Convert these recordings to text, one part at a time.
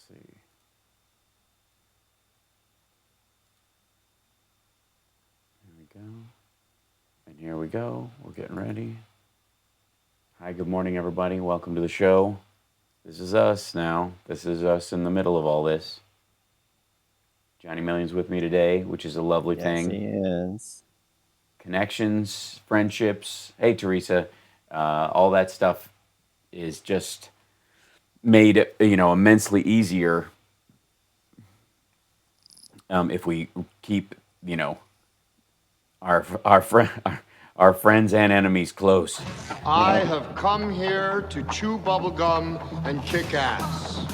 see. Here we go. And here we go. We're getting ready. Hi, good morning, everybody. Welcome to the show. This is us now. This is us in the middle of all this. Johnny Million's with me today, which is a lovely thing. Yes, he is. Connections, friendships. Hey, Teresa. All that stuff is just made, immensely easier if we keep, our friends and enemies close. I have come here to chew bubblegum and kick ass.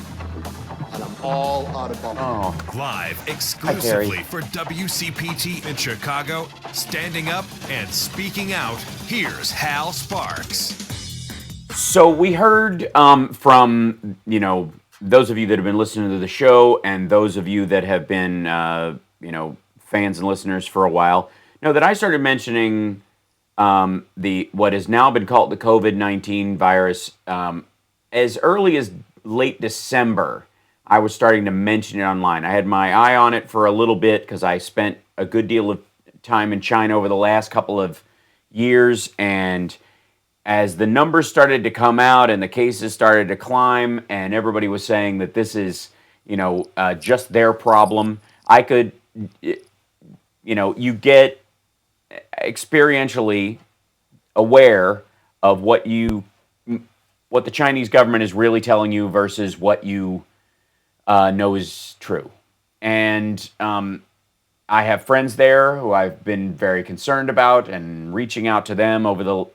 And I'm all out of bubblegum. Oh, Live Terry. exclusively for WCPT in Chicago, standing up and speaking out, here's Hal Sparks. So we heard from, those of you that have been listening to the show and those of you that have been, fans and listeners for a while, know that I started mentioning what has now been called the COVID-19 virus as early as late December. I was starting to mention it online. I had my eye on it for a little bit because I spent a good deal of time in China over the last couple of years, and as the numbers started to come out and the cases started to climb and everybody was saying that this is, just their problem, I could, you get experientially aware of what the Chinese government is really telling you versus what you know is true. And I have friends there who I've been very concerned about and reaching out to them over the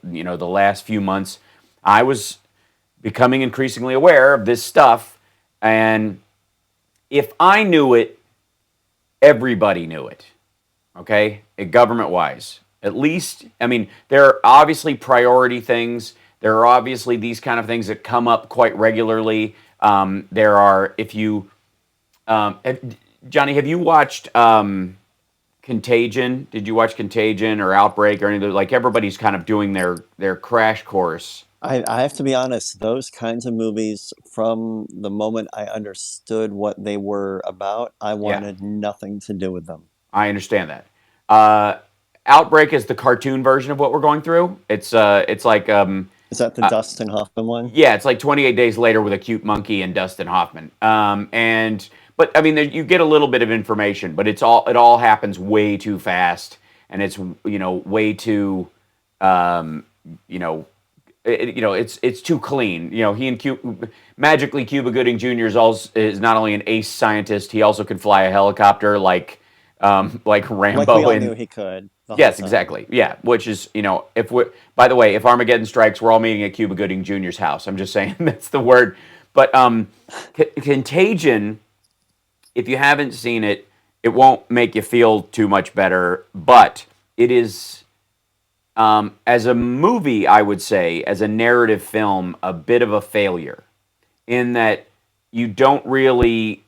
last few months. I was becoming increasingly aware of this stuff, and if I knew it, everybody knew it. Okay, government-wise, at least. I mean, there are obviously priority things. There are obviously these kind of things that come up quite regularly. There are, Johnny, have you watched Contagion? Did you watch Contagion or Outbreak or anything? Like, everybody's kind of doing their crash course. I have to be honest, those kinds of movies, from the moment I understood what they were about, I wanted nothing to do with them. I understand that. Outbreak is the cartoon version of what we're going through. It's like Is that the Dustin Hoffman one? yeah, it's like 28 Days Later with a cute monkey and Dustin Hoffman. But I mean, you get a little bit of information, but it all happens way too fast, and it's way too it's too clean. He and magically Cuba Gooding Jr. is not only an ace scientist, he also can fly a helicopter like Rambo. Like we all knew he could. Yes, exactly. Yeah, which is, by the way, if Armageddon strikes, we're all meeting at Cuba Gooding Jr.'s house. I'm just saying that's the word. But Contagion, if you haven't seen it, it won't make you feel too much better. But it is, as a movie, I would say, as a narrative film, a bit of a failure in that you don't really,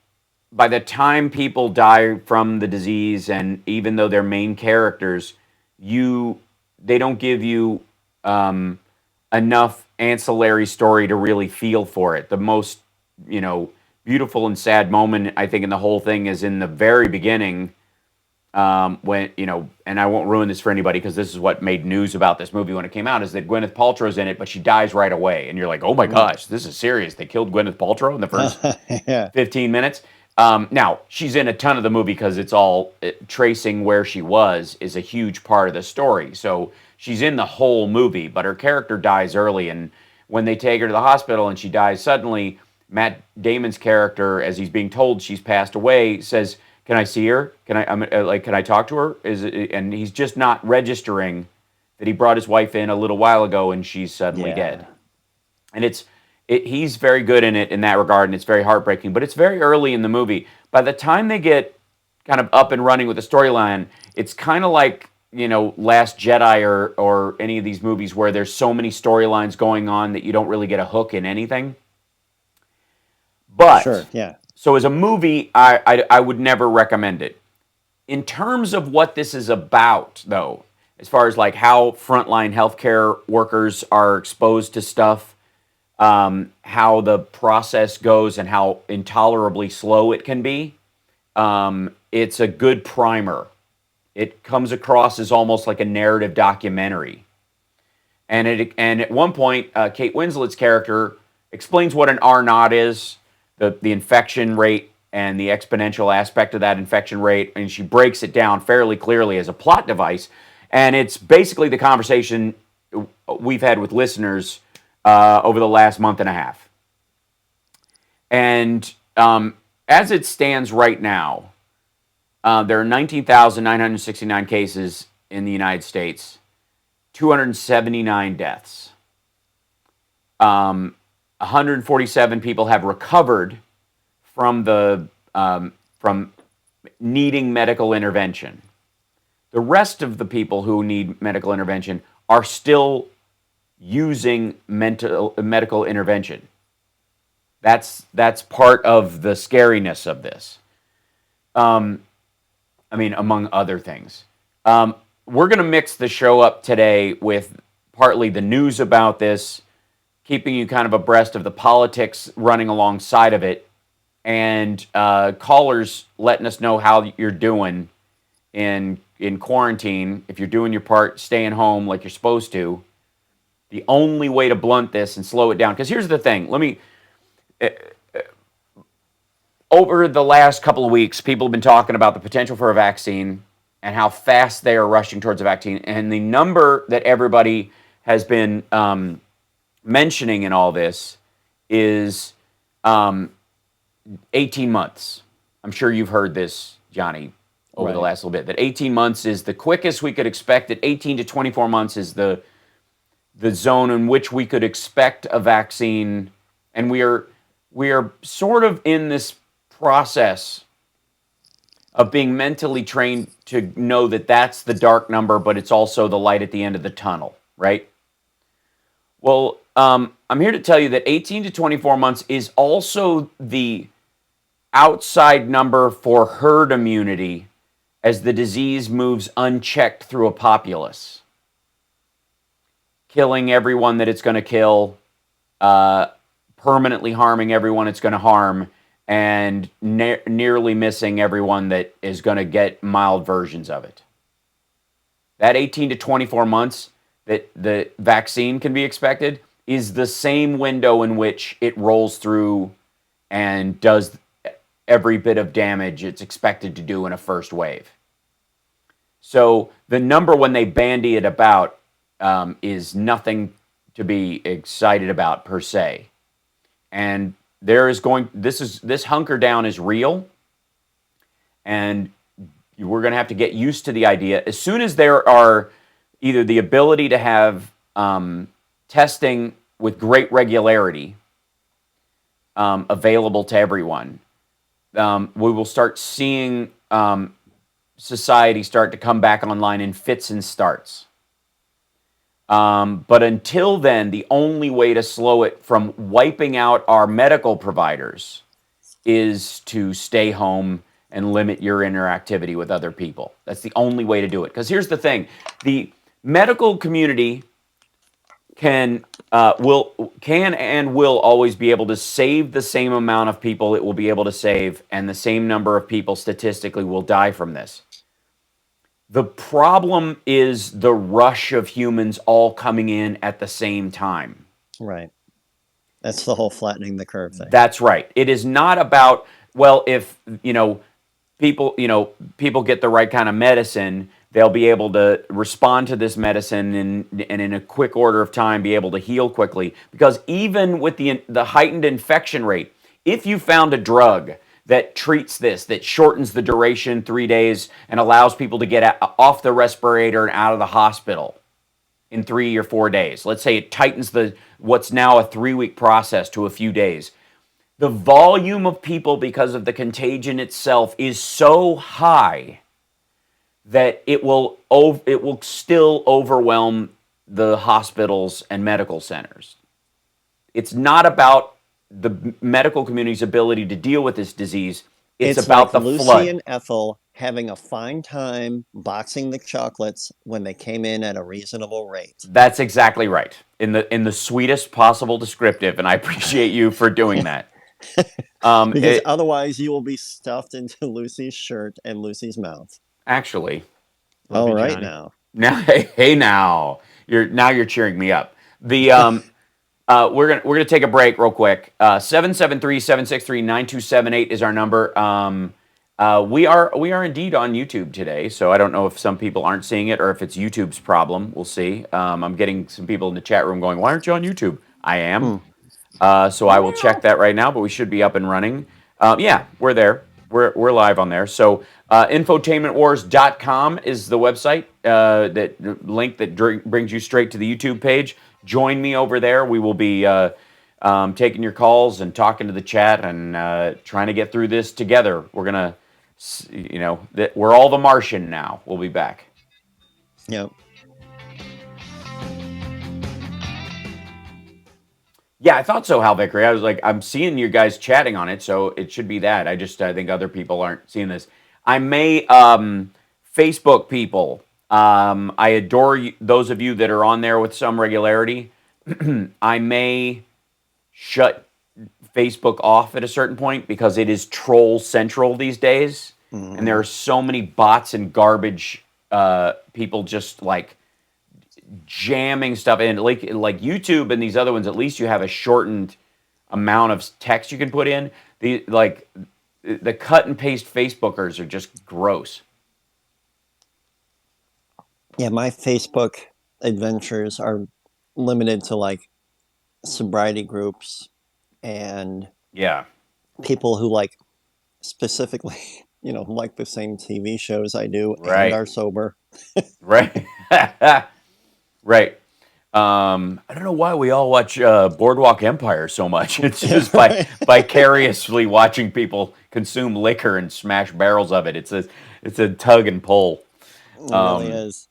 by the time people die from the disease, and even though they're main characters, they don't give you enough ancillary story to really feel for it. The most, beautiful and sad moment, I think, in the whole thing is in the very beginning, when, and I won't ruin this for anybody because this is what made news about this movie when it came out, is that Gwyneth Paltrow's in it, but she dies right away. And you're like, oh my gosh, this is serious. They killed Gwyneth Paltrow in the first 15 minutes. Now, she's in a ton of the movie because it's all tracing where she was is a huge part of the story. So she's in the whole movie, but her character dies early. And when they take her to the hospital and she dies suddenly, Matt Damon's character, as he's being told she's passed away, says, "Can I see her? Can I talk to her?" And he's just not registering that he brought his wife in a little while ago and she's suddenly dead. And he's very good in it in that regard, and it's very heartbreaking. But it's very early in the movie. By the time they get kind of up and running with the storyline, it's kind of like, Last Jedi or any of these movies where there's so many storylines going on that you don't really get a hook in anything. But sure, yeah. So as a movie, I would never recommend it. In terms of what this is about, though, as far as like how frontline healthcare workers are exposed to stuff, how the process goes and how intolerably slow it can be, it's a good primer. It comes across as almost like a narrative documentary. And at one point, Kate Winslet's character explains what an R naught is, the infection rate and the exponential aspect of that infection rate, and she breaks it down fairly clearly as a plot device. And it's basically the conversation we've had with listeners over the last month and a half. And as it stands right now, there are 19,969 cases in the United States, 279 deaths. 147 people have recovered from from needing medical intervention. The rest of the people who need medical intervention are still using medical intervention. That's part of the scariness of this. I mean, among other things. We're going to mix the show up today with partly the news about this, keeping you kind of abreast of the politics running alongside of it, and callers letting us know how you're doing in quarantine. If you're doing your part, staying home like you're supposed to. The only way to blunt this and slow it down, because here's the thing. Over the last couple of weeks, people have been talking about the potential for a vaccine and how fast they are rushing towards a vaccine. And the number that everybody has been mentioning in all this is 18 months. I'm sure you've heard this, Johnny, over the last little bit, that 18 months is the quickest we could expect it. 18 to 24 months is the zone in which we could expect a vaccine. And we are sort of in this process of being mentally trained to know that that's the dark number, but it's also the light at the end of the tunnel, right? Well, I'm here to tell you that 18 to 24 months is also the outside number for herd immunity as the disease moves unchecked through a populace, killing everyone that it's going to kill, permanently harming everyone it's going to harm, and nearly missing everyone that is going to get mild versions of it. That 18 to 24 months that the vaccine can be expected is the same window in which it rolls through and does every bit of damage it's expected to do in a first wave. So the number when they bandy it about is nothing to be excited about per se. And this hunker down is real, and we're going to have to get used to the idea. As soon as there are either the ability to have testing with great regularity available to everyone, we will start seeing society start to come back online in fits and starts. But until then, the only way to slow it from wiping out our medical providers is to stay home and limit your interactivity with other people. That's the only way to do it. Because here's the thing. The medical community can and will always be able to save the same amount of people it will be able to save, and the same number of people statistically will die from this. The problem is the rush of humans all coming in at the same time. Right. That's the whole flattening the curve thing. That's right. It is not about, well, if, people get the right kind of medicine, they'll be able to respond to this medicine and in a quick order of time be able to heal quickly. Because even with the heightened infection rate, if you found a drug that treats this, that shortens the duration 3 days and allows people to get off the respirator and out of the hospital in 3 or 4 days. Let's say it tightens what's now a 3-week process to a few days. The volume of people because of the contagion itself is so high that it will still overwhelm the hospitals and medical centers. It's not about the medical community's ability to deal with this disease. It's about like the Lucy flood. and Ethel having a fine time boxing the chocolates when they came in at a reasonable rate. That's exactly right. In the sweetest possible descriptive, and I appreciate you for doing that. Because otherwise you will be stuffed into Lucy's shirt and Lucy's mouth. Actually, All right now. hey now, you're cheering me up. The we're gonna take a break real quick. 773-763-9278 is our number. We are indeed on YouTube today, so I don't know if some people aren't seeing it or if it's YouTube's problem. We'll see. I'm getting some people in the chat room going, "Why aren't you on YouTube?" I am. So I will check that right now, but we should be up and running. Yeah, we're there. We're live on there. So infotainmentwars.com is the website, that link that brings you straight to the YouTube page. Join me over there. We will be taking your calls and talking to the chat and trying to get through this together. We're gonna, we're all the Martian now. We'll be back. Yep. Yeah, I thought so, Hal Vickery. I was like, I'm seeing you guys chatting on it, so it should be that. I think other people aren't seeing this. I may, Facebook people, I adore you, those of you that are on there with some regularity. I may shut Facebook off at a certain point because it is troll central these days. And there are so many bots and garbage people just like jamming stuff in, like YouTube and these other ones. At least you have a shortened amount of text you can put in. The cut and paste Facebookers are just gross. Yeah, my Facebook adventures are limited to like sobriety groups and people who like specifically, like the same TV shows I do and are sober. Right. Right. I don't know why we all watch Boardwalk Empire so much. It's just vicariously watching people consume liquor and smash barrels of it. It's a tug and pull. It really is.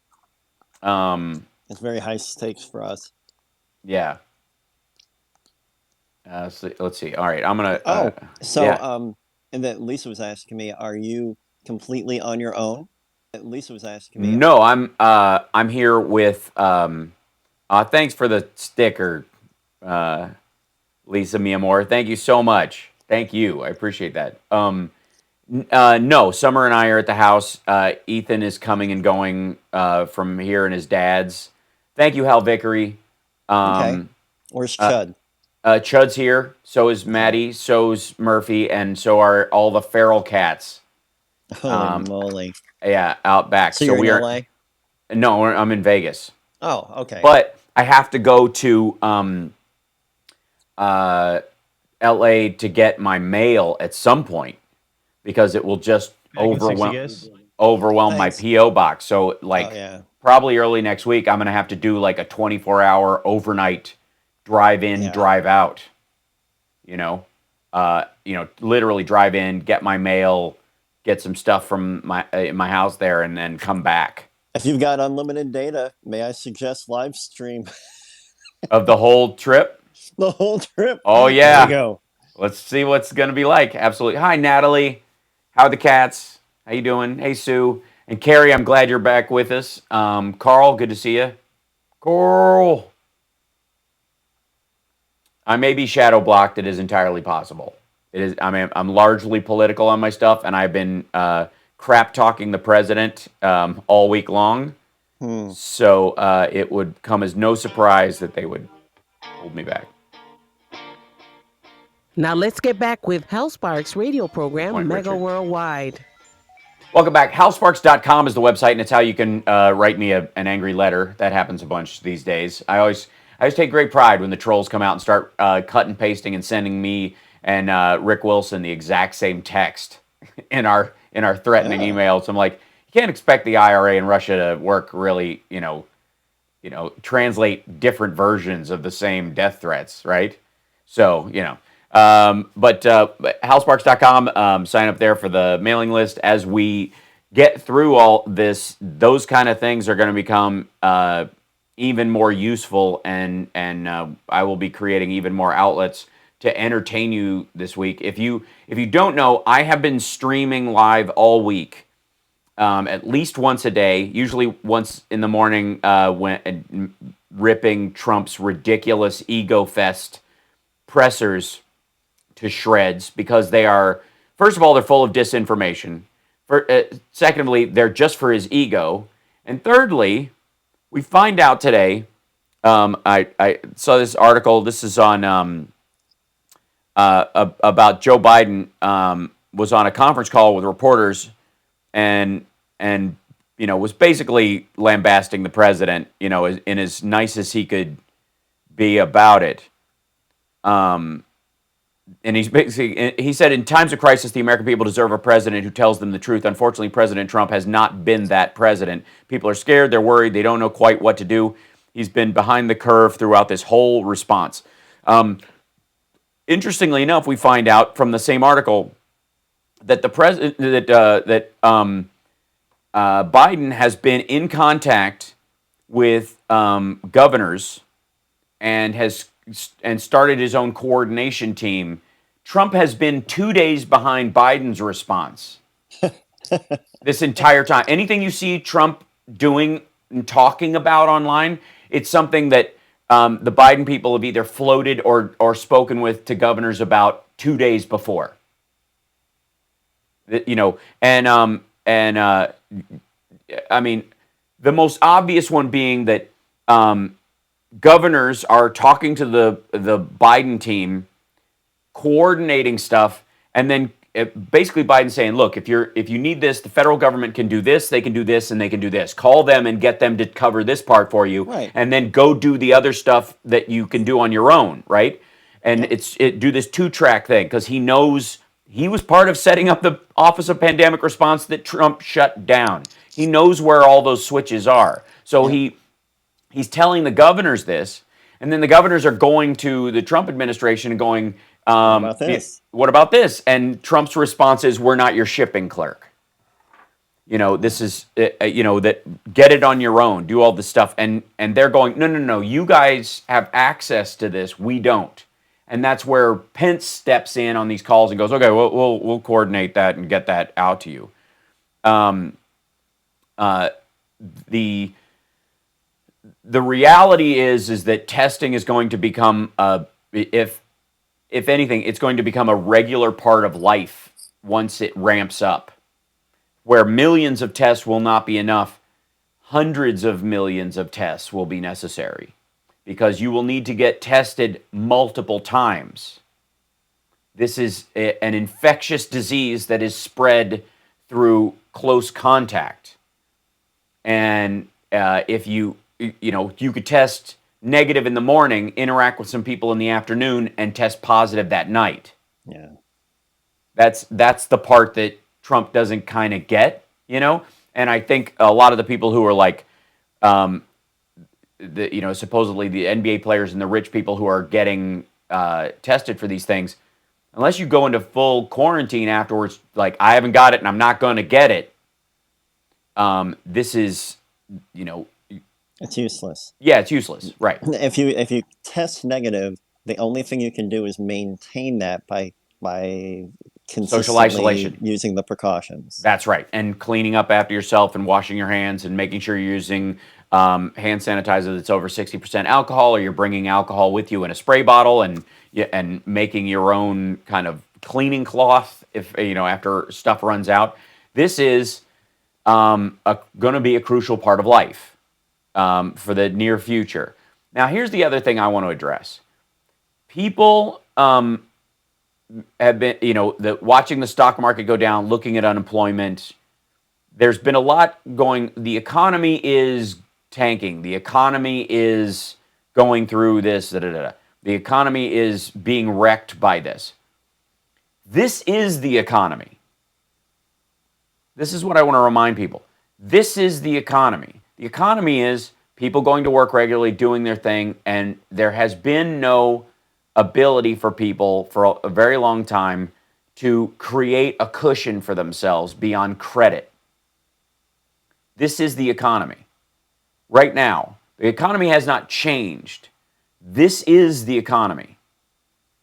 It's very high stakes for us. Yeah. So let's see. All right, I'm gonna. And then Lisa was asking me, "Are you completely on your own?" Lisa was asking me. No, I'm here with. Thanks for the sticker, Lisa mi amor. Thank you so much. Thank you. I appreciate that. No, Summer and I are at the house. Ethan is coming and going from here and his dad's. Thank you, Hal Vickery. Okay. Where's Chud? Chud's here. So is Maddie. So's Murphy, and so are all the feral cats. Holy moly! Yeah, out back. So you're in LA? No, I'm in Vegas. Oh, okay. But I have to go to LA to get my mail at some point because it will just overwhelm my PO box. So probably early next week, I'm gonna have to do like a 24-hour overnight drive in, drive out. Literally drive in, get my mail, get some stuff from my house there, and then come back. If you've got unlimited data, may I suggest live stream of the whole trip? The whole trip. Oh yeah. There you go. Let's see what's gonna be like. Absolutely. Hi Natalie. How are the cats? How you doing? Hey Sue and Carrie. I'm glad you're back with us. Carl, good to see you. Carl. I may be shadow blocked. It is entirely possible. It is. I mean, I'm largely political on my stuff, and I've been crap talking the president all week long. So it would come as no surprise that they would hold me back. Now let's get back with Hal Sparks' radio program, Mega Worldwide. Welcome back. HalSparks.com is the website, and it's how you can write me an angry letter. That happens a bunch these days. I always take great pride when the trolls come out and start cut and pasting and sending me and Rick Wilson the exact same text in our threatening emails. I'm like, you can't expect the IRA and Russia to work really, translate different versions of the same death threats, right? So, but HalSparks.com, sign up there for the mailing list. As we get through all this, those kind of things are going to become even more useful, and I will be creating even more outlets to entertain you this week. If you don't know, I have been streaming live all week at least once a day, usually once in the morning, when ripping Trump's ridiculous ego fest pressers to shreds, because they are, first of all, they're full of disinformation. Secondly, they're just for his ego. And thirdly, we find out today, I saw this article, this is on about Joe Biden, was on a conference call with reporters and was basically lambasting the president, in as nice as he could be about it. And he said, in times of crisis, the American people deserve a president who tells them the truth. Unfortunately, President Trump has not been that president. People are scared, they're worried, they don't know quite what to do. He's been behind the curve throughout this whole response. Interestingly enough, we find out from the same article that Biden has been in contact with governors and started his own coordination team. Trump has been 2 days behind Biden's response this entire time. Anything you see Trump doing and talking about online, it's something that the Biden people have either floated or spoken with to governors about 2 days before. I mean, the most obvious one being that governors are talking to the Biden team, coordinating stuff, and then basically Biden saying, look, if you need this, the federal government can do this, they can do this, and they can do this. Call them and get them to cover this part for you, right, and then go do the other stuff that you can do on your own, right? And do this 2-track thing, because he knows he was part of setting up the Office of Pandemic Response that Trump shut down. He knows where all those switches are. So he's telling the governors this, and then the governors are going to the Trump administration and going, what about this? What about this? And Trump's response is, we're not your shipping clerk. This is, that get it on your own, do all this stuff. And they're going, no, you guys have access to this, we don't. And that's where Pence steps in on these calls and goes, okay, we'll coordinate that and get that out to you. The reality is that testing is going to become, if anything, it's going to become a regular part of life once it ramps up, where millions of tests will not be enough. Hundreds of millions of tests will be necessary, because you will need to get tested multiple times. This is an infectious disease that is spread through close contact. And if you could test negative in the morning, interact with some people in the afternoon, and test positive that night. Yeah. That's the part that Trump doesn't kind of get, And I think a lot of the people who are like, supposedly the NBA players and the rich people who are getting tested for these things, unless you go into full quarantine afterwards, like, I haven't got it and I'm not going to get it. This is, it's useless. Yeah, it's useless, right? If you test negative, the only thing you can do is maintain that by consistently social isolation, using the precautions. That's right, and cleaning up after yourself and washing your hands and making sure you're using hand sanitizer that's over 60% alcohol, or you're bringing alcohol with you in a spray bottle, and making your own kind of cleaning cloth if after stuff runs out. This is going to be a crucial part of life for the near future. Now, here's the other thing I want to address. People have been, watching the stock market go down, looking at unemployment. There's been a lot going. The economy is tanking. The economy is going through this. The economy is being wrecked by this. This is the economy. This is what I want to remind people. This is the economy. The economy is people going to work regularly, doing their thing, and there has been no ability for people for a very long time to create a cushion for themselves beyond credit. This is the economy. Right now, the economy has not changed. This is the economy.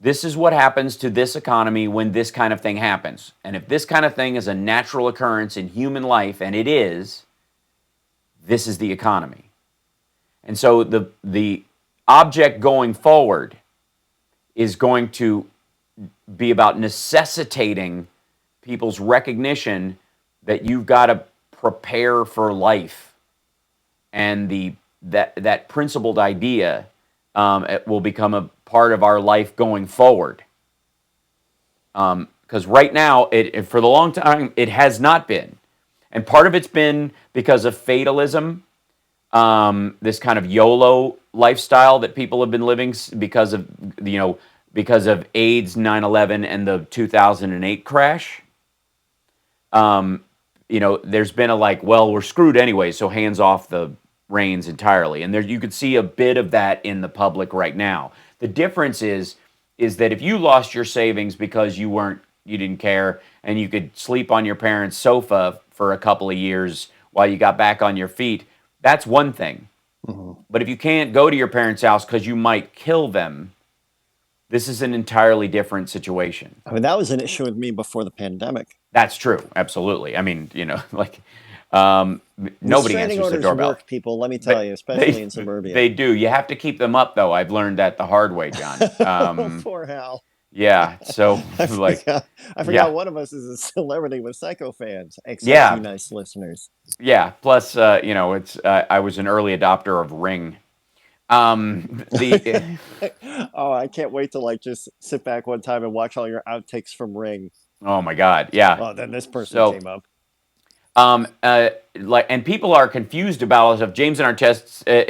This is what happens to this economy when this kind of thing happens. And if this kind of thing is a natural occurrence in human life, and it is, this is the economy. And so the object going forward is going to be about necessitating people's recognition that you've got to prepare for life. And that principled idea it will become a part of our life going forward. Because right now, for the long time, it has not been. And part of it's been because of fatalism, this kind of YOLO lifestyle that people have been living because of, because of AIDS, 9/11, and the 2008 crash. There's been a we're screwed anyway, so hands off the reins entirely. And there you could see a bit of that in the public right now. The difference is that if you lost your savings because you didn't care, and you could sleep on your parents' sofa for a couple of years while you got back on your feet, that's one thing. Mm-hmm. But if you can't go to your parents' house because you might kill them, this is an entirely different situation. I mean, that was an issue with me before the pandemic. That's true. Absolutely. I mean, nobody answers the doorbell. Work, people, let me tell you, especially in suburbia. They do. You have to keep them up, though. I've learned that the hard way, John. Poor Hal. Yeah. So, I forgot one of us is a celebrity with Psycho fans, except you nice listeners. Yeah. Plus, I was an early adopter of Ring. I can't wait to just sit back one time and watch all your outtakes from Ring. Oh my God, yeah. Oh, then this person came up. And people are confused about all this stuff. James in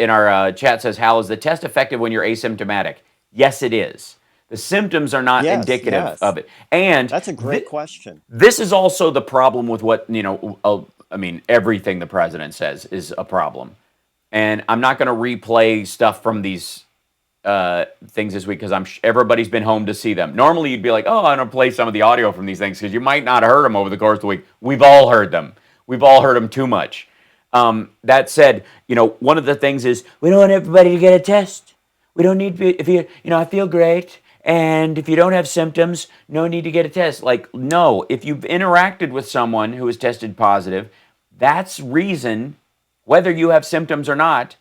our chat says, "Hal, is the test effective when you're asymptomatic?" Yes, it is. The symptoms are not indicative of it. And that's a great question. This is also the problem with what everything the president says is a problem. And I'm not going to replay stuff from these things this week because everybody's been home to see them. Normally, you'd be like, "Oh, I'm going to play some of the audio from these things," because you might not have heard them over the course of the week. We've all heard them. We've all heard them too much. That said, one of the things is we don't want everybody to get a test. We don't need to. If you, I feel great, and if you don't have symptoms, no need to get a test. No, if you've interacted with someone who has tested positive, that's reason, whether you have symptoms or not,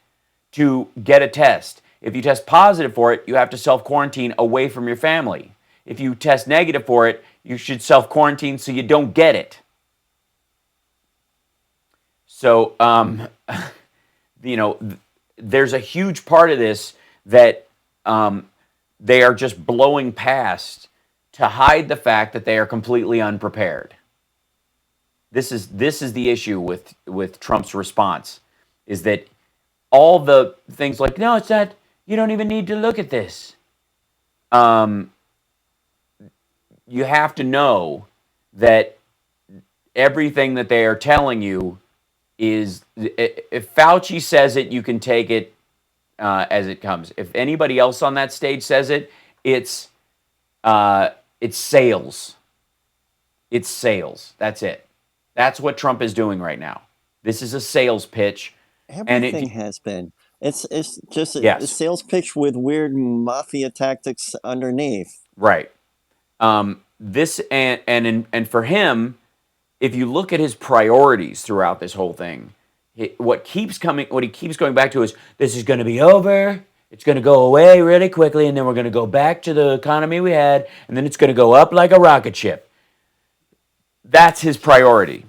to get a test. If you test positive for it, you have to self-quarantine away from your family. If you test negative for it, you should self-quarantine so you don't get it. So, there's a huge part of this that they are just blowing past to hide the fact that they are completely unprepared. This is the issue with Trump's response, is that all the things no, it's not, you don't even need to look at this. You have to know that everything that they are telling you is, if Fauci says it, you can take it as it comes. If anybody else on that stage says it, it's sales. It's sales. That's it. That's what Trump is doing right now. This is a sales pitch. Everything has been. It's just a sales pitch with weird mafia tactics underneath. Right. This and for him, if you look at his priorities throughout this whole thing, what he keeps going back to is, this is going to be over. It's going to go away really quickly, and then we're going to go back to the economy we had, and then it's going to go up like a rocket ship. That's his priority.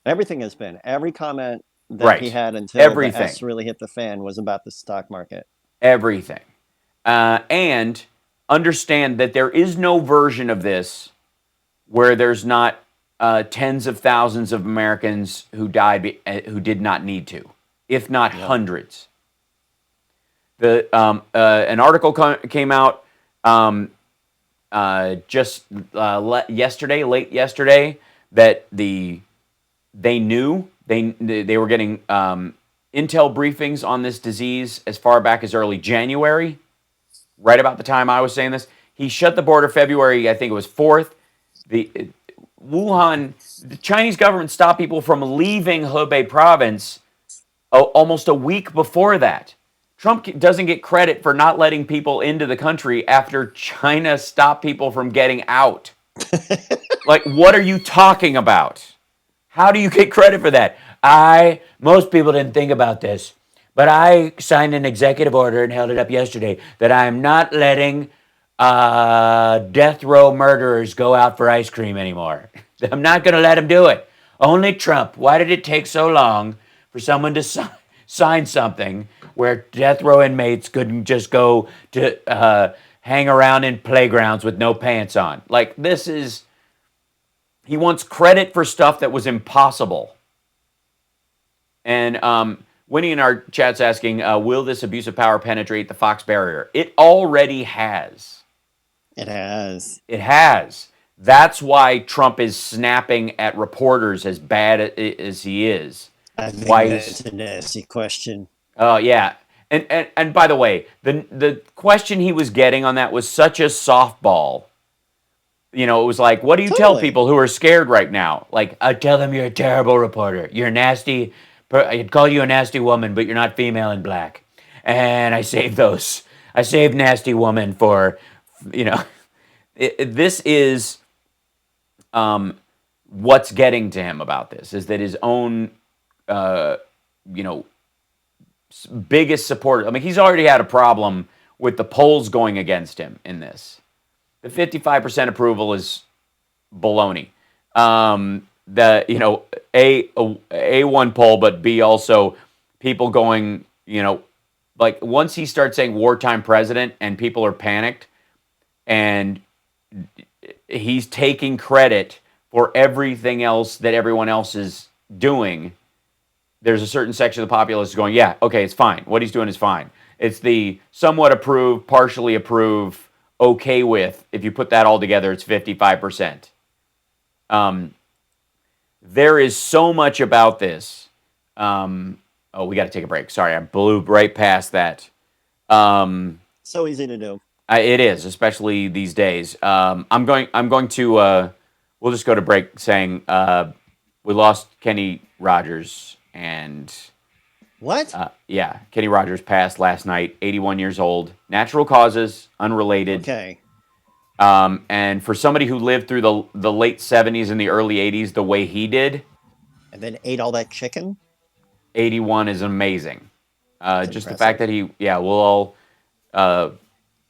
Everything has been. Every comment that he had until the S really hit the fan was about the stock market. Everything. And understand that there is no version of this where there's not tens of thousands of Americans who died who did not need to, if not hundreds. An article came out just late yesterday, that they knew they were getting intel briefings on this disease as far back as early January, right about the time I was saying this. He shut the border February, I think it was 4th. Wuhan, the Chinese government stopped people from leaving Hubei province almost a week before that. Trump doesn't get credit for not letting people into the country after China stopped people from getting out. Like, what are you talking about? How do you get credit for that? Most people didn't think about this, but I signed an executive order and held it up yesterday that I'm not letting death row murderers go out for ice cream anymore. I'm not going to let them do it. Only Trump. Why did it take so long for someone to sign something where death row inmates couldn't just go to hang around in playgrounds with no pants on? Like, this is... He wants credit for stuff that was impossible. And Winnie in our chat's asking, will this abuse of power penetrate the Fox barrier? It already has. It has. It has. That's why Trump is snapping at reporters as bad as he is. I think that's a nasty question. Oh, yeah. And by the way, the question he was getting on that was such a softball. You know, it was like, what do you tell people who are scared right now? Like, I tell them you're a terrible reporter. You're nasty. I'd call you a nasty woman, but you're not female and black. And I saved those. I saved nasty woman for, you know. This is what's getting to him about this, is that his own, you know, biggest supporter. I mean, he's already had a problem with the polls going against him in this. The 55% approval is baloney. The, you know, A, one poll, but B, also people going, you know, like once he starts saying wartime president and people are panicked and he's taking credit for everything else that everyone else is doing, there's a certain section of the populace going, yeah, okay, it's fine. What he's doing is fine. It's the somewhat approve, partially approve, okay with. If you put that all together, it's 55%. There is so much about this. Oh, we got to take a break. Sorry, I blew right past that. So easy to do. It is, especially these days. I'm going to. We'll just go to break. Saying we lost Kenny Rogers, and what? Yeah, Kenny Rogers passed last night. 81 years old. Natural causes, unrelated. Okay. And for somebody who lived through the late 70s and the early 80s the way he did, and then ate all that chicken. 81 is amazing. Just the fact that we'll all.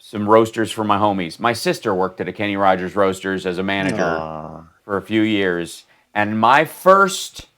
Some roasters for my homies. My sister worked at a Kenny Rogers Roasters as a manager for a few years. And my first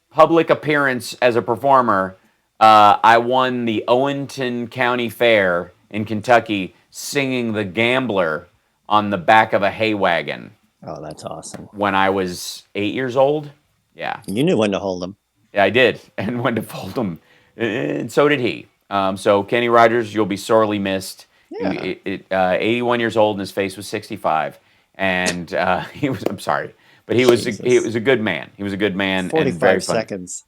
public appearance as a performer, I won the Owenton County Fair in Kentucky singing The Gambler on the back of a hay wagon. Oh, that's awesome. When I was 8 years old. Yeah. You knew when to hold them. Yeah, I did. And when to fold them. And so did he. So Kenny Rogers, you'll be sorely missed. Yeah. 81 years old and his face was 65, and he was. I'm sorry, but he was a good man. He was a good man. 45 and very seconds.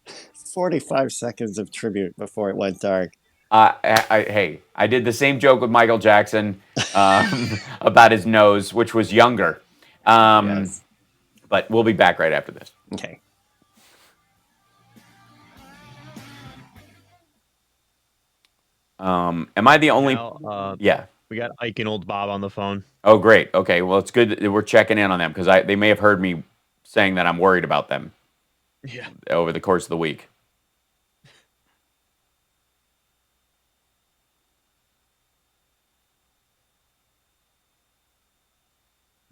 45 seconds of tribute before it went dark. Hey, I did the same joke with Michael Jackson about his nose, which was younger. Yes. But we'll be back right after this. Okay. Am I the only? Yeah. We got Ike and Old Bob on the phone. Oh, great. Okay. Well, it's good that we're checking in on them because they may have heard me saying that I'm worried about them. Yeah. Over the course of the week.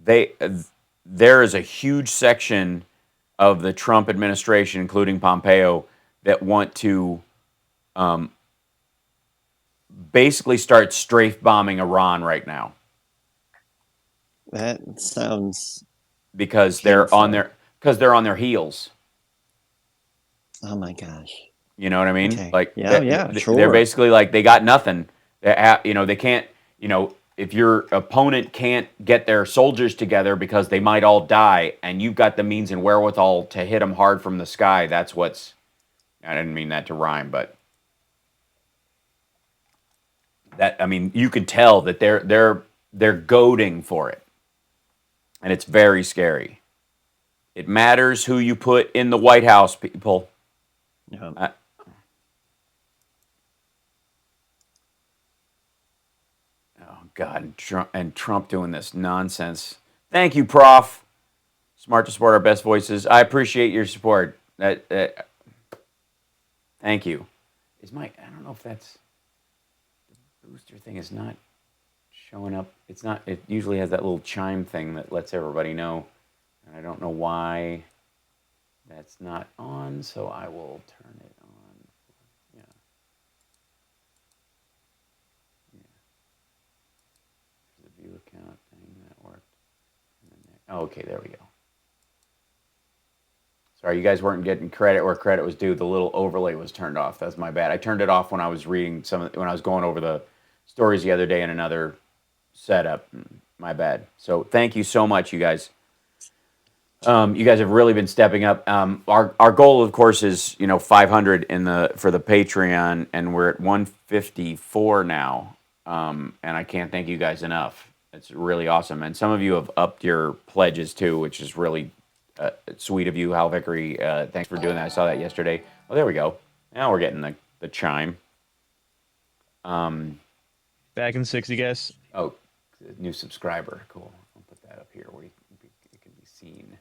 There is a huge section of the Trump administration, including Pompeo, that want to basically start strafe bombing Iran right now. That sounds because painful. they're on their heels. Oh my gosh! You know what I mean? Okay. Like sure. They're basically like they got nothing. They can't. If your opponent can't get their soldiers together because they might all die, and you've got the means and wherewithal to hit them hard from the sky, that's what's. I didn't mean that to rhyme, but. You could tell that they're goading for it, and it's very scary. It matters who you put in the White House, people. Yeah. God, and Trump doing this nonsense. Thank you, Prof. Smart to support our best voices. I appreciate your support. Thank you. I don't know if that's the booster thing is not showing up. It's not. It usually has that little chime thing that lets everybody know, and I don't know why that's not on. So I will turn it on. Yeah. The view account thing that worked. Okay, there we go. Sorry, you guys weren't getting credit where credit was due. The little overlay was turned off. That's my bad. I turned it off when I was reading when I was going over the stories the other day in another setup. My bad. So thank you so much, you guys. You guys have really been stepping up. Our goal, of course, is 500 for the Patreon, and we're at 154 now. And I can't thank you guys enough. It's really awesome, and some of you have upped your pledges too, which is really sweet of you, Hal Vickery. Thanks for doing that. I saw that yesterday. Oh, there we go. Now we're getting the chime. Back in 60, guys. Oh, new subscriber. Cool. I'll put that up here where it can be seen.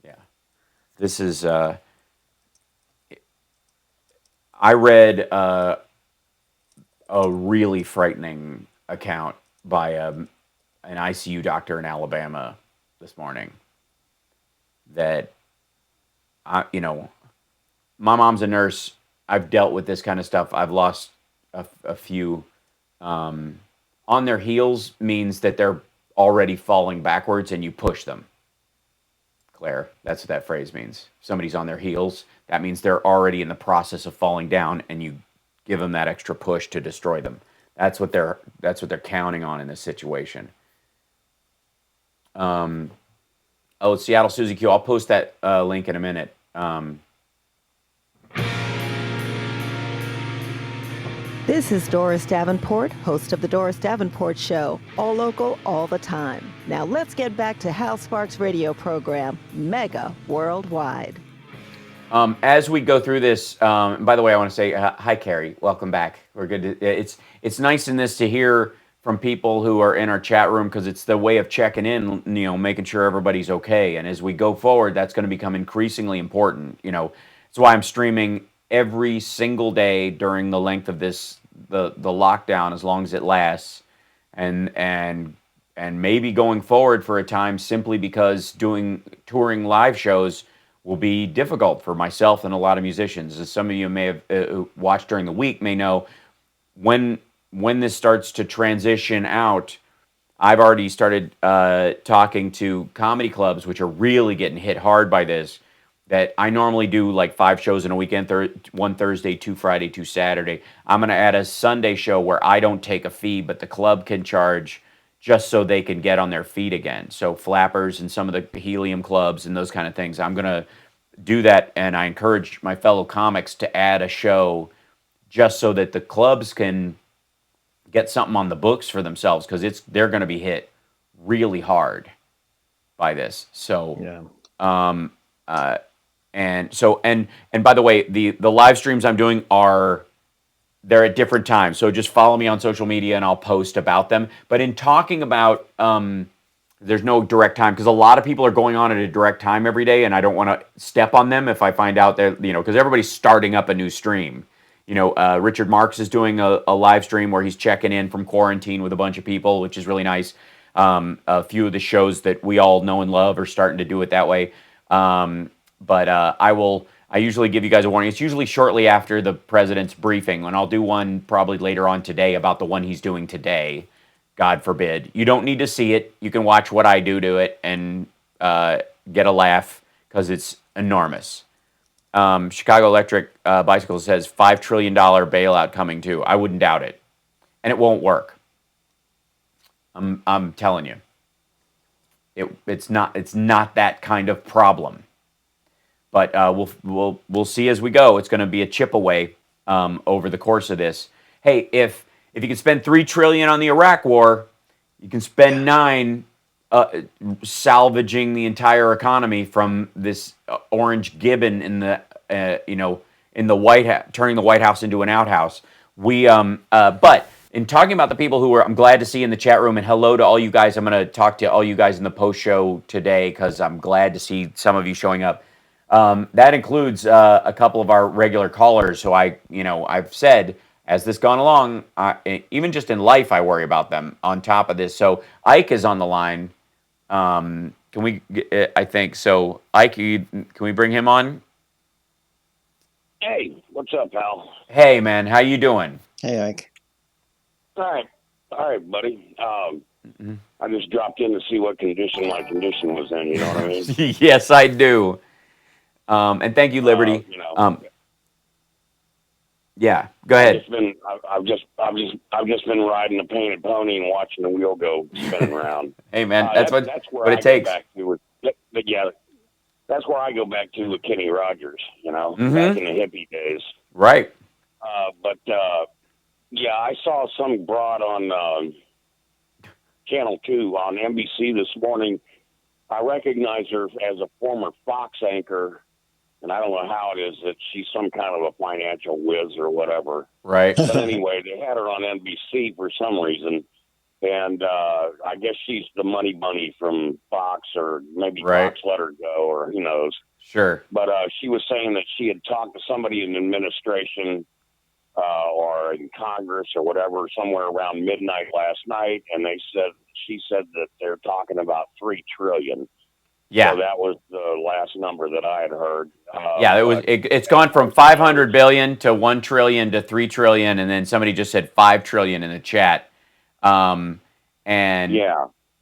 Yeah. This is... I read a really frightening account by an ICU doctor in Alabama this morning that, my mom's a nurse. I've dealt with this kind of stuff. I've lost a few. On their heels means that they're already falling backwards and you push them. Claire, that's what that phrase means. If somebody's on their heels, that means they're already in the process of falling down and you give them that extra push to destroy them. That's what they're counting on in this situation. Seattle Susie Q. I'll post that link in a minute. This is Doris Davenport, host of The Doris Davenport Show, all local, all the time. Now let's get back to Hal Sparks' radio program, Mega Worldwide. As we go through this, by the way, I want to say hi, Carrie. Welcome back. We're good. It's nice in this to hear from people who are in our chat room because it's the way of checking in, making sure everybody's okay. And as we go forward, that's going to become increasingly important. That's why I'm streaming every single day during the length of the lockdown, as long as it lasts, and maybe going forward for a time, simply because touring live shows will be difficult for myself and a lot of musicians. As some of you may have watched during the week may know, when this starts to transition out, I've already started talking to comedy clubs, which are really getting hit hard by this, that I normally do like 5 shows in a weekend, 1 Thursday, 2 Friday, 2 Saturday. I'm going to add a Sunday show where I don't take a fee, but the club can charge just so they can get on their feet again. So Flappers and some of the Helium clubs and those kind of things. I'm going to do that, and I encourage my fellow comics to add a show just so that the clubs can get something on the books for themselves, because they're going to be hit really hard by this. So, yeah. And by the way, the live streams I'm doing they're at different times. So just follow me on social media and I'll post about them. But in talking about, there's no direct time, because a lot of people are going on at a direct time every day, and I don't want to step on them if I find out that, because everybody's starting up a new stream. Richard Marks is doing a live stream where he's checking in from quarantine with a bunch of people, which is really nice. A few of the shows that we all know and love are starting to do it that way. But I usually give you guys a warning. It's usually shortly after the president's briefing, and I'll do one probably later on today about the one he's doing today. God forbid. You don't need to see it. You can watch what I do to it and get a laugh, because it's enormous. Chicago Electric Bicycle says $5 trillion bailout coming too. I wouldn't doubt it. And it won't work. I'm telling you. It's not that kind of problem. But we'll see as we go. It's going to be a chip away over the course of this. Hey, if you can spend $3 trillion on the Iraq War, you can spend $9 salvaging the entire economy from this orange gibbon in the in the turning the White House into an outhouse. But in talking about the people who I'm glad to see in the chat room, and hello to all you guys. I'm going to talk to all you guys in the post show today because I'm glad to see some of you showing up. That includes a couple of our regular callers who I've said as this gone along, even just in life, I worry about them on top of this. So Ike is on the line. Can we? I think so. Ike, can we bring him on? Hey, what's up, pal? Hey, man, how you doing? Hey, Ike. All right, buddy. I just dropped in to see what condition my condition was in. You know what I mean? Yes, I do. And thank you, Liberty. Yeah, go ahead. I've just been riding a painted pony and watching the wheel go spinning around. Hey, man, that's what it takes. That's where I go back to with Kenny Rogers. Back in the hippie days. Right. Yeah, I saw some broad on Channel 2 on NBC this morning. I recognize her as a former Fox anchor, and I don't know how it is that she's some kind of a financial whiz or whatever. Right. But anyway, they had her on NBC for some reason, and I guess she's the money bunny from Fox, or maybe Fox let her go, or who knows. Sure. But she was saying that she had talked to somebody in administration or in Congress or whatever, somewhere around midnight last night, and she said that they're talking about $3 trillion. Yeah, so that was the last number that I had heard. It's gone from 500 billion to 1 trillion to 3 trillion, and then somebody just said 5 trillion in the chat. And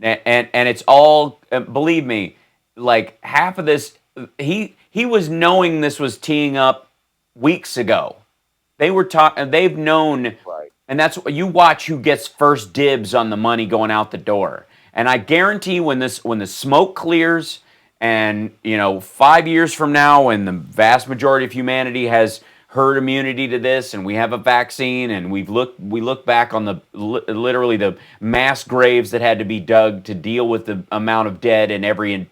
it's all, believe me, like half of this. He was knowing this was teeing up weeks ago. They were talking. They've known, and that's you watch who gets first dibs on the money going out the door. And I guarantee when the smoke clears, and 5 years from now, when the vast majority of humanity has herd immunity to this, and we have a vaccine, and we look back on literally the mass graves that had to be dug to deal with the amount of dead in every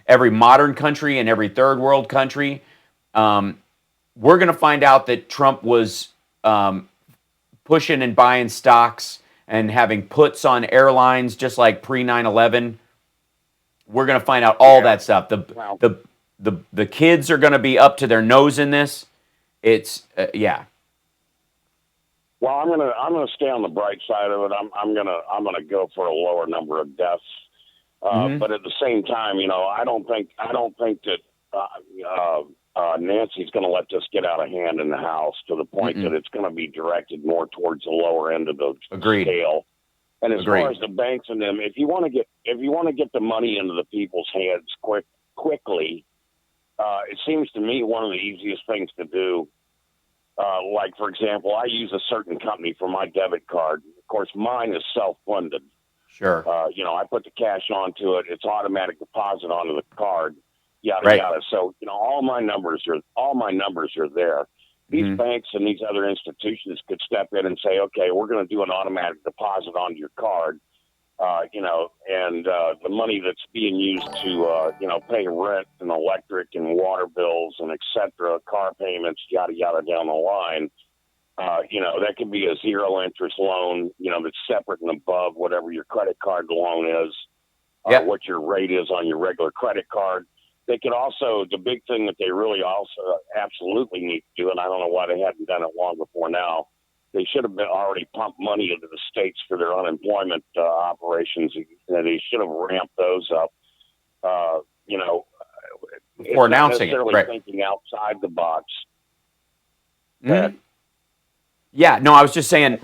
modern country and every third world country. We're going to find out that Trump was pushing and buying stocks and having puts on airlines just like pre 9/11. We're going to find out all that stuff. The kids are going to be up to their nose in this. It's Well, I'm gonna stay on the bright side of it. I'm gonna go for a lower number of deaths. But at the same time, I don't think that Nancy's going to let this get out of hand in the House to the point that it's going to be directed more towards the lower end of the scale. And as far as the banks and them, if you want to get the money into the people's hands quickly, it seems to me one of the easiest things to do. Like, for example, I use a certain company for my debit card. Of course, mine is self-funded. Sure. I put the cash onto it. It's automatic deposit onto the card. Yada yada. So all my numbers are there. These banks and these other institutions could step in and say, okay, we're going to do an automatic deposit onto your card. And the money that's being used to pay rent and electric and water bills and etc., car payments, yada yada down the line. That could be a zero interest loan, that's separate and above whatever your credit card loan is, what your rate is on your regular credit card. They could also, the big thing that they really also absolutely need to do, and I don't know why they hadn't done it long before now, they should have been already pumped money into the states for their unemployment operations. They should have ramped those up. Before announcing it, right? Thinking outside the box. Yeah, no, I was just saying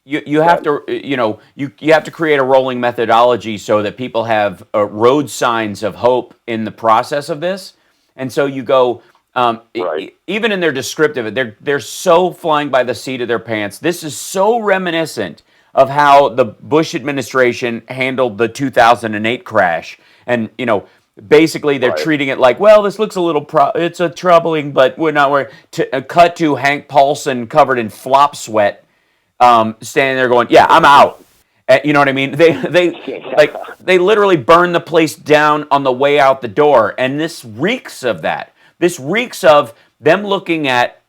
you have to you have to create a rolling methodology so that people have road signs of hope in the process of this, and so you go even in their descriptive, they're so flying by the seat of their pants. This is so reminiscent of how the Bush administration handled the 2008 crash, and basically they're treating it like, well, this looks a little it's a troubling, but we're not worried. Cut to Hank Paulson covered in flop sweat, standing there going, yeah, I'm out. You know what I mean? They literally burn the place down on the way out the door, and this reeks of that. This reeks of them looking at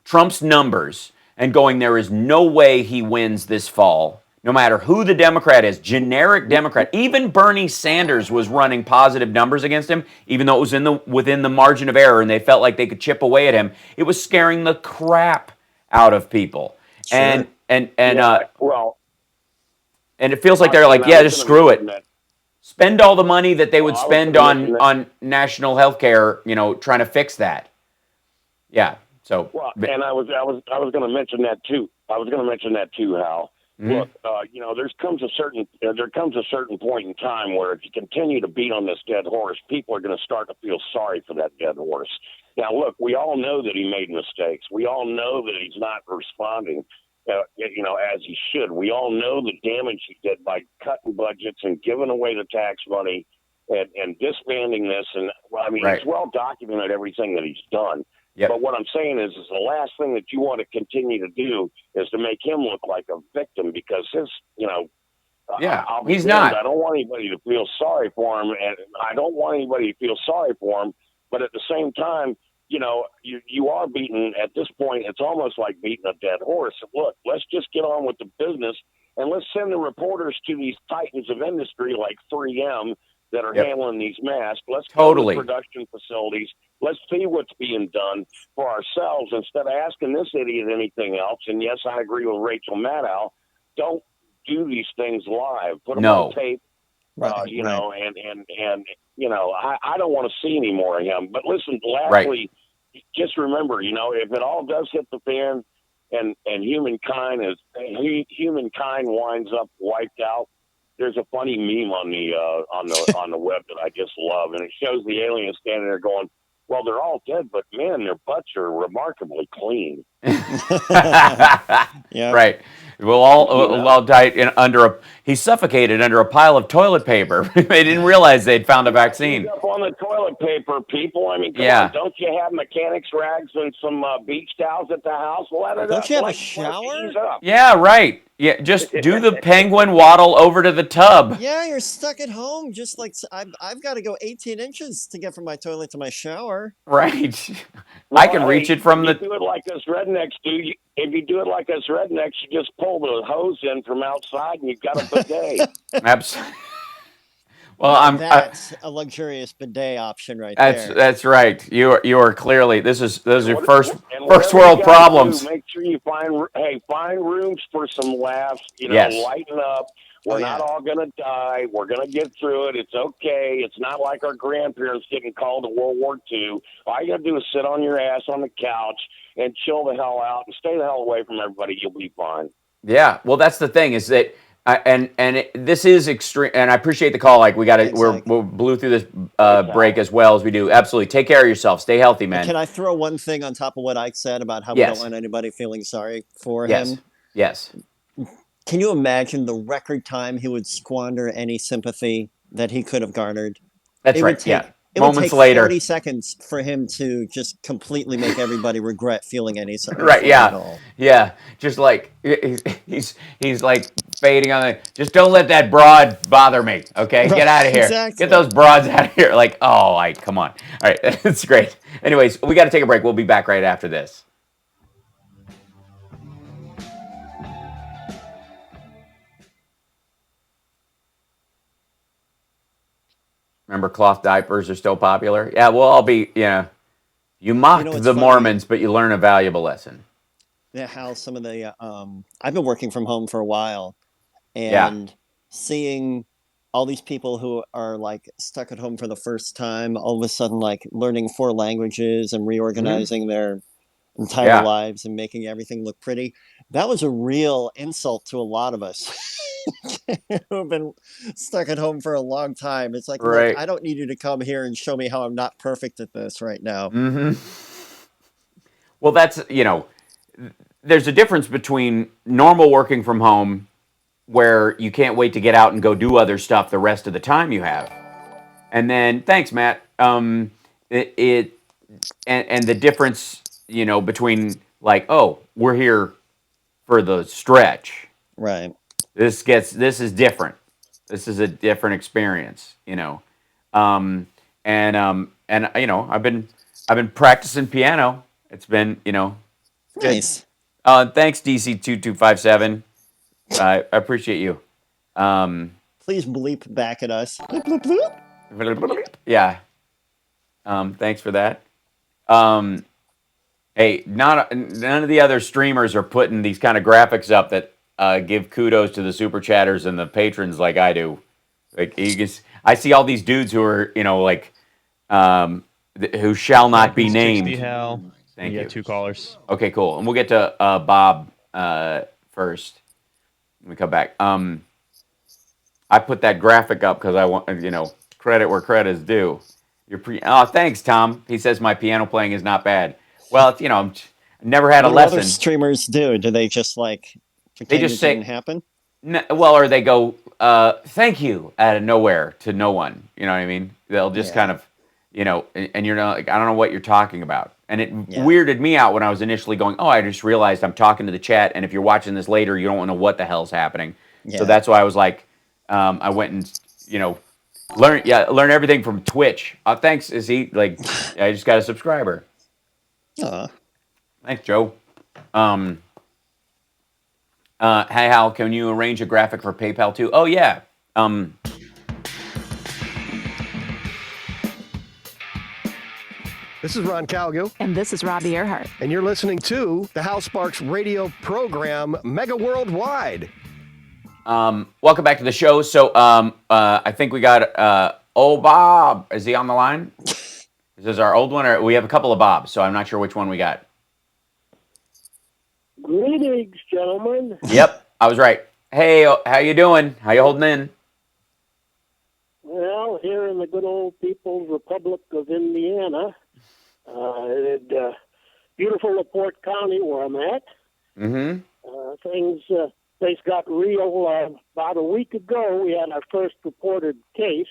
Trump's numbers and going, there is no way he wins this fall, no matter who the Democrat is, generic Democrat. Even Bernie Sanders was running positive numbers against him, even though it was within the margin of error, and they felt like they could chip away at him. It was scaring the crap out of people. Sure. And it feels like I- they're like, and I yeah, was just gonna screw it. mention that- Spend all the money that they would Well, I was spend gonna mention that. on national health care, trying to fix that. Yeah. So, Well, and I was going to mention that too. Hal. Look, there comes a certain point in time where if you continue to beat on this dead horse, people are going to start to feel sorry for that dead horse. Now, look, we all know that he made mistakes. We all know that he's not responding, as he should. We all know the damage he did by cutting budgets and giving away the tax money and disbanding this. And Right. It's well documented everything that he's done. Yep. But what I'm saying is the last thing that you want to continue to do is to make him look like a victim, because his, Yeah, I'll be he's damned. not. I don't want anybody to feel sorry for him, and I don't want anybody to feel sorry for him. But at the same time, you are beating at this point. It's almost like beating a dead horse. Look, let's just get on with the business, and let's send the reporters to these titans of industry like 3M that are Yep. handling these masks. Let's Totally. go to production facilities. Let's see what's being done for ourselves instead of asking this idiot anything else. And yes, I agree with Rachel Maddow. Don't do these things live. Put them on tape. Right, I don't want to see any more of him. But listen, Right. lastly, just remember, if it all does hit the fan and humankind winds up wiped out, there's a funny meme on the web that I just love, and it shows the alien standing there going, "Well, they're all dead, but man, their butts are remarkably clean." Yeah. Right. We'll all die he suffocated under a pile of toilet paper. They didn't realize they'd found a vaccine. Up on the toilet paper, people. Come Yeah. on, don't you have mechanics rags and some beach towels at the house? Don't you have a shower? Yeah, right. Yeah, just do the penguin waddle over to the tub. Yeah, you're stuck at home. Just like I've got to go 18 inches to get from my toilet to my shower. Right. I can reach it from If the... you do it like us rednecks do, if you do it like us rednecks, you just pull the hose in from outside and you've got a bidet. Absolutely. Well, That's a luxurious bidet option right there. That's right. You are clearly those are first Whatever world you gotta problems. do, make sure you find rooms for some laughs. Yes. Lighten up. We're not all gonna die. We're gonna get through it. It's okay. It's not like our grandparents getting called to World War II. All you gotta do is sit on your ass on the couch and chill the hell out and stay the hell away from everybody. You'll be fine. Yeah. Well, that's the thing is that. This is extreme, and I appreciate the call. Like we blew through this break as well as we do. Absolutely, take care of yourself. Stay healthy, man. Can I throw one thing on top of what Ike said about how we don't want anybody feeling sorry for him? Yes. Can you imagine the record time he would squander any sympathy that he could have garnered? That's right. It Moments would take later, 40 seconds for him to just completely make everybody regret feeling any sorry. Right? At all. Yeah. Just like he's like fading on the. Just don't let that broad bother me. Okay, get out of here. Exactly. Get those broads out of here. Like, come on. All right, that's great. Anyways, we got to take a break. We'll be back right after this. Remember, cloth diapers are still popular? Yeah, we'll all be, you mocked the funny? Mormons, but you learn a valuable lesson. Yeah, how some of the, I've been working from home for a while, and seeing all these people who are like stuck at home for the first time, all of a sudden like learning 4 languages and reorganizing their entire lives and making everything look pretty. That was a real insult to a lot of us who've been stuck at home for a long time. It's like, look, I don't need you to come here and show me how I'm not perfect at this right now. Mm-hmm. Well, that's, there's a difference between normal working from home where you can't wait to get out and go do other stuff the rest of the time you have. And then, thanks, Matt. And the difference, between like, we're here for the stretch. Right. This is different. This is a different experience, I've been practicing piano It's been, Nice. Thanks, DC2257. I appreciate you. Please bleep back at us. Bloop, bloop, bloop. Yeah. Thanks for that. Hey, none of the other streamers are putting these kind of graphics up that give kudos to the super chatters and the patrons like I do. Like I see all these dudes who are, who shall not be named. Hal. Thank you. Got 2 callers. Okay, cool. And we'll get to Bob first. When we come back. I put that graphic up because I want, credit where credit is due. Thanks, Tom. He says my piano playing is not bad. Well, I've never had a lesson. What do other streamers do? Do they just pretend they just say, it didn't happen? Or they go, thank you, out of nowhere to no one. You know what I mean? They'll just kind of, and you're not like, I don't know what you're talking about. And it weirded me out when I was initially going, I just realized I'm talking to the chat. And if you're watching this later, you don't know what the hell's happening. Yeah. So that's why I was like, I went and, learn everything from Twitch. Thanks, is he like? I just got a subscriber. Thanks, Joe. Hey Hal, can you arrange a graphic for PayPal too? Oh yeah. This is Ron Calgo. And this is Robbie Earhart. And you're listening to the Hal Sparks radio program, Mega Worldwide. Welcome back to the show. So I think we got Bob. Is he on the line? Is this our old one, or we have a couple of Bobs? So I'm not sure which one we got. Greetings, gentlemen. Yep, I was right. Hey, how you doing? How you holding in? Well, here in the good old People's Republic of Indiana, beautiful LaPorte County, where I'm at. Mm-hmm. Things got real about a week ago. We had our first reported case.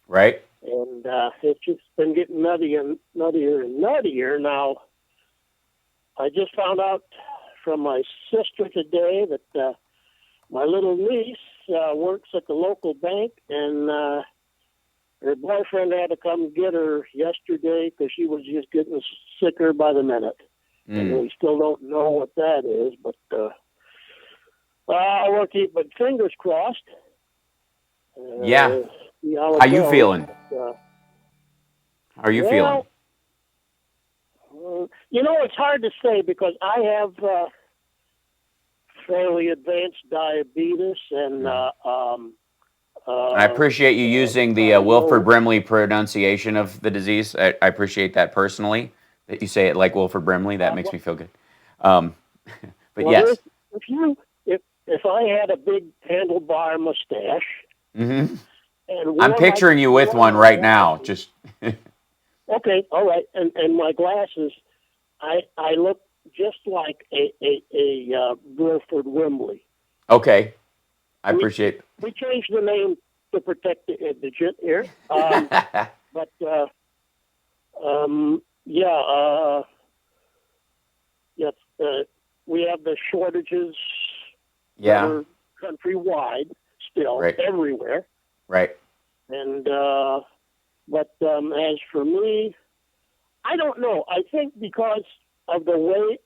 Right. And it's just been getting nuttier and nuttier. Now, I just found out from my sister today that my little niece works at the local bank, and her boyfriend had to come get her yesterday because she was just getting sicker by the minute. And we still don't know what that is, but we'll keep my fingers crossed. Yeah. How you feeling? How are you feeling? It's hard to say because I have fairly advanced diabetes, and I appreciate you using the Wilford Brimley pronunciation of the disease. I appreciate that personally, that you say it like Wilford Brimley. That makes me feel good. But yes. If I had a big handlebar mustache, mm-hmm. I'm picturing you with one right now. Just okay, all right, and my glasses, I look just like a Wilford Brimley. Okay, I appreciate. We changed the name to protect the indigent here, but yes, we have the shortages. Yeah. Countrywide, still everywhere. Right. And but as for me, I don't know. I think because of the way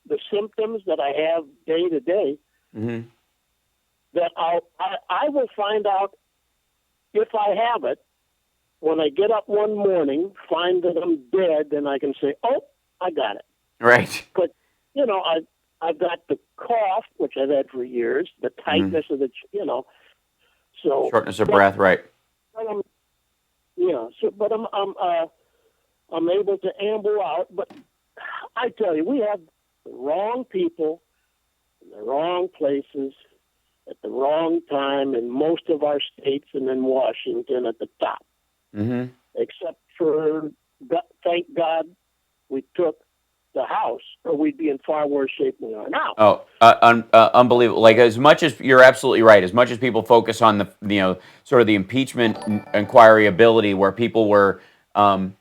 the symptoms that I have day to day, mm-hmm. that I will find out if I have it when I get up one morning, find that I'm dead, and I can say, "Oh, I got it." Right. But I've got the cough, which I've had for years, the tightness of the, so shortness of breath, right? But I'm able to amble out. But I tell you, we have the wrong people in the wrong places at the wrong time in most of our states, and in Washington at the top. Mm-hmm. Except for, thank God, we took the House, or we'd be in far worse shape than we are now. Unbelievable. Like, as much as you're absolutely right, as much as people focus on the, sort of the impeachment inquiry ability, where people were, were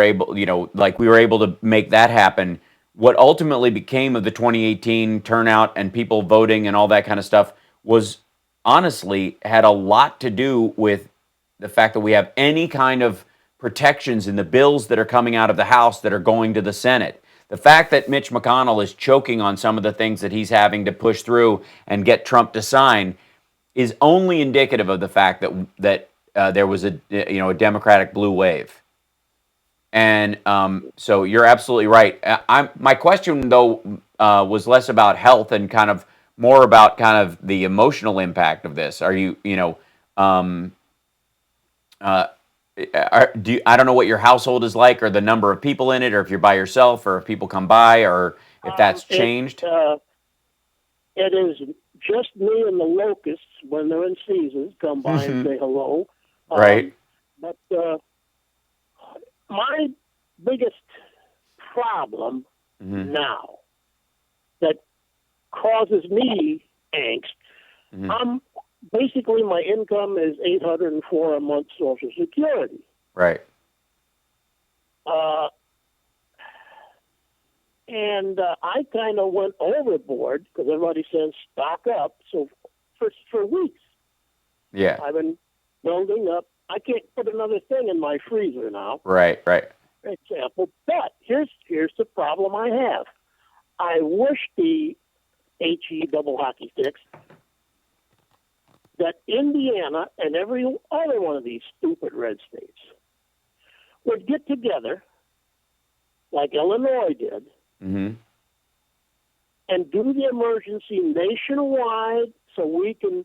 able, like we were able to make that happen. What ultimately became of the 2018 turnout and people voting and all that kind of stuff was honestly had a lot to do with the fact that we have any kind of protections in the bills that are coming out of the House that are going to the Senate. The fact that Mitch McConnell is choking on some of the things that he's having to push through and get Trump to sign is only indicative of the fact that there was a Democratic blue wave. And so you're absolutely right. My question though was less about health and kind of more about kind of the emotional impact of this. Are you I don't know what your household is like, or the number of people in it, or if you're by yourself, or if people come by, or if that's changed. It is just me and the locusts when they're in season come by and say hello. Right. But my biggest problem now that causes me angst, basically my income is $804 a month Social Security. Right. And I kind of went overboard because everybody says stock up. So for weeks, yeah, I've been building up. I can't put another thing in my freezer now. Right. For example, but here's the problem I have. I wish the HE double hockey sticks that Indiana and every other one of these stupid red states would get together, like Illinois did, and do the emergency nationwide so we can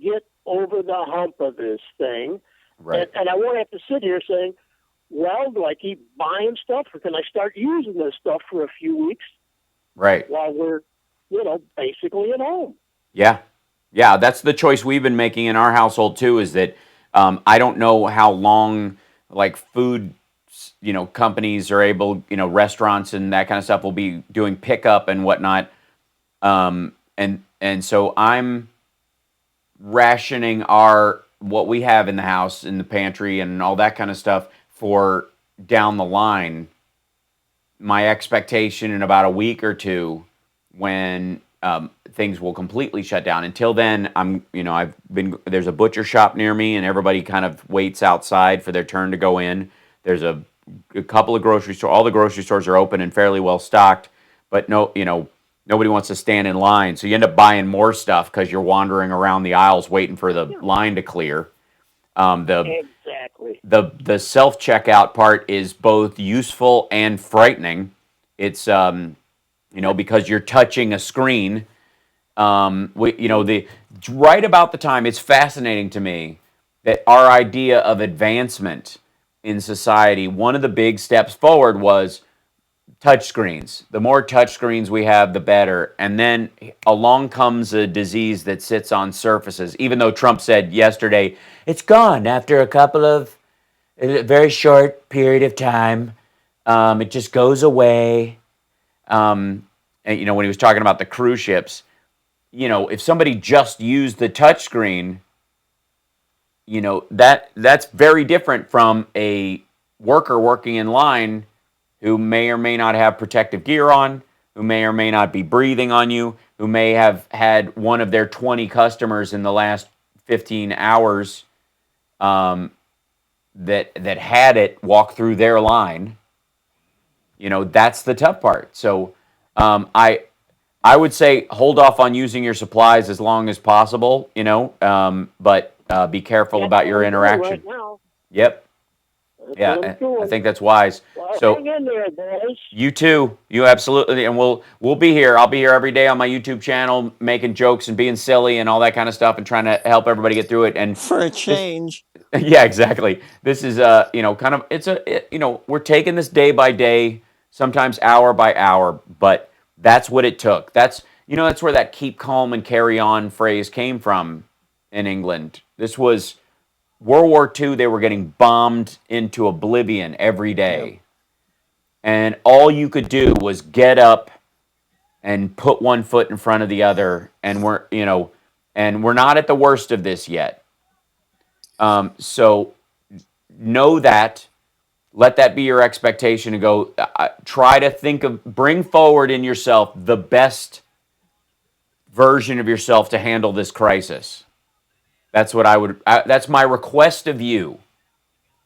get over the hump of this thing. Right. And I won't have to sit here saying, well, do I keep buying stuff or can I start using this stuff for a few weeks? Right. While we're, basically at home. Yeah. Yeah, that's the choice we've been making in our household too, is that I don't know how long like food companies are able, restaurants and that kind of stuff will be doing pickup and whatnot. And so I'm rationing what we have in the house, in the pantry and all that kind of stuff for down the line. My expectation in about a week or two when things will completely shut down. Until then, there's a butcher shop near me and everybody kind of waits outside for their turn to go in. There's a couple of grocery stores. All the grocery stores are open and fairly well stocked, but nobody wants to stand in line. So you end up buying more stuff because you're wandering around the aisles waiting for the line to clear. Exactly. The self-checkout part is both useful and frightening. It's because you're touching a screen. Right about the time, it's fascinating to me that our idea of advancement in society, one of the big steps forward was touchscreens. The more touchscreens we have, the better. And then along comes a disease that sits on surfaces, even though Trump said yesterday, it's gone after a very short period of time. It just goes away. And when he was talking about the cruise ships, if somebody just used the touchscreen, that's very different from a worker working in line who may or may not have protective gear on, who may or may not be breathing on you, who may have had one of their 20 customers in the last 15 hours that had it walk through their line. That's the tough part. So I would say hold off on using your supplies as long as possible, but be careful about your interaction. Right now. Yep. That's I think that's wise. Well, So hang in there, boys. you too. You absolutely, and we'll be here. I'll be here every day on my YouTube channel, making jokes and being silly and all that kind of stuff, and trying to help everybody get through it. And for a change. yeah, exactly. This is we're taking this day by day, sometimes hour by hour, but that's what it took. That's where that keep calm and carry on phrase came from in England. This was World War II. They were getting bombed into oblivion every day. Yep. And all you could do was get up and put one foot in front of the other. And we're not at the worst of this yet. So know that, let that be your expectation to go try to bring forward in yourself the best version of yourself to handle this crisis. That's what that's my request of you.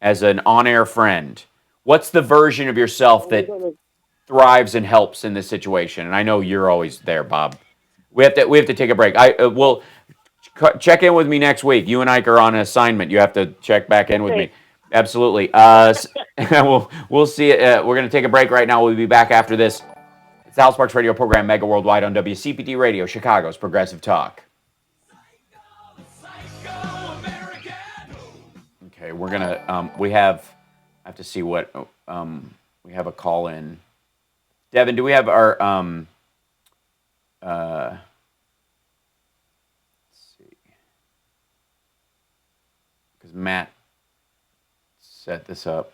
as an on-air friend, what's the version of yourself that thrives and helps in this situation? And I know you're always there, Bob. We have to take a break. Will check in with me next week. You and Ike are on an assignment. You have to check back in with me. Absolutely. We'll see. We're going to take a break right now. We'll be back after this. It's the Hal Sparks radio program, Mega Worldwide on WCPT Radio, Chicago's Progressive Talk. Okay, we're gonna. I have to see what. We have a call in. Devin, do we have our? Let's see. Because Matt set this up.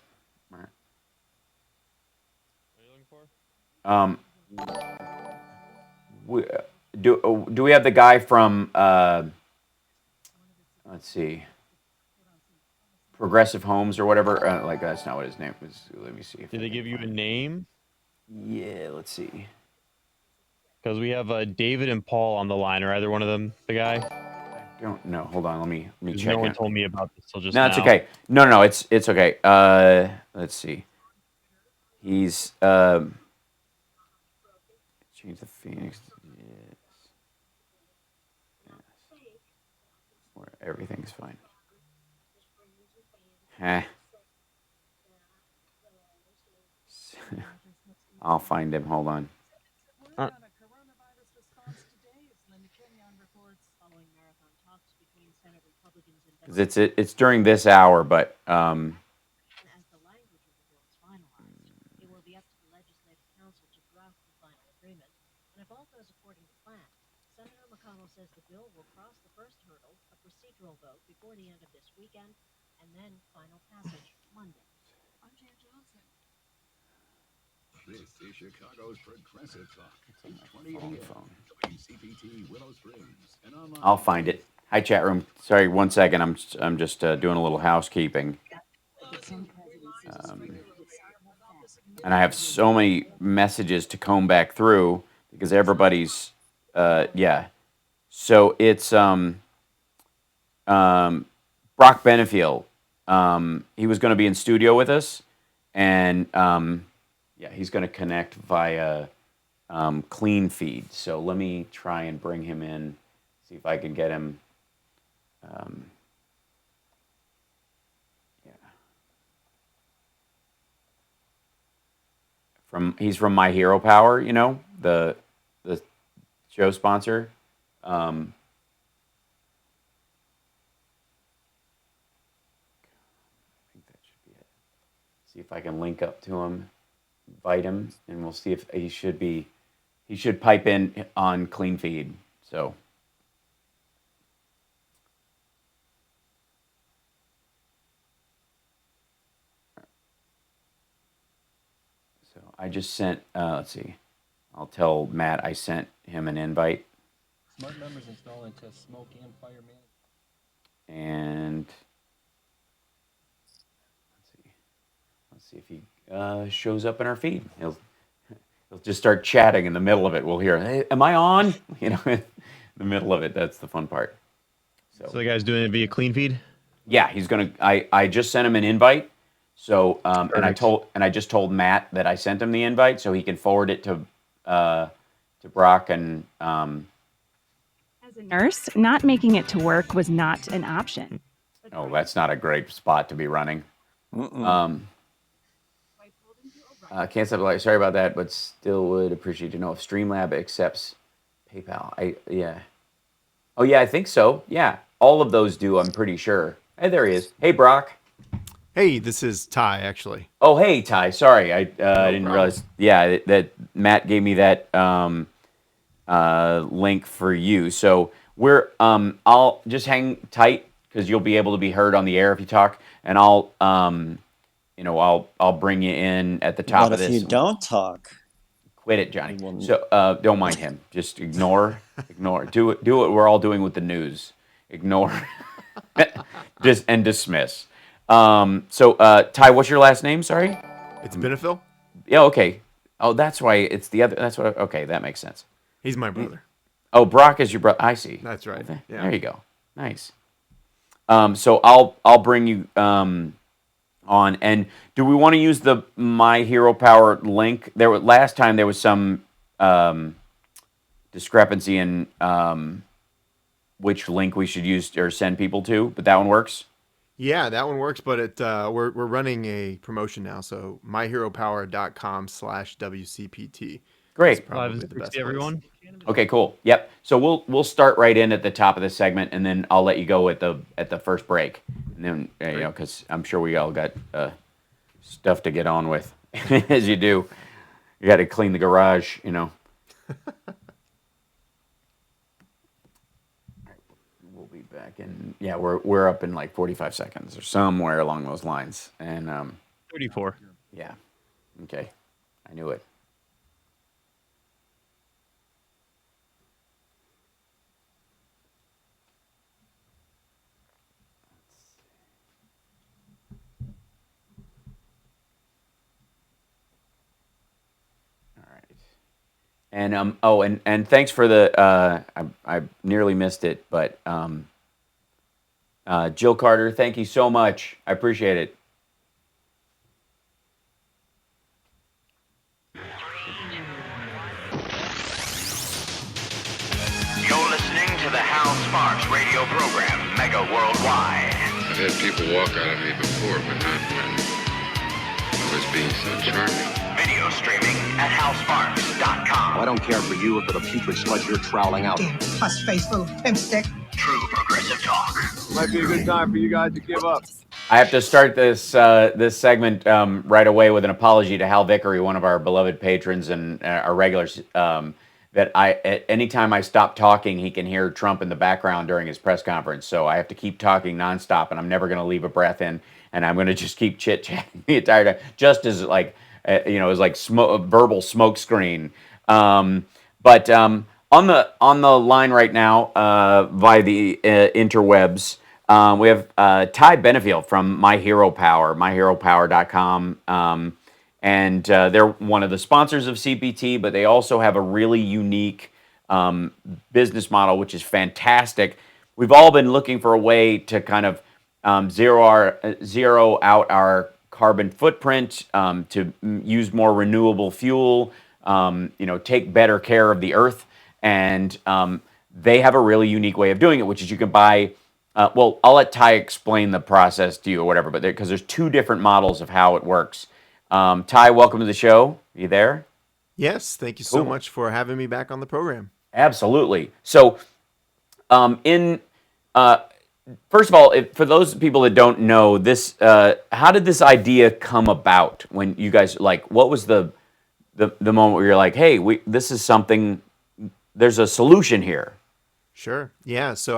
What are you looking for? Do we have the guy from? Let's see. Progressive Homes or whatever. That's not what his name was. Let me see. Did they give you a name? Yeah, let's see. Because we have David and Paul on the line. Are either one of them the guy? I don't know. Hold on. Let me check. No one told me about this till just now. No, it's okay. No, it's okay. Let's see. He's change the Phoenix. Yes. Where everything's fine. I'll find him. Hold on. It's during this hour, but says the bill will cross the first hurdle, a procedural vote, before the end of this weekend, and then final passage Monday. I'm Jan Johnson. This is Chicago's Progressive Talk. 2080 WCPT Willow Springs. And online. I'll find it. Hi, chat room. Sorry, 1 second. I'm just doing a little housekeeping. And I have so many messages to comb back through because everybody's So it's Brock Benefiel. He was going to be in studio with us, and he's going to connect via clean feed. So let me try and bring him in, see if I can get him. He's from My Hero Power, the show sponsor. I think that should be it. See if I can link up to him, invite him, and we'll see if he should pipe in on clean feed. So I just sent, let's see, I'll tell Matt I sent him an invite. Smart members install and test smoke and fire management. And let's see if he shows up in our feed. He'll just start chatting in the middle of it. We'll hear, "Hey, am I on?" In the middle of it. That's the fun part. So the guy's doing it via clean feed? Yeah, he's gonna. I just sent him an invite. So and I just told Matt that I sent him the invite so he can forward it to Brock and. As a nurse, not making it to work was not an option. Oh, that's not a great spot to be running. Can't stop like, sorry about that, but still would appreciate to know if Streamlab accepts PayPal. Oh yeah, I think so. Yeah, all of those do. I'm pretty sure. Hey, there he is. Hey, Brock. Hey, this is Ty, actually. Oh, hey, Ty. Sorry, I didn't realize. Yeah, that Matt gave me that link for you. So I'll just hang tight because you'll be able to be heard on the air if you talk, and I'll bring you in at the top of this. But if you don't talk, quit it, Johnny. So don't mind him. Just ignore. Do what we're all doing with the news. Ignore, and dismiss. Ty, what's your last name? Sorry. It's Benefiel. Yeah. Okay. Oh, that's why it's the other. That's what. Okay, that makes sense. He's my brother. Oh, Brock is your brother. I see. That's right. Okay. Yeah. There you go. Nice. So I'll bring you. on. And do we want to use the My Hero Power link? Last time there was some discrepancy in which link we should use or send people to, but that one works. Yeah, that one works, but we're running a promotion now, so myheropower.com/WCPT. Great. Probably the best everyone. Okay, cool. Yep. So we'll start right in at the top of the segment, and then I'll let you go at the first break, and then because I'm sure we all got stuff to get on with, as you do. You got to clean the garage, We'll be back in. Yeah, we're up in like 45 seconds or somewhere along those lines, and 34. Yeah. Okay. I knew it. And and thanks for the I nearly missed it, but Jill Carter, thank you so much. I appreciate it. You're listening to the Hal Sparks radio program, Mega Worldwide. I've had people walk out of me before, but not when I was being so charming. Video streaming at halsparks.com. I don't care for you or for the putrid sludge you're troweling out. Damn pus-faced little pimpstick. True progressive talk. Might be a good time for you guys to give up. I have to start this this segment right away with an apology to Hal Vickery, one of our beloved patrons and our regulars. That anytime I stop talking, he can hear Trump in the background during his press conference. So I have to keep talking nonstop, and I'm never going to leave a breath in, and I'm going to just keep chit-chatting the entire time, just as like as like verbal smoke screen. But on the line right now via the interwebs, we have Ty Benefield from My Hero Power, myheropower.com. And they're one of the sponsors of CPT, but they also have a really unique business model, which is fantastic. We've all been looking for a way to kind of zero out our carbon footprint, to use more renewable fuel, take better care of the earth. And they have a really unique way of doing it, which is you can buy, well, I'll let Ty explain the process to you or whatever, but because there's two different models of how it works. Ty, welcome to the show. Are you there? Yes, thank you so much for having me back on the program. Absolutely. So, first of all, for those people that don't know this, how did this idea come about? When you guys what was the moment where you're like, hey, this is something. There's a solution here. Sure. Yeah. So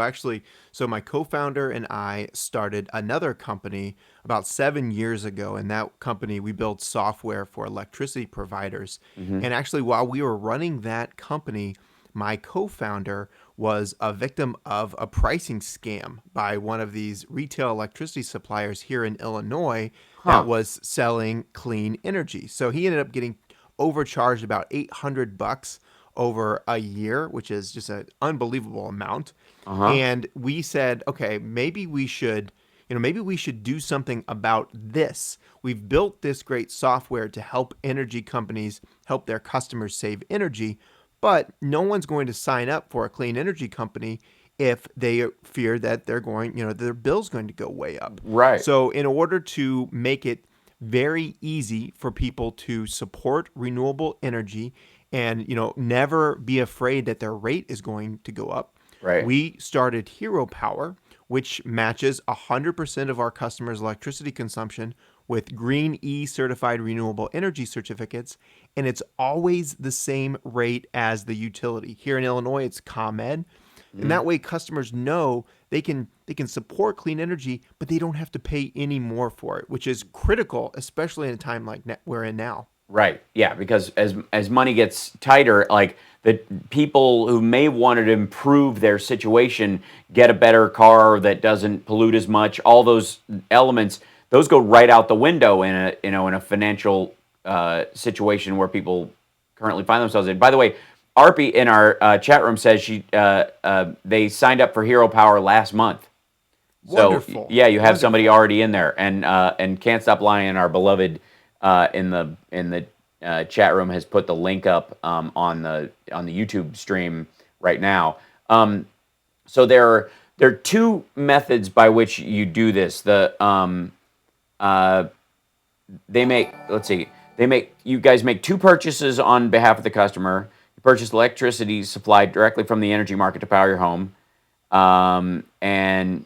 my co-founder and I started another company about 7 years ago. And that company, we built software for electricity providers. Mm-hmm. And actually, while we were running that company, my co-founder was a victim of a pricing scam by one of these retail electricity suppliers here in Illinois that was selling clean energy. So he ended up getting overcharged about $800 over a year, which is just an unbelievable amount. And we said, okay, maybe we should do something about this. We've built this great software to help energy companies help their customers save energy, but no one's going to sign up for a clean energy company if they fear that they're going, their bill's going to go way up. Right. So in order to make it very easy for people to support renewable energy and, never be afraid that their rate is going to go up, right, we started Hero Power, which matches 100% of our customers' electricity consumption with Green E certified renewable energy certificates, and it's always the same rate as the utility. Here in Illinois, it's ComEd, and that way customers know they can support clean energy, but they don't have to pay any more for it, which is critical, especially in a time like we're in now. Right. Yeah, because as money gets tighter, like the people who may want to improve their situation, get a better car that doesn't pollute as much, all those elements, those go right out the window in a financial situation where people currently find themselves in. By the way, Arpy in our chat room says they signed up for Hero Power last month. Wonderful. So yeah, you have somebody already in there, and Can't Stop Lying, our beloved in the chat room, has put the link up on the YouTube stream right now. So there are two methods by which you do this. You guys make two purchases on behalf of the customer. You purchase electricity supplied directly from the energy market to power your home, and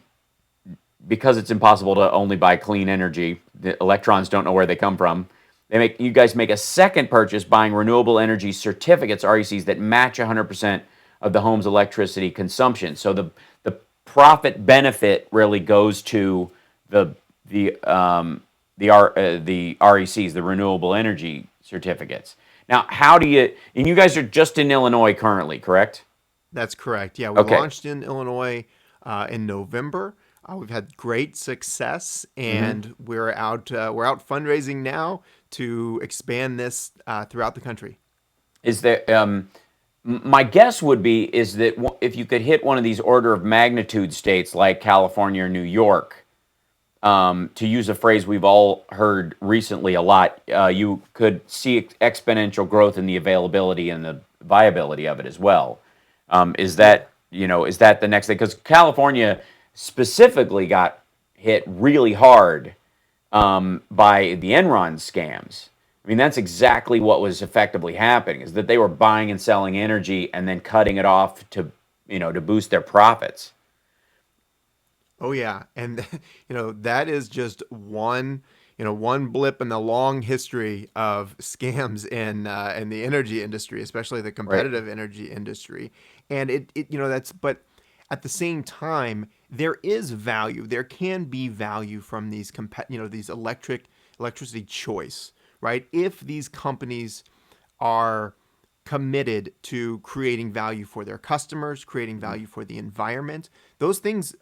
because it's impossible to only buy clean energy, the electrons don't know where they come from. You guys make a second purchase buying renewable energy certificates, RECs, that match 100% of the home's electricity consumption. So the profit benefit really goes to the RECs, the renewable energy certificates. Now, and you guys are just in Illinois currently, correct? That's correct. Yeah, we launched in Illinois in November. We've had great success, and we're out fundraising now to expand this throughout the country. Is there? My guess would be is that if you could hit one of these order of magnitude states like California or New York, to use a phrase we've all heard recently a lot, you could see exponential growth in the availability and the viability of it as well. Is that the next thing? Because California specifically got hit really hard by the Enron scams. I mean, that's exactly what was effectively happening, is that they were buying and selling energy and then cutting it off to boost their profits. Oh yeah, and that is just one blip in the long history of scams in the energy industry, especially the competitive energy industry. And but at the same time, there is value. There can be value from these these electricity choice, right? If these companies are committed to creating value for their customers, creating value for the environment, those things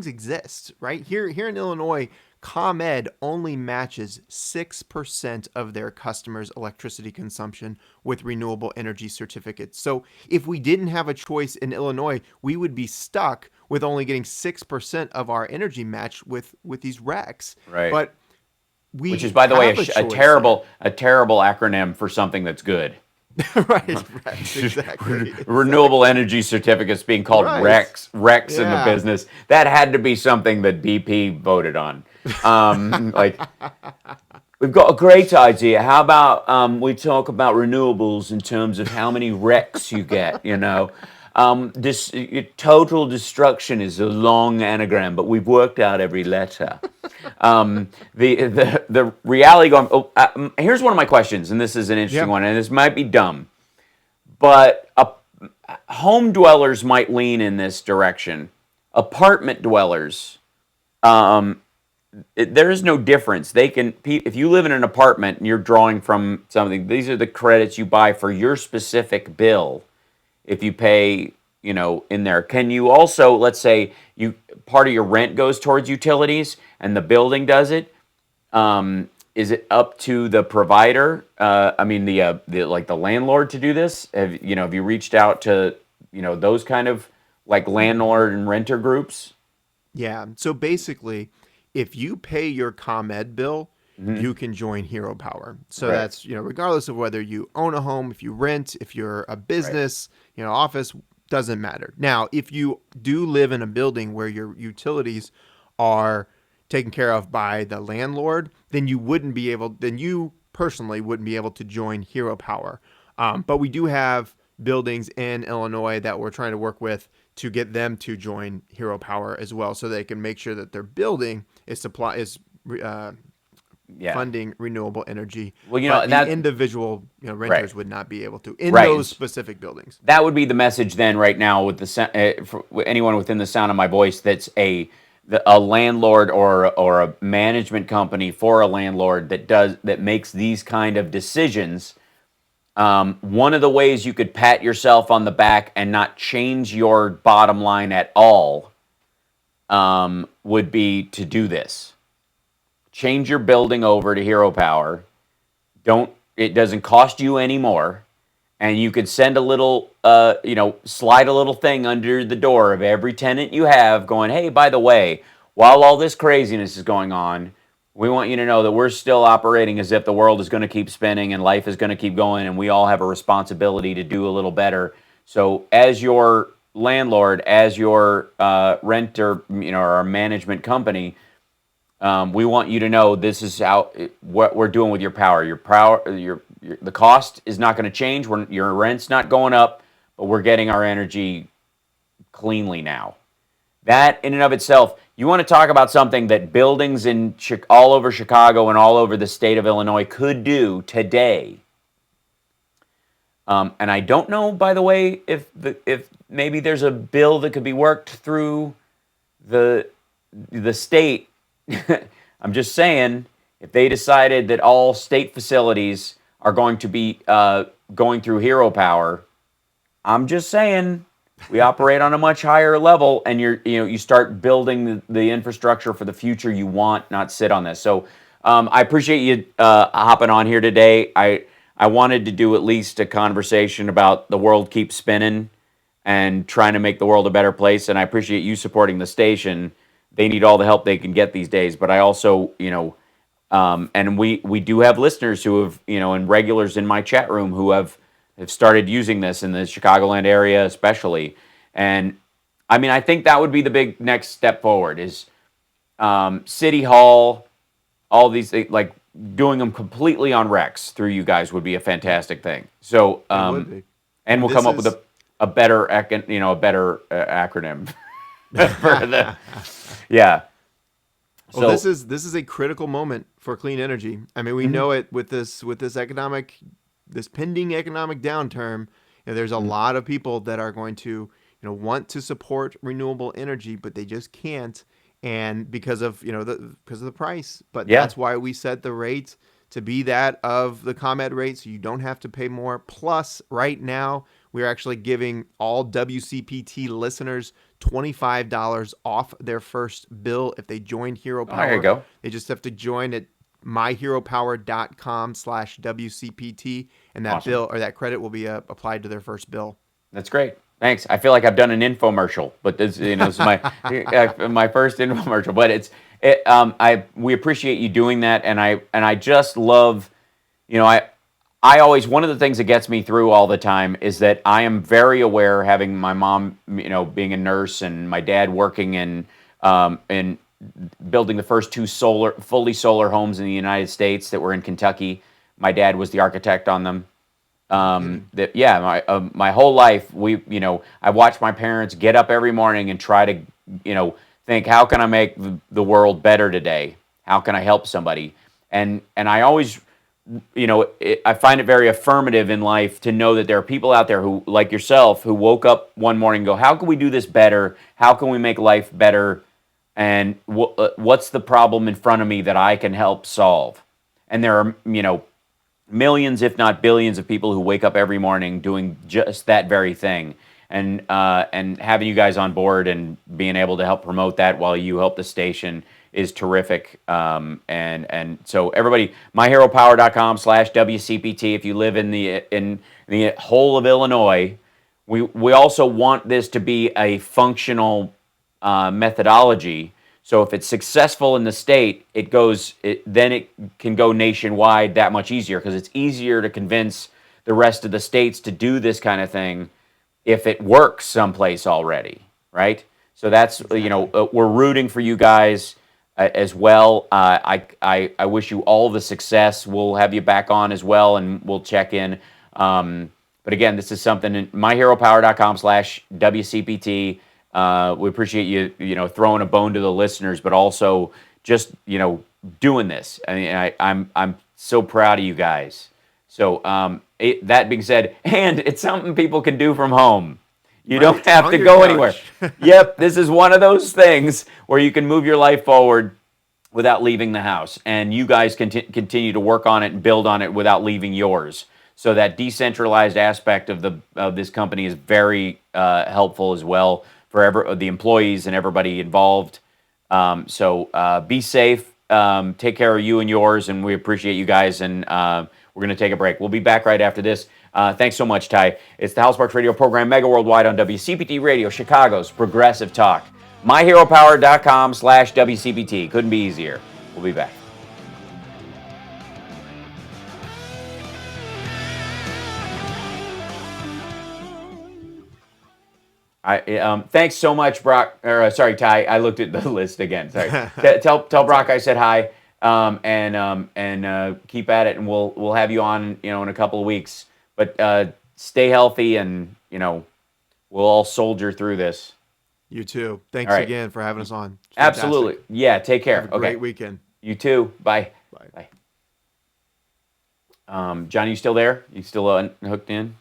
exist, right? Here in Illinois, ComEd only matches 6% of their customers' electricity consumption with renewable energy certificates. So if we didn't have a choice in Illinois, we would be stuck with only getting 6% of our energy match with these RECs. Right. But which is, by the way, a terrible acronym for something that's good. right, exactly. Renewable energy certificates being called RECs in the business. That had to be something that BP voted on. We've got a great idea. How about we talk about renewables in terms of how many RECs you get, total destruction is a long anagram, but we've worked out every letter. The reality here's one of my questions, and this is an interesting one, and this might be dumb, but home dwellers might lean in this direction. Apartment dwellers, there is no difference. If you live in an apartment and you're drawing from something, these are the credits you buy for your specific bill. If you pay, in there, can you also, let's say part of your rent goes towards utilities and the building does it? Is it up to the provider? The landlord to do this? Have you reached out to, those kind of like landlord and renter groups? Yeah. So basically, if you pay your ComEd bill, you can join Hero Power. So that's, regardless of whether you own a home, if you rent, if you're a business, office, doesn't matter. Now, if you do live in a building where your utilities are taken care of by the landlord, then you personally wouldn't be able to join Hero Power. But we do have buildings in Illinois that we're trying to work with to get them to join Hero Power as well, so they can make sure that their building is funding renewable energy. Well, the individual renters would not be able to in those specific buildings. That would be the message then right now with for anyone within the sound of my voice that's a landlord or a management company for a landlord that makes these kind of decisions. One of the ways you could pat yourself on the back and not change your bottom line at all would be to do this. Change your building over to Hero Power. It doesn't cost you any more, and you could send a little, slide a little thing under the door of every tenant you have, going, hey, by the way, while all this craziness is going on, we want you to know that we're still operating as if the world is going to keep spinning and life is going to keep going, and we all have a responsibility to do a little better. So as your landlord, as your renter, or management company, we want you to know this is what we're doing with your power. The cost is not going to change. Your rent's not going up, but we're getting our energy cleanly now. That in and of itself, you want to talk about something that buildings in all over Chicago and all over the state of Illinois could do today. And I don't know, by the way, if maybe there's a bill that could be worked through the state. I'm just saying, if they decided that all state facilities are going to be going through hero power, I'm just saying we operate on a much higher level, and you start building the infrastructure for the future you want, not sit on this. So I appreciate you hopping on here today. I wanted to do at least a conversation about the world keeps spinning and trying to make the world a better place, and I appreciate you supporting the station. They need all the help they can get these days, but I also, and we do have listeners who have, and regulars in my chat room who have started using this in the Chicagoland area especially. And I mean, I think that would be the big next step forward is City Hall, all these, like doing them completely on Rex through you guys would be a fantastic thing. So, and we'll come up with a better, acronym for the, yeah. Well, this is a critical moment for clean energy. I mean, we know it with this pending economic downturn. There's a lot of people that are going to, want to support renewable energy, but they just can't, and because of the price. But that's why we set the rate to be that of the ComEd rate, so you don't have to pay more. Plus, right now, we're actually giving all WCPT listeners $25 off their first bill if they join Hero Power. There you go. They just have to join at myheropower.com/WCPT, and that bill or that credit will be applied to their first bill. That's great. Thanks. I feel like I've done an infomercial, but this is my my first infomercial. But we appreciate you doing that, and I just love, I always, one of the things that gets me through all the time is that I am very aware, having my mom, being a nurse, and my dad working in building the first two fully solar homes in the United States that were in Kentucky. My dad was the architect on them. My whole life, I watched my parents get up every morning and try to, think, how can I make the world better today? How can I help somebody? And I always, I find it very affirmative in life to know that there are people out there who, like yourself, who woke up one morning and go, how can we do this better? How can we make life better? And what's the problem in front of me that I can help solve? And there are, millions, if not billions, of people who wake up every morning doing just that very thing. And having you guys on board and being able to help promote that while you help the station is terrific. And so everybody, myheropower.com/WCPT. If you live in the whole of Illinois, we also want this to be a functional methodology. So if it's successful in the state, then it can go nationwide that much easier, because it's easier to convince the rest of the states to do this kind of thing if it works someplace already, right? So that's, we're rooting for you guys as well. I wish you all the success. We'll have you back on as well, and we'll check in. But again, this is something in myheropower.com/WCPT. We appreciate you, throwing a bone to the listeners, but also just, doing this. I mean, I'm so proud of you guys. So that being said, and it's something people can do from home. You don't have to go anywhere. Yep, this is one of those things where you can move your life forward without leaving the house, and you guys can continue to work on it and build on it without leaving yours. So that decentralized aspect of this company is very helpful as well for the employees and everybody involved. So be safe, take care of you and yours, and we appreciate you guys, and we're going to take a break. We'll be back right after this. Thanks so much, Ty. It's the Hal Sparks Radio program, Mega Worldwide on WCPT Radio, Chicago's Progressive Talk. myheropower.com/WCPT. Couldn't be easier. We'll be back. Thanks so much, Brock. Or sorry, Ty. I looked at the list again. Sorry. Tell Brock I said hi. And keep at it, and we'll have you on, in a couple of weeks. But stay healthy, and we'll all soldier through this. You too. Thanks again for having us on. Absolutely. Yeah. Take care. Have a great weekend. You too. Bye. Bye. Johnny, you still there? You still hooked in?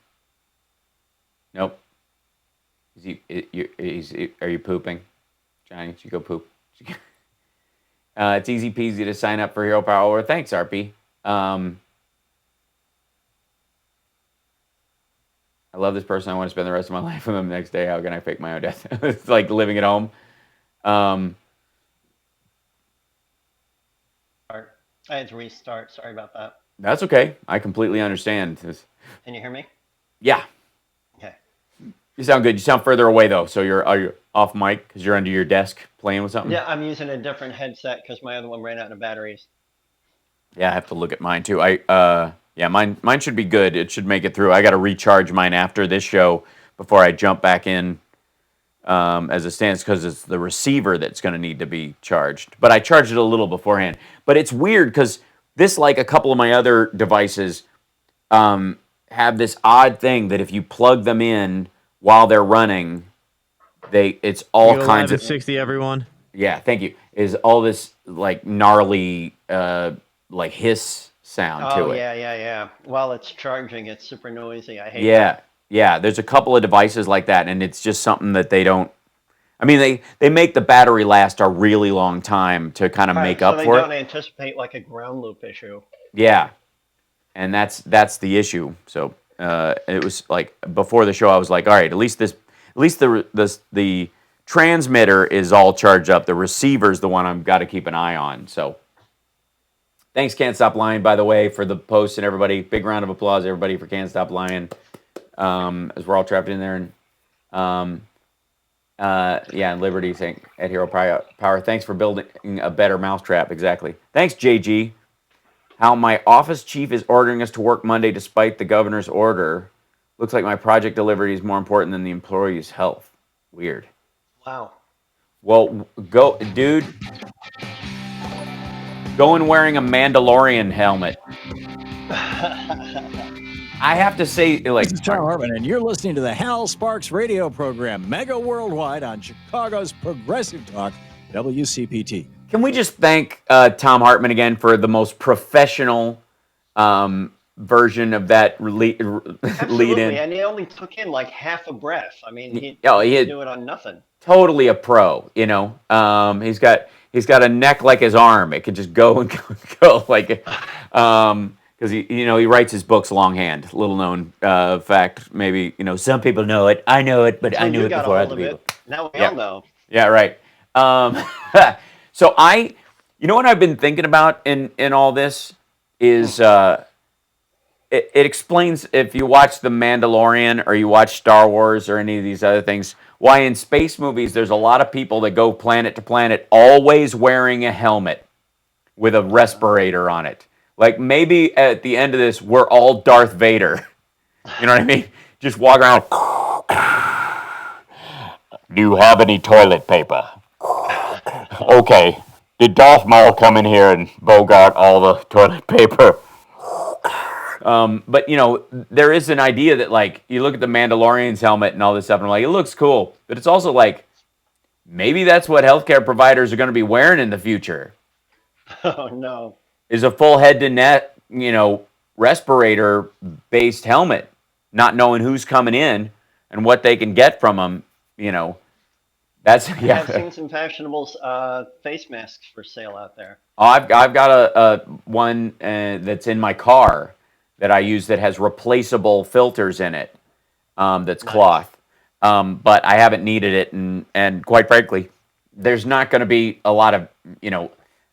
Nope. Are you pooping? Johnny, did you go poop? It's easy peasy to sign up for Hero Power. Thanks, RP. I love this person. I want to spend the rest of my life with them the next day. How can I fake my own death? It's like living at home. I had to restart. Sorry about that. That's okay. I completely understand. Can you hear me? Yeah. Okay. You sound good. You sound further away, though. So are you off mic because you're under your desk playing with something? Yeah, I'm using a different headset because my other one ran out of batteries. Yeah, I have to look at mine, too. Mine should be good. It should make it through. I got to recharge mine after this show before I jump back in as it stands, because it's the receiver that's going to need to be charged. But I charged it a little beforehand. But it's weird because this, like a couple of my other devices, have this odd thing that if you plug them in while they're running, it's all kinds of 60 everyone. Yeah, thank you. Is all this like gnarly like hiss sound to it. Yeah. While it's charging, it's super noisy. I hate that. Yeah, there's a couple of devices like that, and it's just something that they don't. I mean, they make the battery last a really long time to kind of make up for it. So they don't anticipate like a ground loop issue. Yeah, and that's the issue. So it was like before the show, I was like, all right, at least the transmitter is all charged up. The receiver's the one I've got to keep an eye on. So thanks, Can't Stop Lying, by the way, for the post, and everybody. Big round of applause, everybody, for Can't Stop Lying. As we're all trapped in there, and and Liberty saying at Hero Power, thanks for building a better mousetrap. Exactly. Thanks, JG. How my office chief is ordering us to work Monday despite the governor's order. Looks like my project delivery is more important than the employee's health. Weird. Wow. Well, go, dude. Go in wearing a Mandalorian helmet. I have to say, like, this is Tom Hartman, and you're listening to the Hal Sparks radio program, Mega Worldwide, on Chicago's Progressive Talk, WCPT. Can we just thank Tom Hartman again for the most professional version of that lead in? And he only took in like half a breath. I mean, he do it on nothing. Totally a pro, He's got a neck like his arm. It could just go and go like, because he writes his books longhand. Little known fact, maybe some people know it. I know it, but I knew it before other people. Now we all know. Yeah, right. So what I've been thinking about in all this is it explains, if you watch The Mandalorian or you watch Star Wars or any of these other things, why in space movies there's a lot of people that go planet to planet always wearing a helmet with a respirator on it. Like maybe at the end of this, we're all Darth Vader. You know what I mean? Just walk around. Do you have any toilet paper? Okay. Did Darth Maul come in here and bogart all the toilet paper? But there is an idea that, like, you look at the Mandalorian's helmet and all this stuff, and I'm like, it looks cool. But it's also like, maybe that's what healthcare providers are going to be wearing in the future. Oh, no. Is a full head to neck, respirator-based helmet, not knowing who's coming in and what they can get from them, That's I've seen some fashionable face masks for sale out there. Oh, I've got a one that's in my car that I use that has replaceable filters in it. That's cloth, but I haven't needed it, and quite frankly, there's not going to be a lot of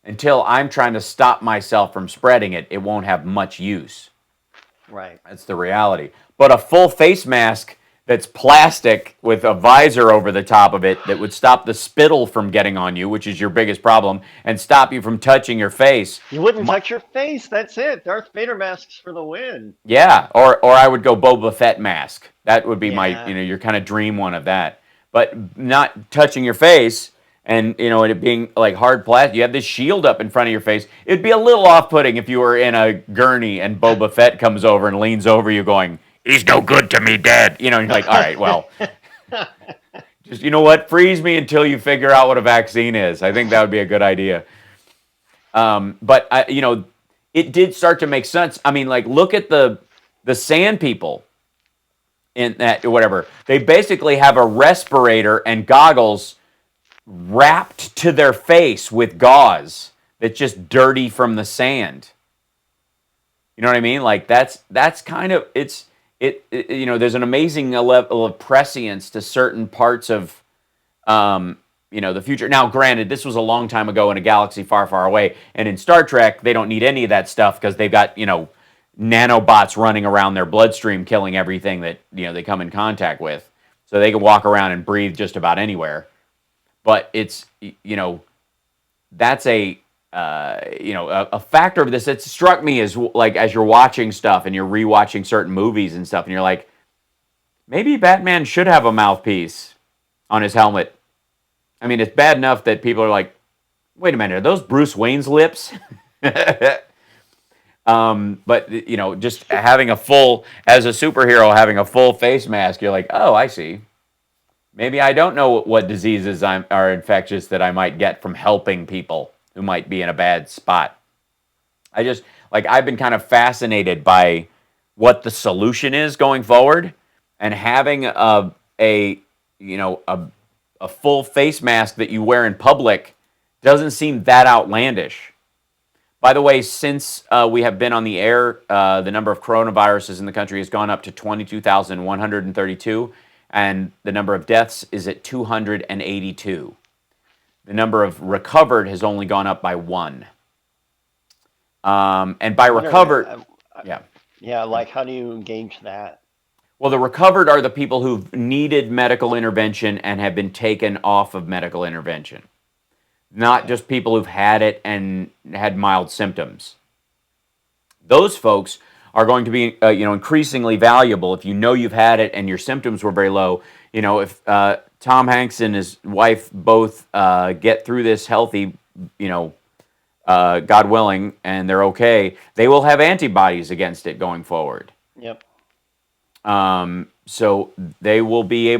until I'm trying to stop myself from spreading it. It won't have much use. Right. That's the reality. But a full face mask that's plastic with a visor over the top of it that would stop the spittle from getting on you, which is your biggest problem, and stop you from touching your face. You wouldn't touch your face. That's it. Darth Vader masks for the win. Yeah, or I would go Boba Fett mask. That would be my, Yeah. your kind of dream one of that. But not touching your face and, and it being like hard plastic. You have this shield up in front of your face. It'd be a little off-putting if you were in a gurney and Boba Fett comes over and leans over you going, "He's no good to me, Dad." And you're like, all right, well, just, you know what? Freeze me until you figure out what a vaccine is. I think that would be a good idea. But, it did start to make sense. I mean, like, look at the sand people in that, whatever. They basically have a respirator and goggles wrapped to their face with gauze that's just dirty from the sand. You know what I mean? Like, that's kind of, there's an amazing level of prescience to certain parts of, the future. Now, granted, this was a long time ago in a galaxy far, far away. And in Star Trek, they don't need any of that stuff because they've got, nanobots running around their bloodstream killing everything that, they come in contact with. So they can walk around and breathe just about anywhere. But it's, that's a factor of this that struck me as, like, as you're watching stuff and you're rewatching certain movies and stuff, and you're like, maybe Batman should have a mouthpiece on his helmet. I mean, it's bad enough that people are like, wait a minute, are those Bruce Wayne's lips? But, just having as a superhero, having a full face mask, you're like, oh, I see. Maybe I don't know what diseases are infectious that I might get from helping people who might be in a bad spot. I've been kind of fascinated by what the solution is going forward, and having a full face mask that you wear in public doesn't seem that outlandish. By the way, since we have been on the air, the number of coronaviruses in the country has gone up to 22,132, and the number of deaths is at 282. The number of recovered has only gone up by 1. And by recovered, yeah. Yeah, like, how do you gauge that? Well, the recovered are the people who've needed medical intervention and have been taken off of medical intervention. Not just people who've had it and had mild symptoms. Those folks are going to be, increasingly valuable if you've had it and your symptoms were very low. If Tom Hanks and his wife both get through this healthy, God willing, and they're okay, they will have antibodies against it going forward. Yep. So they will be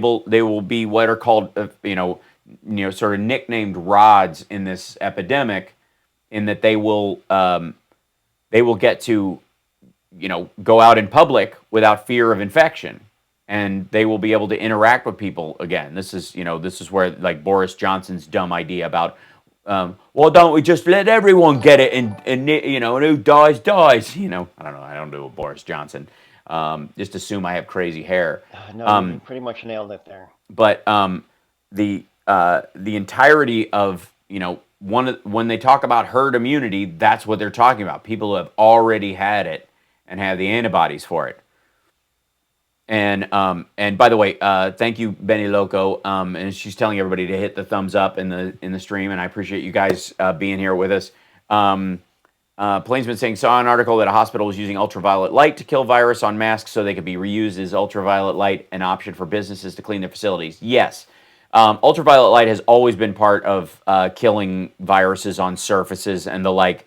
what are called, sort of nicknamed rods in this epidemic, in that they will get to, go out in public without fear of infection, and they will be able to interact with people again. This is where, like, Boris Johnson's dumb idea about, well, don't we just let everyone get it and who dies. I don't know. I don't do a Boris Johnson. Just assume I have crazy hair. No, you pretty much nailed it there. But the entirety of, when they talk about herd immunity, that's what they're talking about. People who have already had it and have the antibodies for it. And by the way, thank you, Benny Loco. And she's telling everybody to hit the thumbs up in the stream, and I appreciate you guys being here with us. Plainsman saying, saw an article that a hospital was using ultraviolet light to kill virus on masks so they could be reused. Is ultraviolet light an option for businesses to clean their facilities? Yes. Ultraviolet light has always been part of killing viruses on surfaces and the like.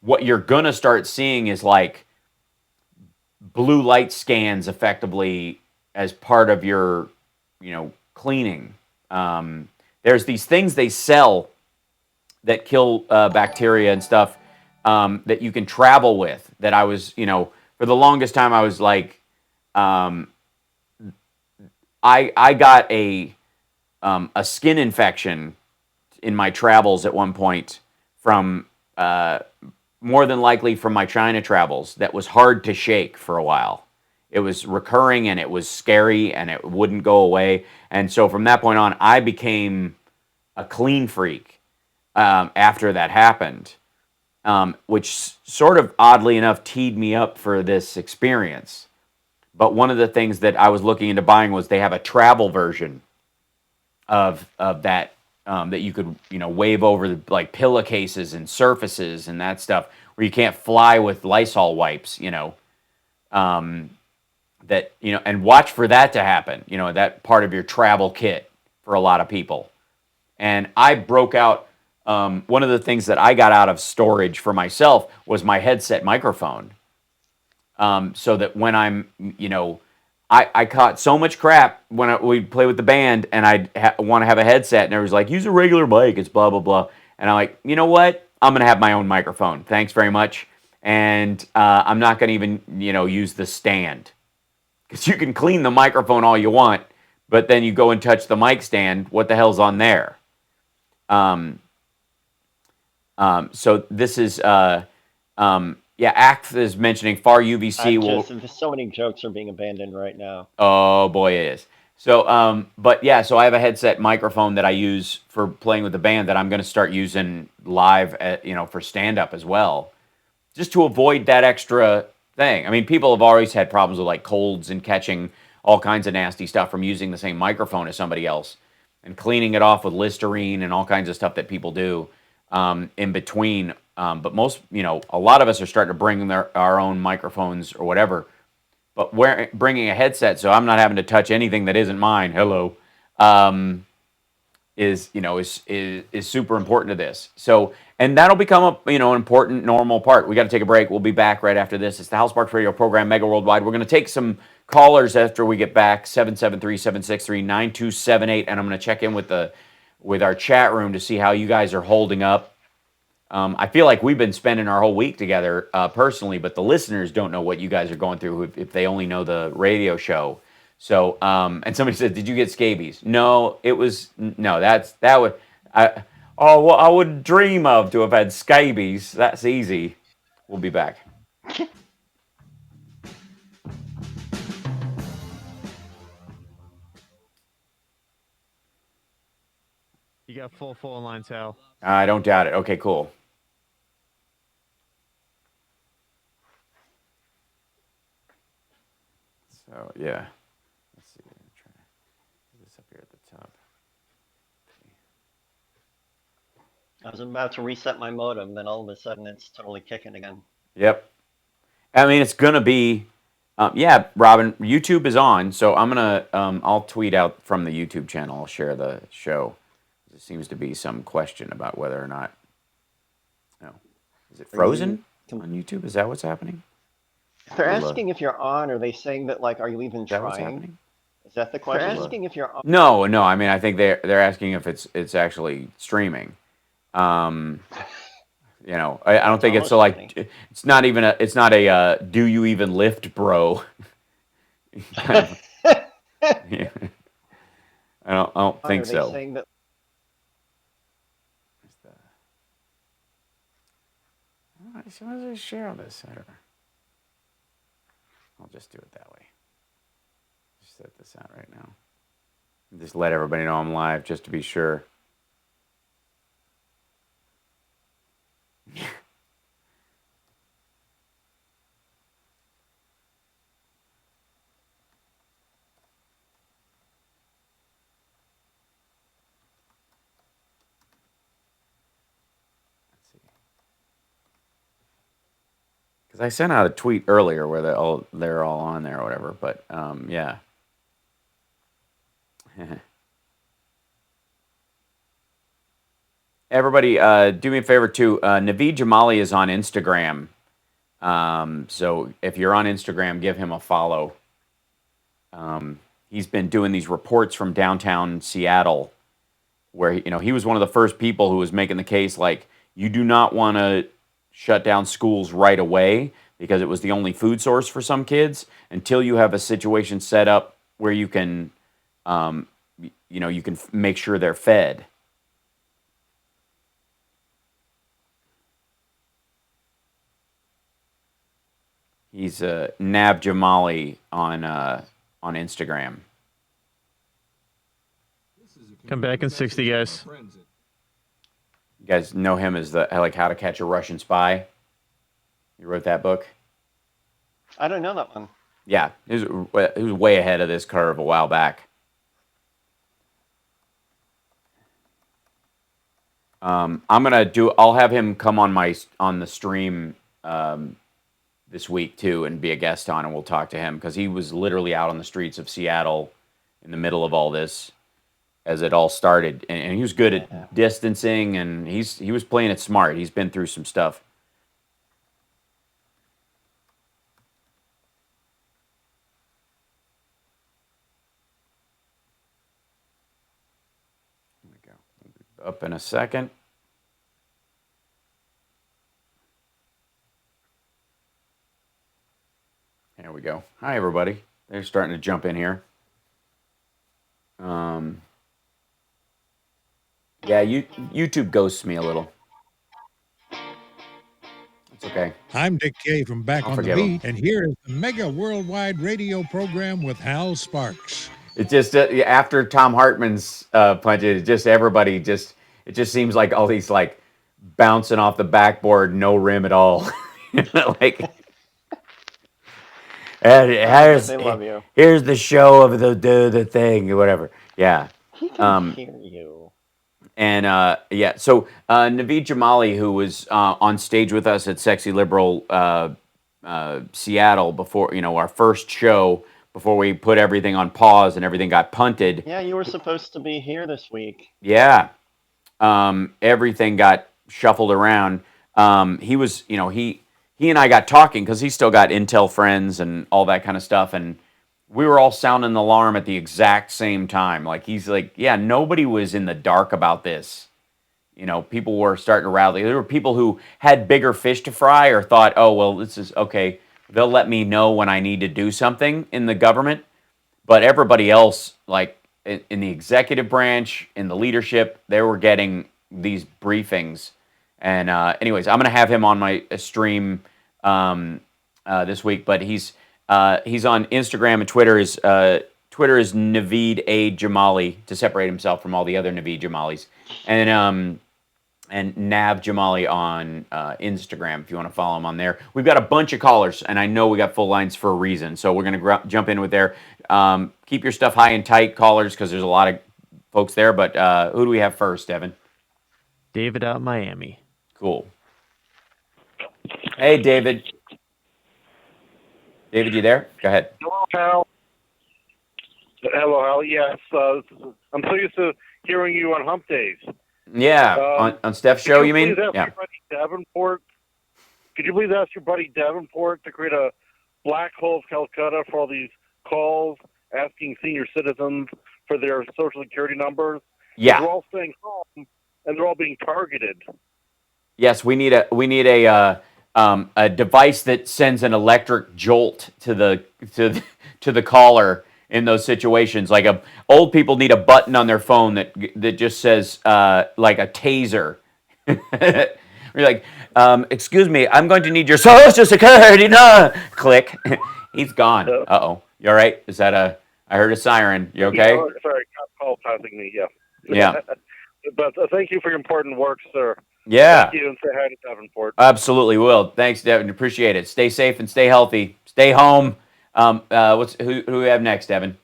What you're going to start seeing is, like, blue light scans effectively as part of your, cleaning. There's these things they sell that kill bacteria and stuff that you can travel with, that I was, for the longest time I was like, I got a skin infection in my travels at one point from, more than likely from my China travels, that was hard to shake for a while. It was recurring and it was scary and it wouldn't go away. And so from that point on, I became a clean freak after that happened, which sort of oddly enough teed me up for this experience. But one of the things that I was looking into buying was they have a travel version of that that you could wave over the like pillowcases and surfaces and that stuff where you can't fly with Lysol wipes. That and watch for that to happen. That part of your travel kit for a lot of people. And I broke out. One of the things that I got out of storage for myself was my headset microphone. So that when I'm, I caught so much crap when we'd play with the band and I'd want to have a headset and everyone's like, use a regular mic, it's blah, blah, blah. And I'm like, you know what? I'm going to have my own microphone. Thanks very much. And I'm not going to even, use the stand. Because you can clean the microphone all you want, but then you go and touch the mic stand, what the hell's on there? So this is, Act is mentioning far UVC There's so many jokes are being abandoned right now. Oh boy, it is. So, so I have a headset microphone that I use for playing with the band that I'm going to start using live for stand-up as well, just to avoid that extra thing. I mean, people have always had problems with like colds and catching all kinds of nasty stuff from using the same microphone as somebody else and cleaning it off with Listerine and all kinds of stuff that people do in between. But most, a lot of us are starting to bring our own microphones or whatever. But bringing a headset, so I'm not having to touch anything that isn't mine. Hello, is super important to this. So, and that'll become an important normal part. We got to take a break. We'll be back right after this. It's the Hal Sparks Radio program, Mega Worldwide. We're going to take some callers after we get back. 773-763-9278, and I'm going to check in with our chat room to see how you guys are holding up. I feel like we've been spending our whole week together personally, but the listeners don't know what you guys are going through if they only know the radio show. So, and somebody said, "Did you get scabies?" No, I would dream of to have had scabies. That's easy. We'll be back. You got full phone lines, Hal. I don't doubt it. Okay, cool. So, yeah. Let's see. I'm trying to put this up here at the top. I was about to reset my modem, then all of a sudden it's totally kicking again. Yep. I mean, it's going to be, Robin, YouTube is on, so I'm going to, I'll tweet out from the YouTube channel. I'll share the show. There seems to be some question about whether or not, is it frozen on YouTube? Is that what's happening? If they're asking if you're on, are they saying that, like, are you even Is that what's trying? happening? Is that the question? They're asking if you're on. No. I mean, I think they're asking if it's actually streaming. I don't think it's so like it's not a do you even lift, bro? Kind of, yeah. I don't think so. Are they saying that? How does I share this? I don't know. I'll just do it that way. Just set this out right now. Just let everybody know I'm live, just to be sure. Because I sent out a tweet earlier where they're all on there or whatever, but yeah. Everybody, do me a favor too. Naveed Jamali is on Instagram, so if you're on Instagram, give him a follow. He's been doing these reports from downtown Seattle, where he was one of the first people who was making the case like you do not want to shut down schools right away because it was the only food source for some kids until you have a situation set up where you can, you can make sure they're fed. He's Nav Jamali on Instagram. Come back in 60, guys. You guys know him as like How to Catch a Russian Spy? You wrote that book? I don't know that one. Yeah, he was way ahead of this curve a while back. I'll have him come on the stream this week too, and be a guest on, and we'll talk to him because he was literally out on the streets of Seattle in the middle of all this as it all started, and he was good at distancing, and he was playing it smart. He's been through some stuff. There we go. Up in a second. There we go. Hi, everybody. They're starting to jump in here. Yeah, YouTube ghosts me a little. It's okay. I'm Dick Kay from Back I'll on the forgive Beat, him. and here is the mega worldwide radio program with Hal Sparks. It just after Tom Hartman's punch, it just seems like all these like bouncing off the backboard, no rim at all. Like, and They love you. here's the show of the thing or whatever. Yeah. He can hear you. And yeah, so Naveed Jamali, who was on stage with us at Sexy Liberal Seattle before, our first show, before we put everything on pause and everything got punted. Yeah, you were supposed to be here this week. Yeah. Everything got shuffled around. He was, he and I got talking because he's still got Intel friends and all that kind of stuff. And we were all sounding the alarm at the exact same time. Like, he's like, yeah, nobody was in the dark about this. People were starting to rally. There were people who had bigger fish to fry or thought, oh, well, this is okay. They'll let me know when I need to do something in the government. But everybody else, like in the executive branch, in the leadership, they were getting these briefings. And anyways, I'm going to have him on my stream this week. But he's on Instagram and Twitter. Twitter is Naveed A. Jamali, to separate himself from all the other Naveed Jamalis. And Nav Jamali on Instagram, if you want to follow him on there. We've got a bunch of callers, and I know we got full lines for a reason, so we're going to jump in with there. Keep your stuff high and tight, callers, because there's a lot of folks there, but who do we have first, Devin? David out in Miami. Cool. Hey, David. David, you there? Go ahead. Hello, Hal. Hello, Hal. Yes, I'm so used to hearing you on hump days. Yeah, on Steph's show, you mean? Please ask Yeah. your buddy Davenport. Could you please ask your buddy Davenport to create a black hole of Calcutta for all these calls asking senior citizens for their Social Security numbers? Yeah. They're all staying home, and they're all being targeted. Yes, we need a device that sends an electric jolt to the caller in those situations. Like old people need a button on their phone that just says like a taser. You're like, excuse me, I'm going to need your Social Security. No, click. He's gone. Uh-oh. You all right? Is that I heard a siren. You okay? Yeah, sorry, call passing me. Yeah. Yeah. But thank you for your important work, sir. Yeah. Thank you, and say hi to Davenport. Absolutely will. Thanks, Devin. Appreciate it. Stay safe and stay healthy. Stay home. Who do we have next, Devin?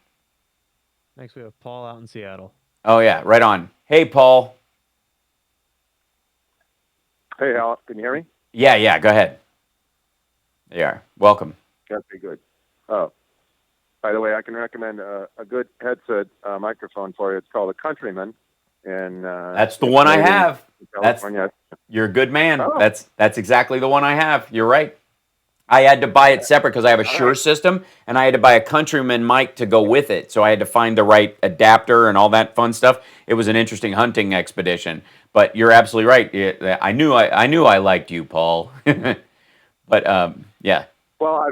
Next we have Paul out in Seattle. Oh yeah, right on. Hey, Paul. Hey, Hal, can you hear me? Yeah. Go ahead. There you are. Welcome. Okay, good. Oh, by the way, I can recommend a good headset microphone for you. It's called a Countryman, and that's the one I have. You're a good man. Oh. That's exactly the one I have. You're right. I had to buy it separate because I have a Shure system, and I had to buy a Countryman mic to go with it. So I had to find the right adapter and all that fun stuff. It was an interesting hunting expedition. But you're absolutely right. I knew I liked you, Paul. But yeah. Well,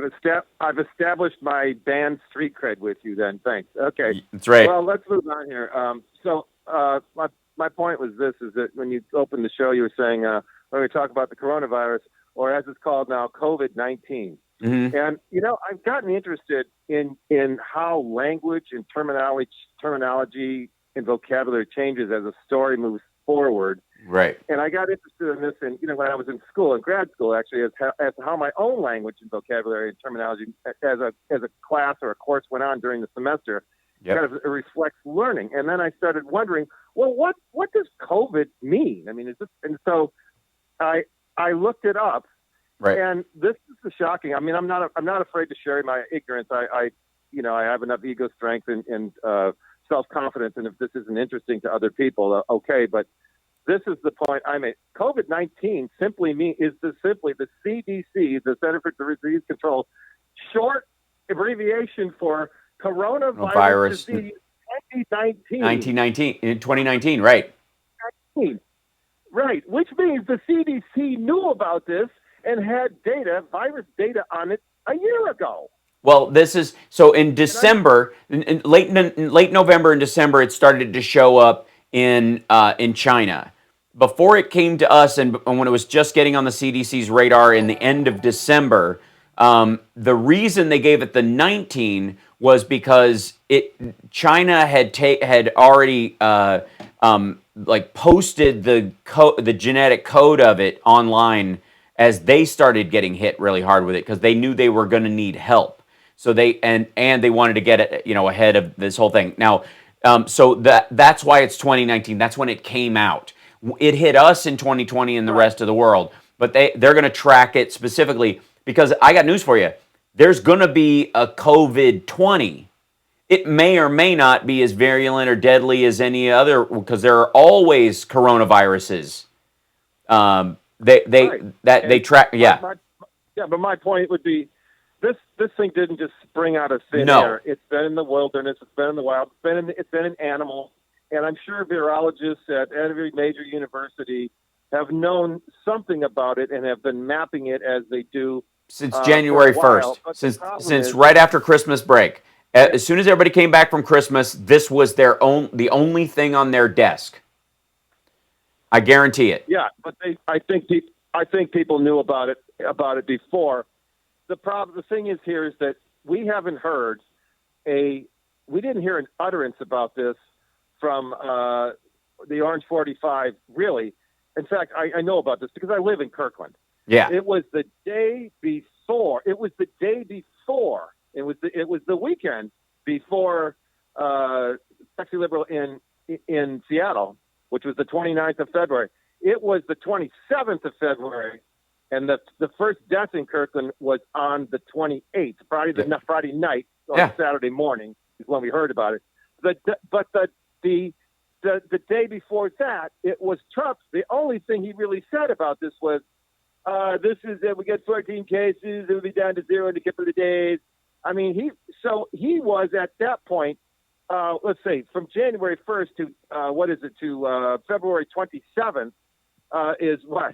I've established my band street cred with you. Then thanks. Okay, that's right. Well, let's move on here. My point was this: is that when you opened the show, you were saying when we talk about the coronavirus, or as it's called now, COVID-19. Mm-hmm. And I've gotten interested in how language and terminology and vocabulary changes as a story moves forward. Right. And I got interested in this, and when I was in school, in grad school, actually, as how my own language and vocabulary and terminology as a class or a course went on during the semester, kind of reflects learning. And then I started wondering, well, what does COVID mean? I mean, is this? And so I looked it up, and this is the shocking. I mean, I'm not afraid to share my ignorance. I have enough ego strength and self-confidence, and if this isn't interesting to other people, okay, but this is the point I made. COVID-19 is simply the CDC, the Center for Disease Control, short abbreviation for coronavirus disease 2019, right. Right, which means the CDC knew about this and had virus data on it a year ago. Well, this is so in December, in late November and December, it started to show up in China. Before it came to us, and when it was just getting on the CDC's radar in the end of December, the reason they gave it the 19 was because China had already posted the genetic code of it online as they started getting hit really hard with it because they knew they were going to need help. So they wanted to get it ahead of this whole thing. Now, so that's why it's 2019. That's when it came out. It hit us in 2020 and the rest of the world, but they're going to track it specifically because I got news for you. There's going to be a COVID-20. It may or may not be as virulent or deadly as any other because there are always coronaviruses. They track. Yeah. But my point would be, this thing didn't just spring out of thin air. It's been in the wilderness. It's been in the wild. It's been in animals. And I'm sure virologists at every major university have known something about it and have been mapping it as they do since January 1st, since right after Christmas break. As soon as everybody came back from Christmas, this was the only thing on their desk. I guarantee it. Yeah, but I think people knew about it before. The thing is here is that we haven't heard we didn't hear an utterance about this from the Orange 45, really. In fact, I know about this because I live in Kirkland. Yeah. It was the day before. It was the weekend before Sexy Liberal in Seattle, which was the 29th of February. It was the 27th of February, and the first death in Kirkland was on the 28th, Friday night or Saturday morning is when we heard about it. But the day before that, it was Trump. The only thing he really said about this was, this is it. We get 14 cases. It will be down to 0 in a couple of days. I mean, he was at that point, let's say from January 1st to February 27th is what?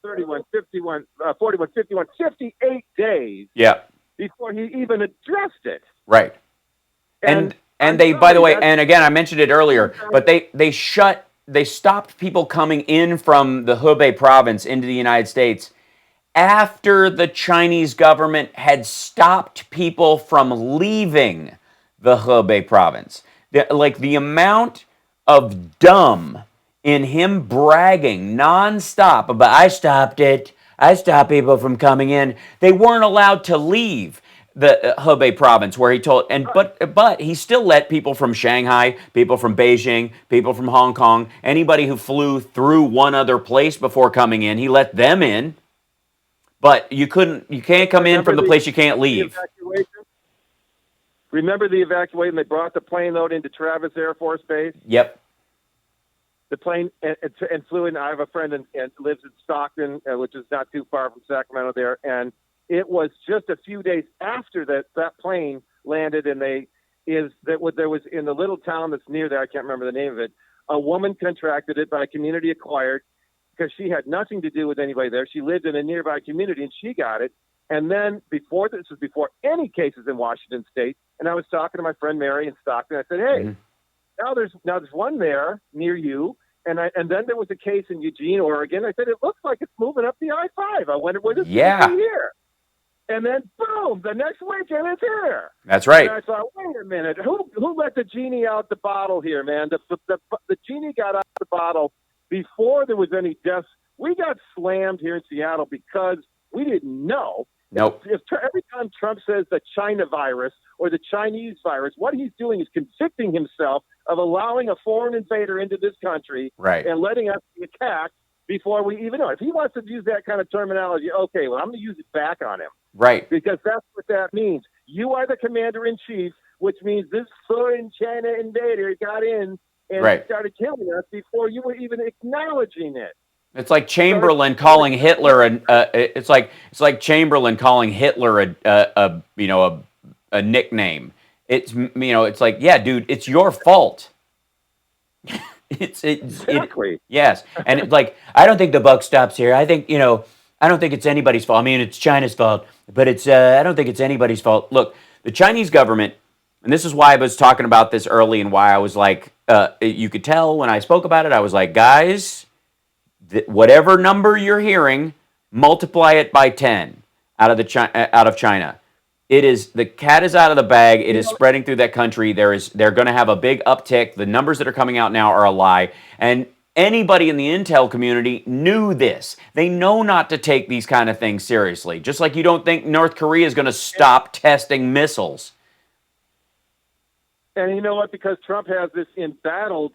31, 51, 41, 51, 58 days. Yeah. Before he even addressed it. Right. And they, by the way, and again, I mentioned it earlier, but they stopped people coming in from the Hubei province into the United States after the Chinese government had stopped people from leaving the Hubei province. The amount of dumb in him bragging nonstop about, I stopped it, I stopped people from coming in. They weren't allowed to leave the Hubei province where he told, but he still let people from Shanghai, people from Beijing, people from Hong Kong, anybody who flew through one other place before coming in, he let them in. But you can't come in from the place you can't leave. Remember the evacuation? They brought the plane out into Travis Air Force Base? Yep. The plane and flew in. I have a friend and lives in Stockton, which is not too far from Sacramento there. And it was just a few days after that plane landed, and there was in the little town that's near there, I can't remember the name of it, a woman contracted it by a community acquired because she had nothing to do with anybody there. She lived in a nearby community, and she got it. And then this was before any cases in Washington State, and I was talking to my friend Mary in Stockton. I said, hey, now there's one there near you, and then there was a case in Eugene, Oregon. I said, it looks like it's moving up the I-5. I wonder where this is here. And then, boom, the next weekend it's here. That's right. And I thought, wait a minute, who let the genie out the bottle here, man? The genie got out the bottle before there was any deaths, we got slammed here in Seattle because we didn't know. Nope. Every time Trump says the China virus or the Chinese virus, what he's doing is convicting himself of allowing a foreign invader into this country and letting us be attacked before we even know. If he wants to use that kind of terminology, okay, well, I'm going to use it back on him. Right. Because that's what that means. You are the commander-in-chief, which means this foreign China invader got in and started killing us before you were even acknowledging it. It's like Chamberlain calling Hitler it's like Chamberlain calling Hitler a nickname. It's it's like, yeah, dude, it's your fault. Exactly. Yes, and it's like, I don't think the buck stops here. I think I don't think it's anybody's fault. I mean, it's China's fault, but it's I don't think it's anybody's fault. Look, the Chinese government, and this is why I was talking about this early, and why I was like, you could tell when I spoke about it, I was like, guys, whatever number you're hearing, multiply it by 10 out of China. It is, the cat is out of the bag. It is spreading through that country. They're going to have a big uptick. The numbers that are coming out now are a lie. And anybody in the intel community knew this. They know not to take these kind of things seriously. Just like you don't think North Korea is going to stop testing missiles. And you know what? Because Trump has this embattled,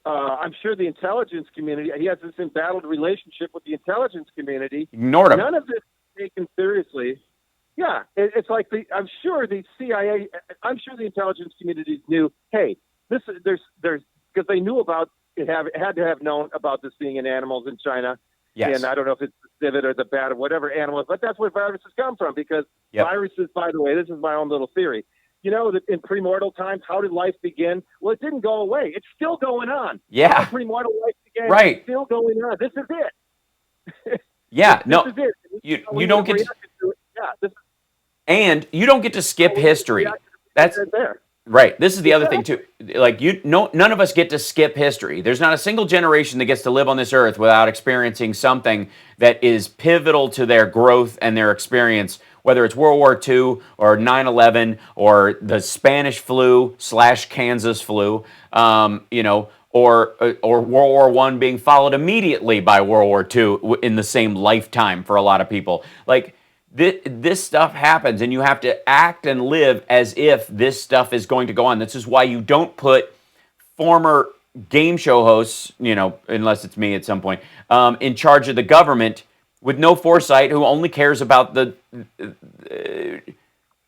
I'm sure the intelligence community, he has this embattled relationship with the intelligence community. Ignored him. None of this is taken seriously. Yeah, it's like I'm sure the CIA, I'm sure the intelligence communities knew, hey, there's because they knew about it, had to have known about this being in animals in China. Yes. And I don't know if it's the civet or the bat or whatever animal, but that's where viruses come from, because viruses, by the way, this is my own little theory. You know that in premortal times, how did life begin? Well, it didn't go away. It's still going on. Yeah. How premortal life began. Right. It's still going on. This is it. Yeah. This is it. You don't get to, yeah, this is, and you don't get to skip history. That's there. Right. This is the other thing too. Like none of us get to skip history. There's not a single generation that gets to live on this earth without experiencing something that is pivotal to their growth and their experience, whether it's World War II or 9/11 or the Spanish flu / Kansas flu, or World War I being followed immediately by World War II in the same lifetime for a lot of people. Like, this stuff happens, and you have to act and live as if this stuff is going to go on. This is why you don't put former game show hosts, unless it's me at some point, in charge of the government with no foresight, who only cares about the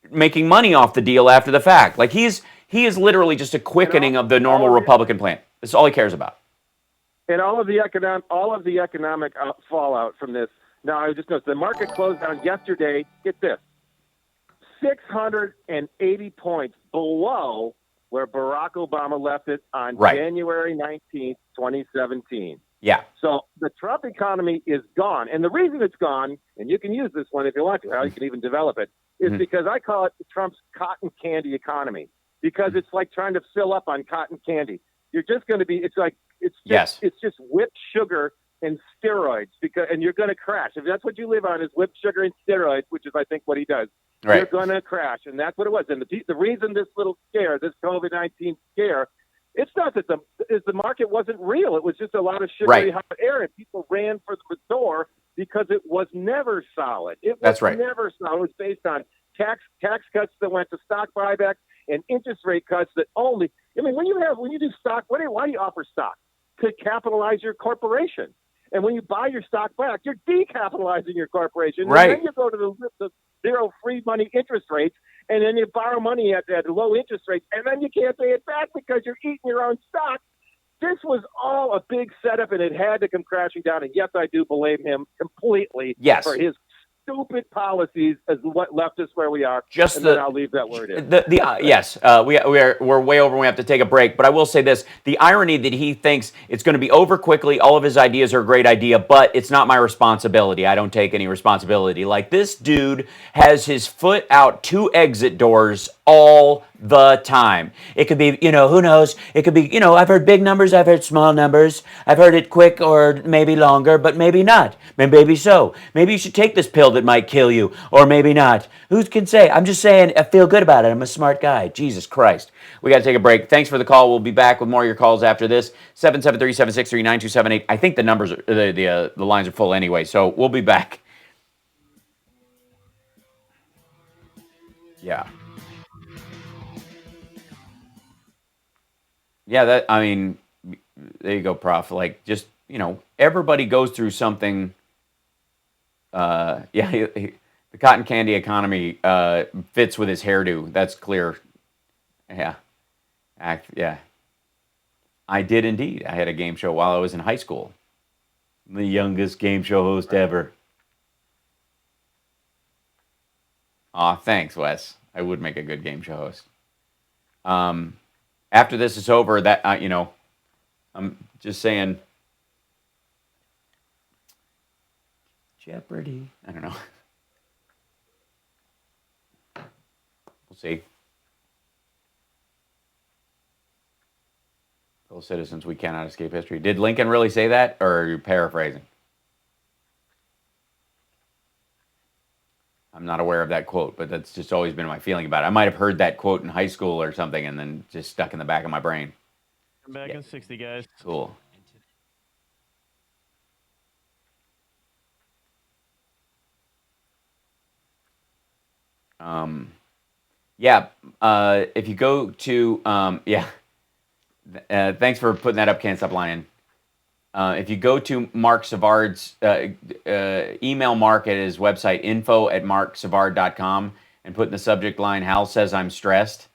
making money off the deal after the fact. Like, he is literally just a quickening of the normal Republican plan. That's all he cares about. And all of the economic fallout from this. Now, I just noticed the market closed down yesterday. Get this, 680 points below where Barack Obama left it on January 19th, 2017. Yeah. So the Trump economy is gone. And the reason it's gone, and you can use this one if you want to, how you can even develop it, is because I call it Trump's cotton candy economy, because it's like trying to fill up on cotton candy. You're just going to be, it's just whipped sugar and steroids, and you're going to crash. If that's what you live on is whipped sugar and steroids, which is, I think, what he does, you're going to crash. And that's what it was. And the reason this little scare, this COVID-19 scare, it's not that the market wasn't real. It was just a lot of sugary hot air, and people ran for the door because it was never solid. It was never solid. It was based on tax cuts that went to stock buyback and interest rate cuts that only. I mean, when you do stock, why do you offer stock? To capitalize your corporation. And when you buy your stock back, you're decapitalizing your corporation. Right. And then you go to the zero free money interest rates, and then you borrow money at low interest rates, and then you can't pay it back because you're eating your own stock. This was all a big setup, and it had to come crashing down. And yes, I do blame him completely for his stupid policies as what left us where we are. Then I'll leave that where it is. Yes, we're way over and we have to take a break. But I will say this, the irony that he thinks it's going to be over quickly, all of his ideas are a great idea, but it's not my responsibility. I don't take any responsibility. Like, this dude has his foot out 2 exit doors all the time. It could be, who knows? It could be, I've heard big numbers, I've heard small numbers. I've heard it quick or maybe longer, but maybe not. Maybe so. Maybe you should take this pill that might kill you, or maybe not. Who can say? I'm just saying, I feel good about it. I'm a smart guy. Jesus Christ. We got to take a break. Thanks for the call. We'll be back with more of your calls after this. 773-763-9278. I think the numbers, the lines are full anyway, so we'll be back. Yeah. Yeah, there you go, Prof. Like, just, everybody goes through something. The cotton candy economy fits with his hairdo. That's clear. Yeah. Yeah. I did indeed. I had a game show while I was in high school. The youngest game show host ever. Aw, thanks, Wes. I would make a good game show host. After this is over, that I'm just saying. Jeopardy. I don't know. We'll see. Fellow citizens, we cannot escape history. Did Lincoln really say that, or are you paraphrasing? I'm not aware of that quote, but that's just always been my feeling about it. I might have heard that quote in high school or something and then just stuck in the back of my brain. I'm back in 60, guys. Cool. If you go to, thanks for putting that up, Can't Stop Lying. If you go to Mark Savard's, email Mark at his website, info@marksavard.com, and put in the subject line, Hal says I'm stressed,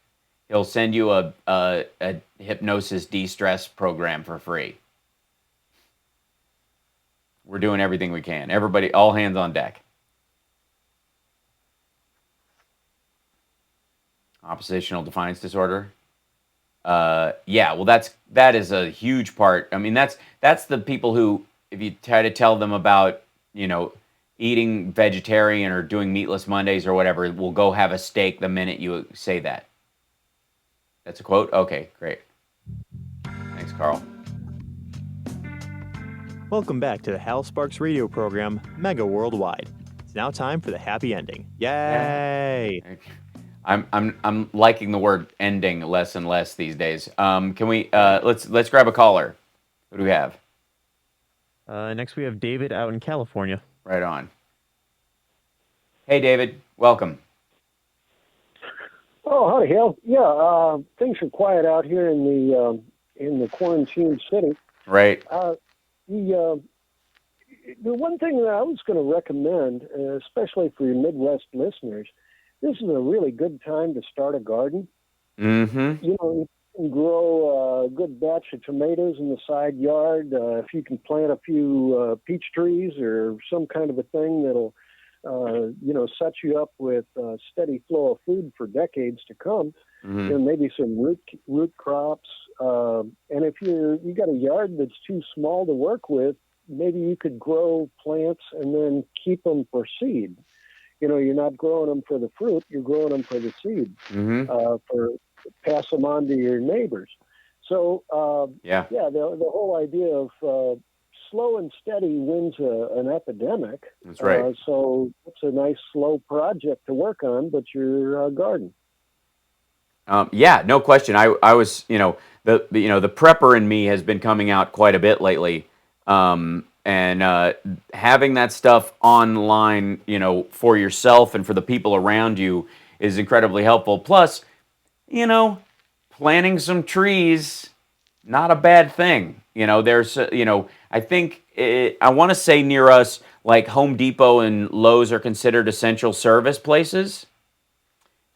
he'll send you a hypnosis de-stress program for free. We're doing everything we can. Everybody, all hands on deck. Oppositional defiance disorder. That is a huge part. I mean, that's the people who, if you try to tell them about, eating vegetarian or doing meatless Mondays or whatever, will go have a steak the minute you say that. That's a quote? Okay, great. Thanks, Carl. Welcome back to the Hal Sparks radio program, Mega Worldwide. It's now time for the happy ending. Yay! I'm liking the word ending less and less these days. Can we let's grab a caller. Who do we have? Next we have David out in California. Right on. Hey, David, welcome. Oh, howdy, Hal. Yeah, things are quiet out here in the quarantine city. Right. The one thing that I was going to recommend, especially for your Midwest listeners, this is a really good time to start a garden. Mm-hmm. You can grow a good batch of tomatoes in the side yard. If you can plant a few peach trees or some kind of a thing that'll, set you up with a steady flow of food for decades to come. Mm-hmm. Maybe some root crops. And if you got a yard that's too small to work with, maybe you could grow plants and then keep them for seed. You're not growing them for the fruit; you're growing them for the seed. Mm-hmm. For pass them on to your neighbors. So the whole idea of slow and steady wins an epidemic. That's right. So it's a nice slow project to work on, but your garden. No question. I was, the prepper in me has been coming out quite a bit lately. And having that stuff online, for yourself and for the people around you is incredibly helpful. Plus, planting some trees, not a bad thing. There's, I think, I want to say near us, like Home Depot and Lowe's are considered essential service places.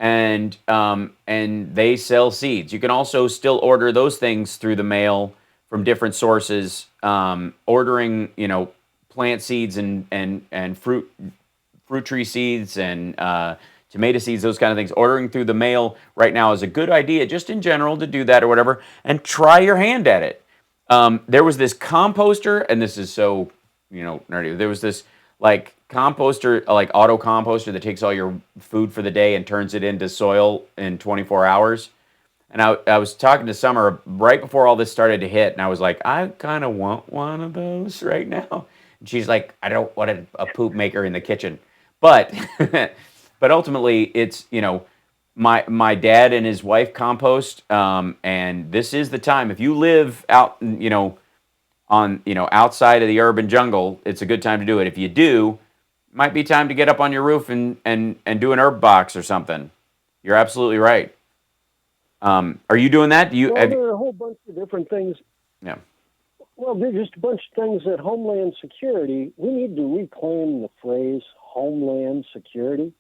And they sell seeds. You can also still order those things through the mail from different sources. Ordering, plant seeds and fruit tree seeds and tomato seeds, those kind of things. Ordering through the mail right now is a good idea, just in general, to do that or whatever, and try your hand at it. There was this composter, and this is so, nerdy. There was this composter, like auto composter that takes all your food for the day and turns it into soil in 24 hours. And I was talking to Summer right before all this started to hit, and I was like, I kind of want one of those right now. And she's like, I don't want a poop maker in the kitchen. But but ultimately, it's, my dad and his wife compost, and this is the time. If you live out, outside of the urban jungle, it's a good time to do it. If you do, it might be time to get up on your roof and do an herb box or something. You're absolutely right. Are you doing that? There are a whole bunch of different things. Yeah. Well, there's just a bunch of things that Homeland Security, we need to reclaim the phrase Homeland Security.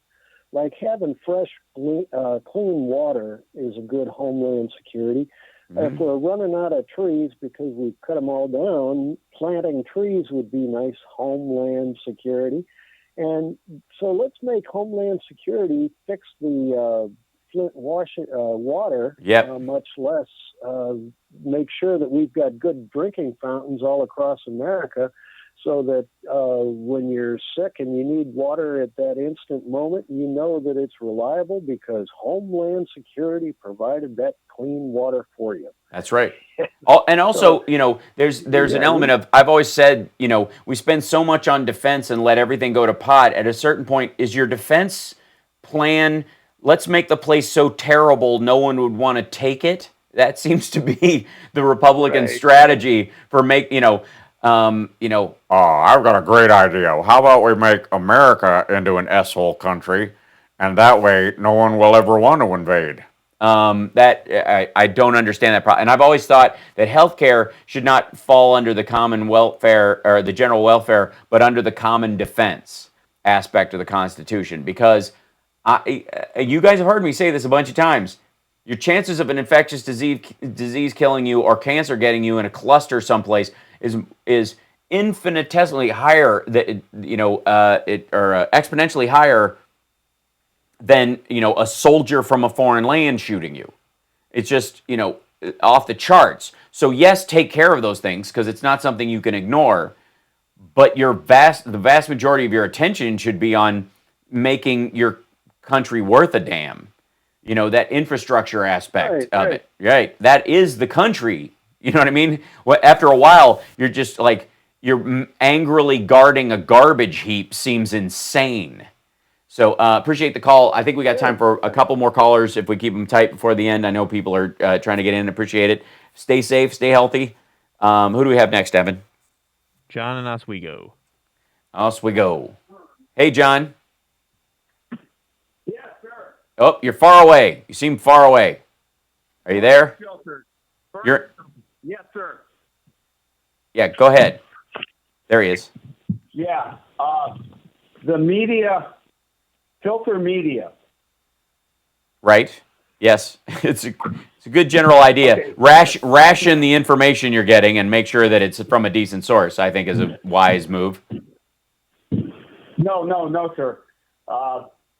Like having fresh, clean water is a good Homeland Security. Mm-hmm. If we're running out of trees because we've cut them all down, planting trees would be nice Homeland Security. And so let's make Homeland Security fix the Flint water, Yep. much less make sure that we've got good drinking fountains all across America, so that when you're sick and you need water at that instant moment, you know that it's reliable because Homeland Security provided that clean water for you. That's right. And also, there's an element of, I've always said, we spend so much on defense and let everything go to pot. At a certain point, is your defense plan, let's make the place so terrible no one would want to take it? That seems to be the Republican strategy for I've got a great idea. How about we make America into an S-hole country, and that way no one will ever want to invade. I don't understand that problem. And I've always thought that healthcare should not fall under the common welfare or the general welfare, but under the common defense aspect of the Constitution. Because you guys have heard me say this a bunch of times. Your chances of an infectious disease killing you or cancer getting you in a cluster someplace is infinitesimally higher, exponentially higher than a soldier from a foreign land shooting you. It's just off the charts. So yes, take care of those things because it's not something you can ignore. But the vast majority of your attention should be on making your country worth a damn. That infrastructure aspect of it. Right. That is the country. You know what I mean? After a while, you're just like, you're angrily guarding a garbage heap seems insane. So appreciate the call. I think we got time for a couple more callers if we keep them tight before the end. I know people are trying to get in. Appreciate it. Stay safe. Stay healthy. Who do we have next, Evan? John and Oswego. Oswego. Hey, John. Yes, sir. Oh, you're far away. You seem far away. Are you there? You're. Yes, sir. Yeah, go ahead. There he is. Yeah. The media, filter media. Right. Yes. It's a good general idea. Okay. Ration the information you're getting and make sure that it's from a decent source, I think is a wise move. No, sir.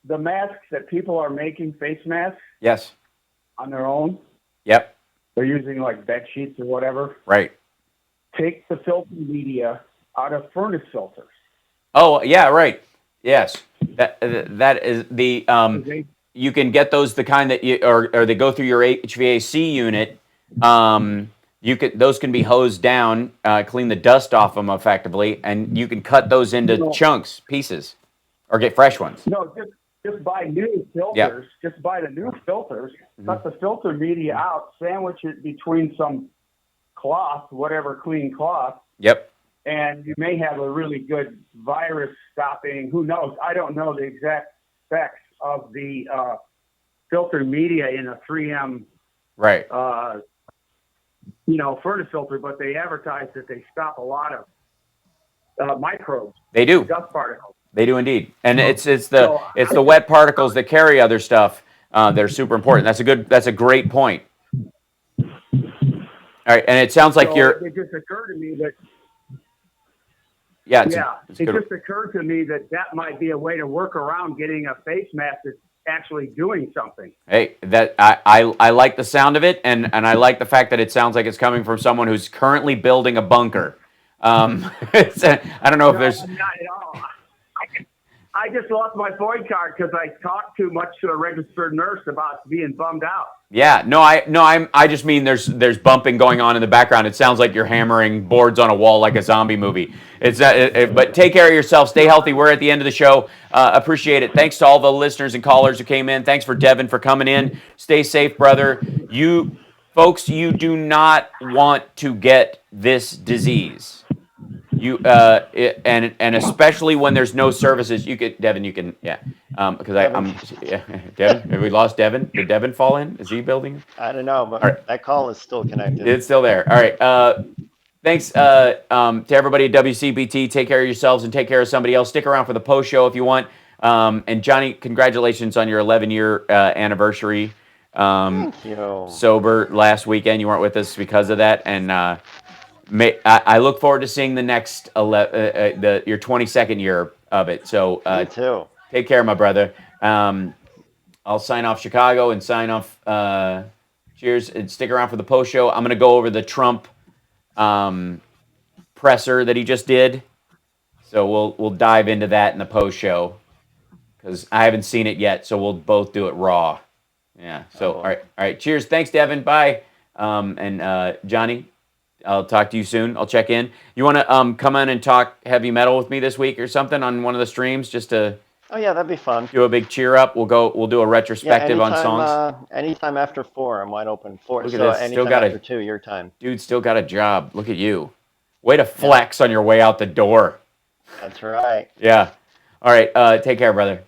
The masks that people are making, face masks. Yes. On their own. Yep. They're using like bed sheets or whatever. Right. Take the filter media out of furnace filters. Oh, yeah, right. Yes. That is the you can get those the kind that or they go through your HVAC unit. Those can be hosed down, clean the dust off them effectively, and you can cut those into chunks, pieces, or get fresh ones. No, just buy new filters. Yeah. Just buy the new filters. Cut the filter media out. Sandwich it between some cloth, whatever clean cloth. Yep. And you may have a really good virus stopping. Who knows? I don't know the exact specs of the filter media in a 3M. Right. Furnace filter, but they advertise that they stop a lot of microbes. They do. Dust particles. They do indeed, and it's the wet particles that carry other stuff that are super important. That's a great point. All right, and it sounds like It just occurred to me that. Yeah. It just occurred to me that might be a way to work around getting a face mask that's actually doing something. Hey, that I like the sound of it, and I like the fact that it sounds like it's coming from someone who's currently building a bunker. I don't know if there's. Not at all. I just lost my Void card because I talked too much to a registered nurse about being bummed out. Yeah, I just mean there's bumping going on in the background. It sounds like you're hammering boards on a wall like a zombie movie. But take care of yourself. Stay healthy. We're at the end of the show. Appreciate it. Thanks to all the listeners and callers who came in. Thanks for Devin for coming in. Stay safe, brother. You folks, you do not want to get this disease. And especially when there's no services, Devin, because Devin, have we lost Devin? Did Devin fall in? Is he building? I don't know, but right. that call is still connected. It's still there. All right. Thanks to everybody at WCPT. Take care of yourselves and take care of somebody else. Stick around for the post show if you want. And Johnny, congratulations on your 11-year anniversary. Thank you. Sober last weekend. You weren't with us because of that, and I look forward to seeing the next your 22nd year of it. So Me too. Take care, my brother. I'll sign off Chicago and sign off. Cheers, and stick around for the post show. I'm going to go over the Trump presser that he just did. So we'll dive into that in the post show because I haven't seen it yet. So we'll both do it raw. Yeah. So all right. Cheers. Thanks, Devin. Bye. And Johnny, I'll talk to you soon. I'll check in. You want to come in and talk heavy metal with me this week or something on one of the streams just to? Oh yeah, that'd be fun. Do a big cheer up. We'll do a retrospective on songs. Anytime after 4, I'm wide open. Look at so this. anytime after 2, your time. Dude, still got a job. Look at you. Way to flex on your way out the door. That's right. Yeah. All right. Take care, brother.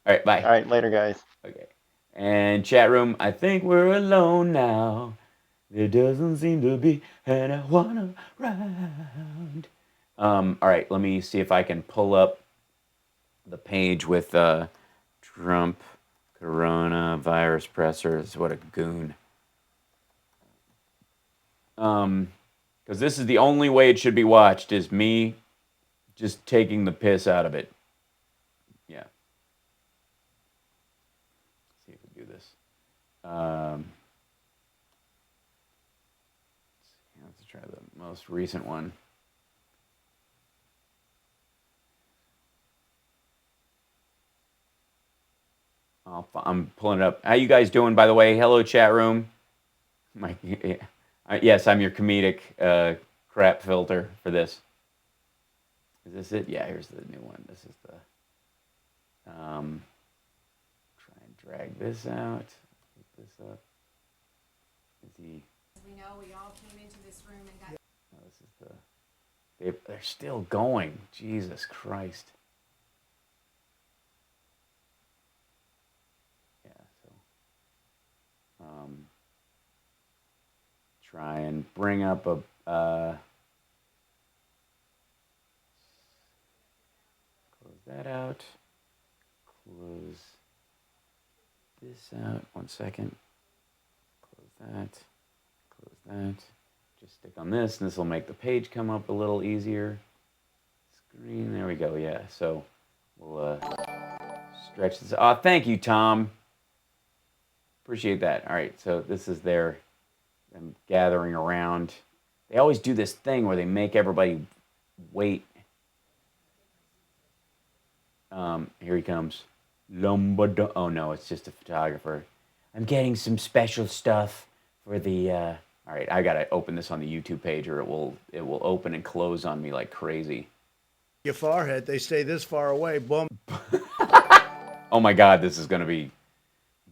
All right. Bye. All right. Later, guys. Okay. And chat room, I think we're alone now. There doesn't seem to be anyone around. All right. Let me see if I can pull up the page with Trump coronavirus pressers. What a goon. Because this is the only way it should be watched is me just taking the piss out of it. Yeah. Let's see if we do this. Let's try the most recent one. I'm pulling it up. How you guys doing, by the way? Hello, chat room. Yes, I'm your comedic crap filter for this. Is this it? Yeah, here's the new one. This is the... try and drag this out. Keep this up. Is he... We know we all came into this room and got... No, this is the... They're still going. Jesus Christ. Try and bring up a close that out, close this out, 1 second, close that, just stick on this, and this will make the page come up a little easier. Screen, there we go, yeah, so we'll stretch this. Oh, thank you, Tom. Appreciate that. All right, so this is them gathering around. They always do this thing where they make everybody wait. Here he comes. Oh no, it's just a photographer. I'm getting some special stuff for the. All right, I gotta open this on the YouTube page, or it will open and close on me like crazy. Your forehead, they stay this far away. Boom. Oh my God, this is gonna be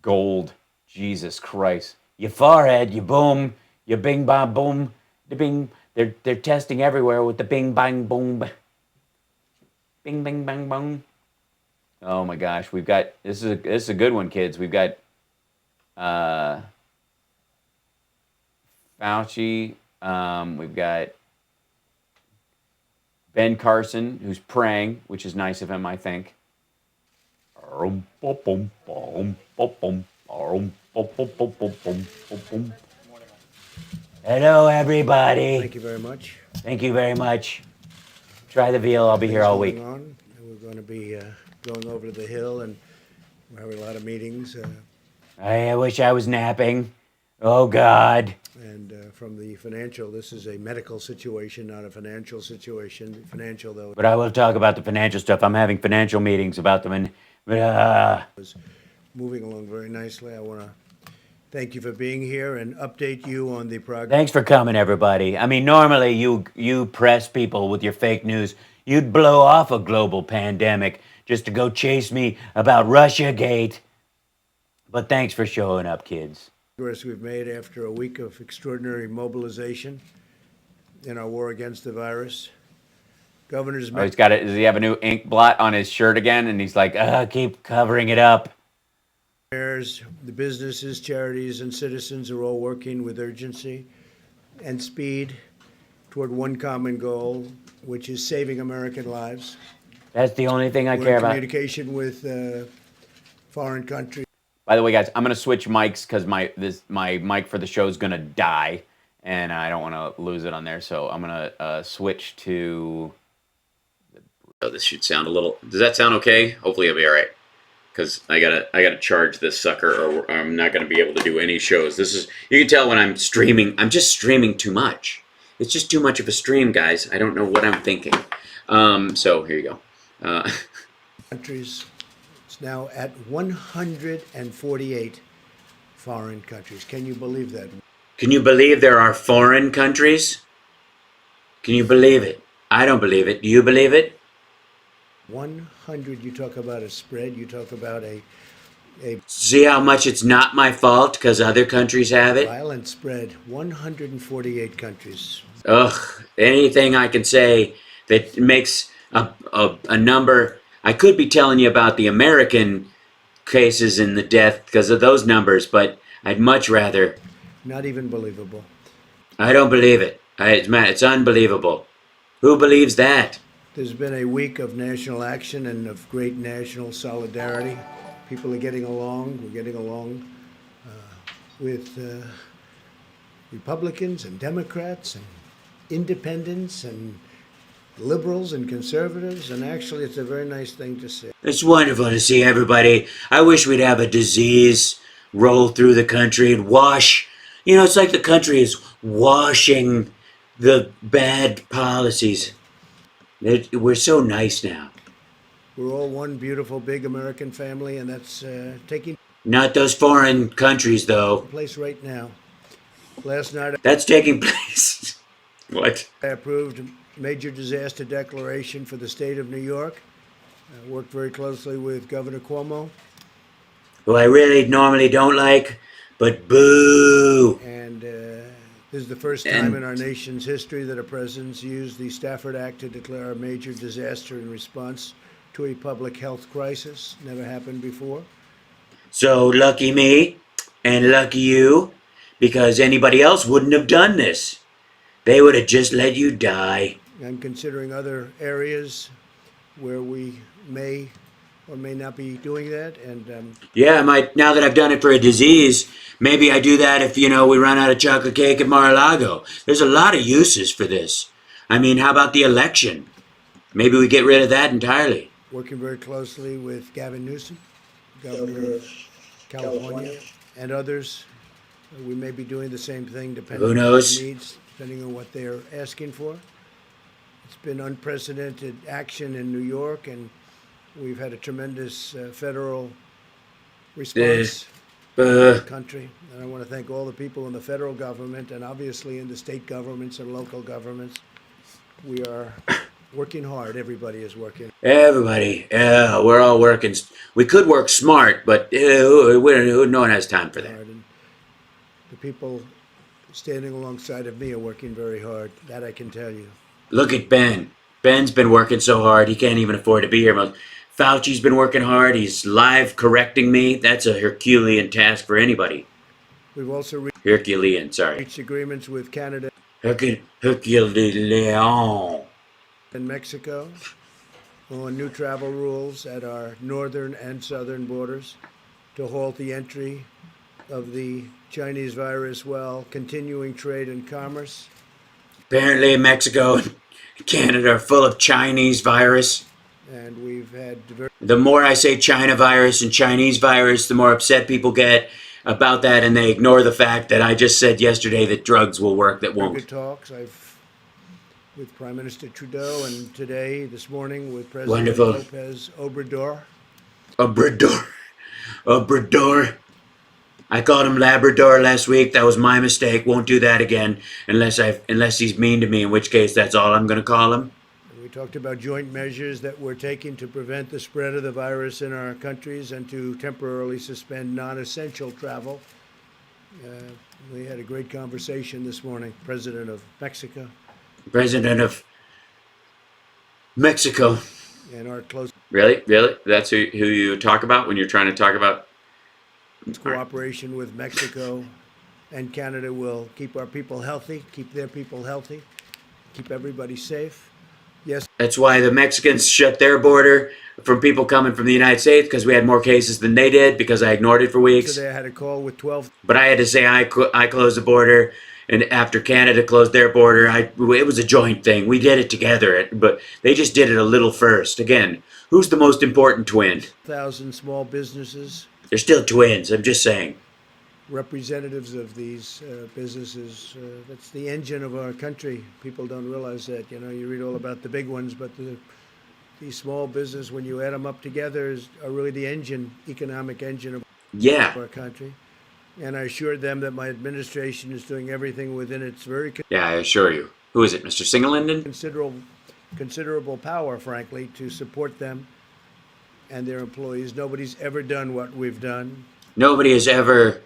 gold. Jesus Christ. Your forehead, you boom, you bing bang boom, the bing. They're testing everywhere with the bing bang boom. Bing bing bang boom. Oh my gosh, we've got this is a good one, kids. We've got Fauci, we've got Ben Carson, who's praying, which is nice of him, I think. Hello, everybody. Thank you very much. Thank you very much. Try the veal. I'll be here all week. We're going to be going over to the Hill, and we're having a lot of meetings. I wish I was napping. Oh, God. And from the financial, this is a medical situation, not a financial situation. Financial, though. But I will talk about the financial stuff. I'm having financial meetings about them, and Moving along very nicely. I want to thank you for being here and update you on the progress. thanks for coming, everybody. I mean, normally you press people with your fake news. You'd blow off a global pandemic just to go chase me about Russiagate. But thanks for showing up, kids. Progress we've made after a week of extraordinary mobilization in our war against the virus. Governor's. Oh, he's got it. Does he have a new ink blot on his shirt again? And he's like, keep covering it up. The businesses, charities, and citizens are all working with urgency and speed toward one common goal, which is saving American lives. That's the only thing I We're care in about. communication with foreign countries. By the way, guys, I'm gonna switch mics because my mic for the show is gonna die, and I don't want to lose it on there. So I'm gonna switch to. Oh, this should sound a little. Does that sound okay? Hopefully, it'll be all right. Because I gotta charge this sucker, or I'm not gonna be able to do any shows. This is, you can tell when I'm streaming. I'm just streaming too much. It's just too much of a stream, guys. I don't know what I'm thinking. So here you go. Countries. It's now at 148 foreign countries. Can you believe that? Can you believe there are foreign countries? Can you believe it? I don't believe it. Do you believe it? 100. You talk about a spread. You talk about a See how much it's not my fault because other countries have it? violent spread. 148 countries. Ugh, anything I can say that makes a number. I could be telling you about the American cases and the death because of those numbers, but I'd much rather. Not even believable. I don't believe it. It's unbelievable. Who believes that? There's been a week of national action and of great national solidarity. People are getting along. We're getting along with Republicans and Democrats and independents and liberals and conservatives, and actually it's a very nice thing to see. It's wonderful to see everybody. I wish we'd have a disease roll through the country and wash. You know, it's like the country is washing the bad policies. We're so nice now. We're all one beautiful big American family, and that's taking Not those foreign countries, though. place right now. Last night That's taking place. What? I approved a major disaster declaration for the state of New York. I worked very closely with Governor Cuomo. Who I really normally don't like, but boo. And this is the first time in our nation's history that a president's used the Stafford Act to declare a major disaster in response to a public health crisis. Never happened before. So lucky me and lucky you, because anybody else wouldn't have done this. They would have just let you die. I'm considering other areas where we may or may not be doing that. And Yeah, now that I've done it for a disease, maybe I do that if, we run out of chocolate cake at Mar-a-Lago. There's a lot of uses for this. I mean, how about the election? Maybe we get rid of that entirely. working very closely with Gavin Newsom, Governor of California, and others. We may be doing the same thing depending Who knows? on their needs, depending on what they're asking for. It's been unprecedented action in New York, and we've had a tremendous federal response in the country. And I want to thank all the people in the federal government and obviously in the state governments and local governments. We are working hard. Everybody is working. Everybody, yeah, we're all working. We could work smart, but no one has time for that. And the people standing alongside of me are working very hard. That I can tell you. Look at Ben. Ben's been working so hard, he can't even afford to be here. Fauci's been working hard. He's live correcting me. That's a Herculean task for anybody. We've also Herculean, sorry. reached agreements with Canada Herculean. and Mexico on new travel rules at our northern and southern borders to halt the entry of the Chinese virus while continuing trade and commerce. Apparently Mexico and Canada are full of Chinese virus. And we've had The more I say China virus and Chinese virus, the more upset people get. about that, and they ignore the fact that I just said yesterday that drugs will work that Very won't. good talks. With Prime Minister Trudeau, and today, this morning, with President Wonderful. Lopez Obrador. Obrador. I called him Labrador last week. That was my mistake. Won't do that again unless he's mean to me, in which case that's all I'm going to call him. We talked about joint measures that we're taking to prevent the spread of the virus in our countries and to temporarily suspend non-essential travel. We had a great conversation this morning. President of Mexico. And our close. Really? That's who you talk about when you're trying to talk about? Cooperation with Mexico and Canada will keep our people healthy, keep their people healthy, keep everybody safe. Yes. That's why the Mexicans shut their border from people coming from the United States, because we had more cases than they did, because I ignored it for weeks. Today I had a call with 12. But I had to say I closed the border, and after Canada closed their border, it was a joint thing. We did it together, but they just did it a little first. Again, who's the most important twin? 1,000 small businesses. They're still twins, I'm just saying. Representatives of these businesses, that's the engine of our country. People don't realize that. You know, you read all about the big ones, but these small business, when you add them up together, are really the economic engine of our country. And I assured them that my administration is doing everything within its Yeah, I assure you. Who is it, Mr. Singelinden? Considerable power, frankly, to support them and their employees. Nobody's ever done what we've done. Nobody has ever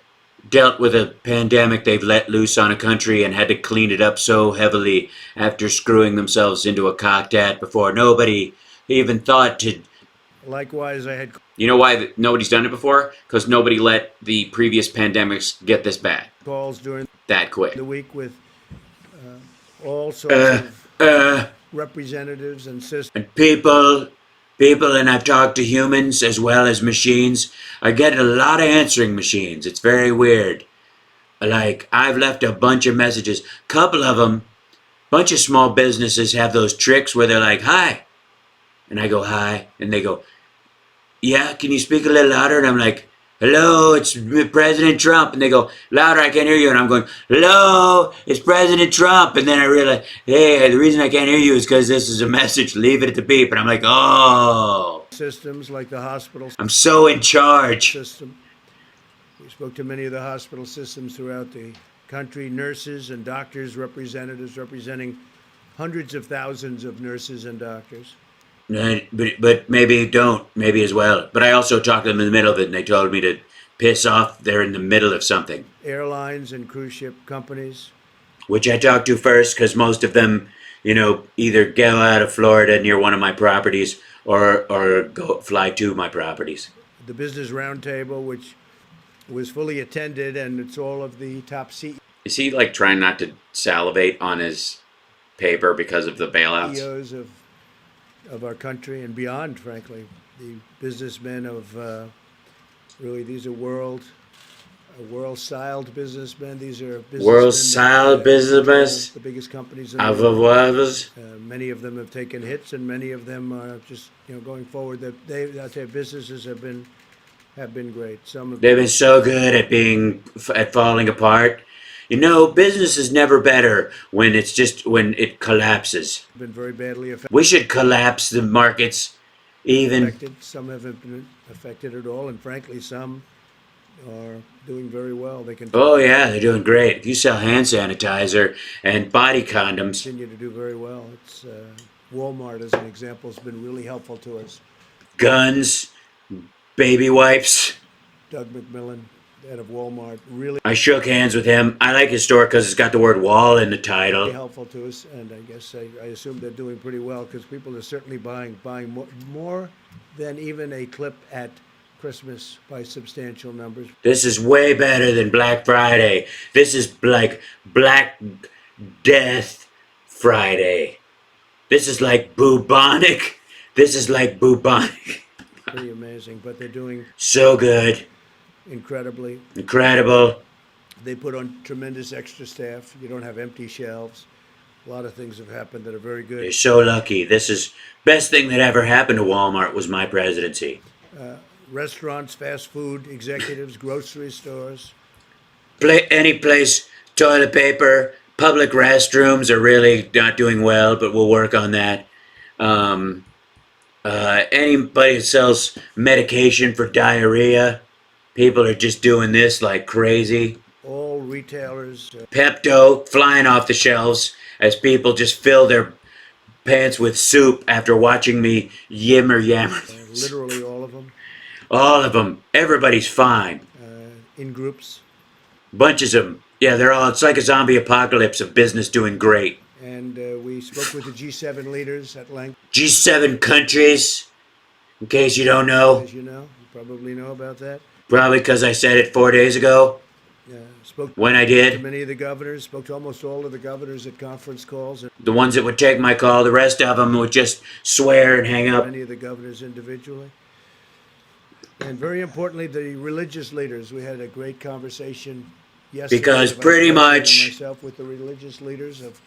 dealt with a pandemic they've let loose on a country and had to clean it up so heavily after screwing themselves into a cocked hat before. Nobody even thought to. Likewise, I had. You know why nobody's done it before? Because nobody let the previous pandemics get this bad. Calls during that quick. The week with all sorts of representatives and systems. And people, and I've talked to humans as well as machines. I get a lot of answering machines. It's very weird. Like, I've left a bunch of messages. Couple of them, bunch of small businesses have those tricks where they're like, hi. And I go, hi. And they go, yeah, can you speak a little louder? And I'm like, hello, it's President Trump. And they go, louder, I can't hear you. And I'm going, hello, it's President Trump. And then I realize, hey, the reason I can't hear you is because this is a message. Leave it at the beep. And I'm like, oh. Systems like the hospitals. I'm so in charge. System. We spoke to many of the hospital systems throughout the country, nurses and doctors, representatives representing hundreds of thousands of nurses and doctors. But maybe don't, maybe as well. But I also talked to them in the middle of it, and they told me to piss off. They're in the middle of something. Airlines and cruise ship companies. Which I talked to first, because most of them, either go out of Florida near one of my properties or go fly to my properties. The Business Roundtable, which was fully attended, and it's all of the top CEOs. Is he like trying not to salivate on his paper because of the bailouts? CEOs of our country and beyond, frankly. The businessmen of, really, these are world-styled businessmen. These are businessmen. World-styled businessmen? The biggest companies in the world. Many of them have taken hits, and many of them are just, going forward. That their businesses have been great. They've been so good at falling apart. Business is never better when it collapses. Been very badly affected. We should collapse the markets, even. Some haven't been affected at all, and frankly, some are doing very well. They can. Oh yeah, they're doing great. If you sell hand sanitizer and body condoms, continue to do very well. It's Walmart, as an example, has been really helpful to us. Guns, baby wipes. Doug McMillan, head of Walmart, really. I shook hands with him. I like his store because it's got the word wall in the title. Really helpful to us, and I guess I assume they're doing pretty well because people are certainly buying more than even a clip at Christmas by substantial numbers. This is way better than Black Friday. This is like Black Death Friday. This is like bubonic. Pretty amazing, but they're doing so good. Incredible. They put on tremendous extra staff. You don't have empty shelves. A lot of things have happened that are very good. You're so lucky. This is best thing that ever happened to Walmart was my presidency. restaurants, fast food executives, grocery stores. Any place, toilet paper, public restrooms are really not doing well, but we'll work on that. Anybody that sells medication for diarrhea, people are just doing this like crazy. All retailers. Pepto flying off the shelves as people just fill their pants with soup after watching me yammer. Literally all of them. All of them. Everybody's fine. In groups. Bunches of them. Yeah, they're all. It's like a zombie apocalypse of business doing great. And we spoke with the G7 leaders at length. G7 countries, in case you don't know. As you know, you probably know about that. Probably because I said it 4 days ago. Spoke when I did. To many of the governors, spoke to almost all of the governors at conference calls. The ones that would take my call, the rest of them would just swear and hang up. Many of the governors individually. And very importantly, the religious leaders. We had a great conversation yesterday. Because pretty much, myself with the religious leaders of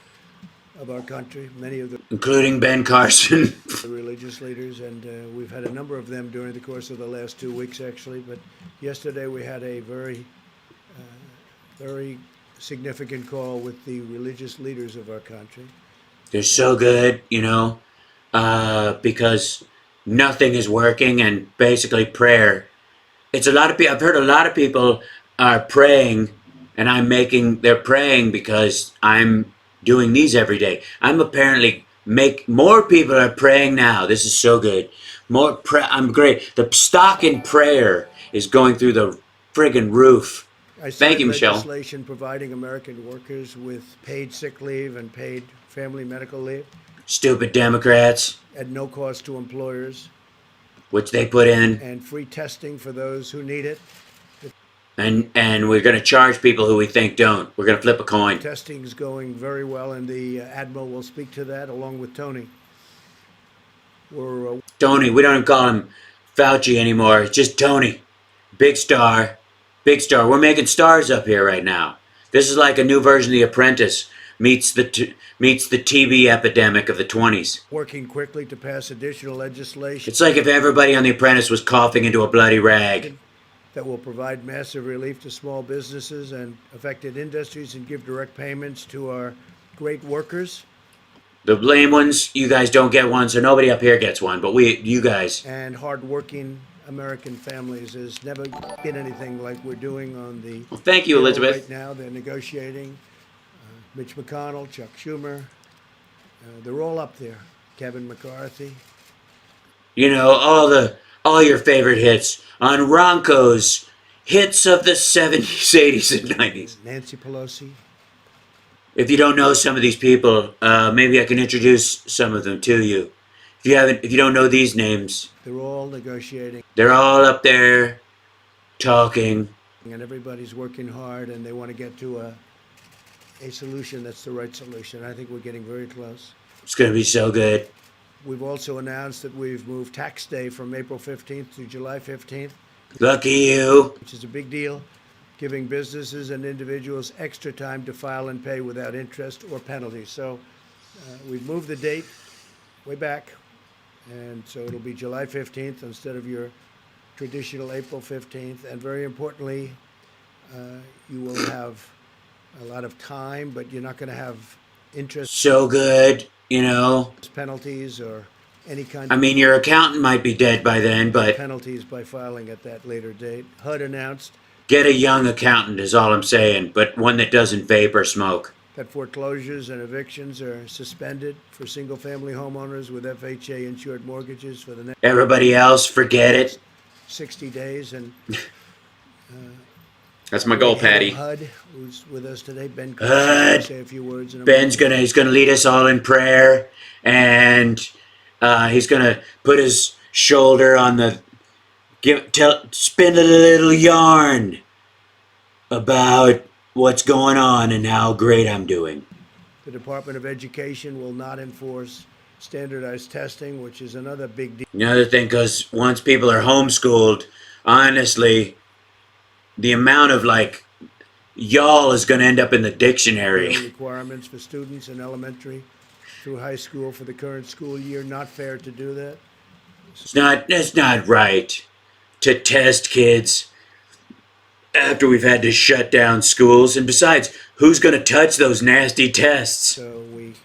our country, many of them, including Ben Carson, the religious leaders, and we've had a number of them during the course of the last 2 weeks, actually. But yesterday we had a very significant call with the religious leaders of our country. They're so good, because nothing is working, and basically prayer. It's a lot of people. I've heard a lot of people are praying, and they're praying because I'm doing these every day. I'm apparently more people are praying now. This is so good. I'm great. The stock in prayer is going through the friggin' roof. Thank you, Michelle. Legislation providing American workers with paid sick leave and paid family medical leave. Stupid Democrats. At no cost to employers. Which they put in. And free testing for those who need it. And we're going to charge people who we think don't. We're going to flip a coin. Testing is going very well, and the Admiral will speak to that along with Tony. Tony, we don't even call him Fauci anymore. It's just Tony. Big star. Big star. We're making stars up here right now. This is like a new version of The Apprentice meets the TB epidemic of the 20s. Working quickly to pass additional legislation. It's like if everybody on The Apprentice was coughing into a bloody rag. That will provide massive relief to small businesses and affected industries and give direct payments to our great workers. The lame ones, you guys don't get one, so nobody up here gets one, but you guys. And hardworking American families. There's never been anything like we're doing on the. Well, thank you, Elizabeth. Right now, they're negotiating. Mitch McConnell, Chuck Schumer, they're all up there. Kevin McCarthy. All your favorite hits on Ronco's hits of the 70s, 80s, and 90s. Nancy Pelosi. If you don't know some of these people, maybe I can introduce some of them to you. If you don't know these names, they're all negotiating. They're all up there talking. And everybody's working hard, and they want to get to a solution that's the right solution. I think we're getting very close. It's going to be so good. We've also announced that we've moved tax day from April 15th to July 15th. Lucky you. Which is a big deal, giving businesses and individuals extra time to file and pay without interest or penalties. So we've moved the date way back, and so it'll be July 15th instead of your traditional April 15th. And very importantly, you will have a lot of time, but you're not going to have interest. So good. Penalties or any kind. I mean, your accountant might be dead by then, but penalties by filing at that later date. HUD announced. Get a young accountant is all I'm saying, but one that doesn't vape or smoke. That foreclosures and evictions are suspended for single-family homeowners with FHA-insured mortgages for the next. Everybody else, forget it. 60 days and. That's my goal, Patty. HUD, who's with us today, Ben. HUD. Say a few words. Ben's gonna lead us all in prayer, and he's gonna put his shoulder on the. Spin a little yarn about what's going on and how great I'm doing. The Department of Education will not enforce standardized testing, which is another big deal. Another thing, because once people are homeschooled, honestly, the amount of y'all is going to end up in the dictionary. Requirements for students in elementary through high school for the current school year. Not fair to do that. That's not right. to test kids after we've had to shut down schools. And besides, who's going to touch those nasty tests? So we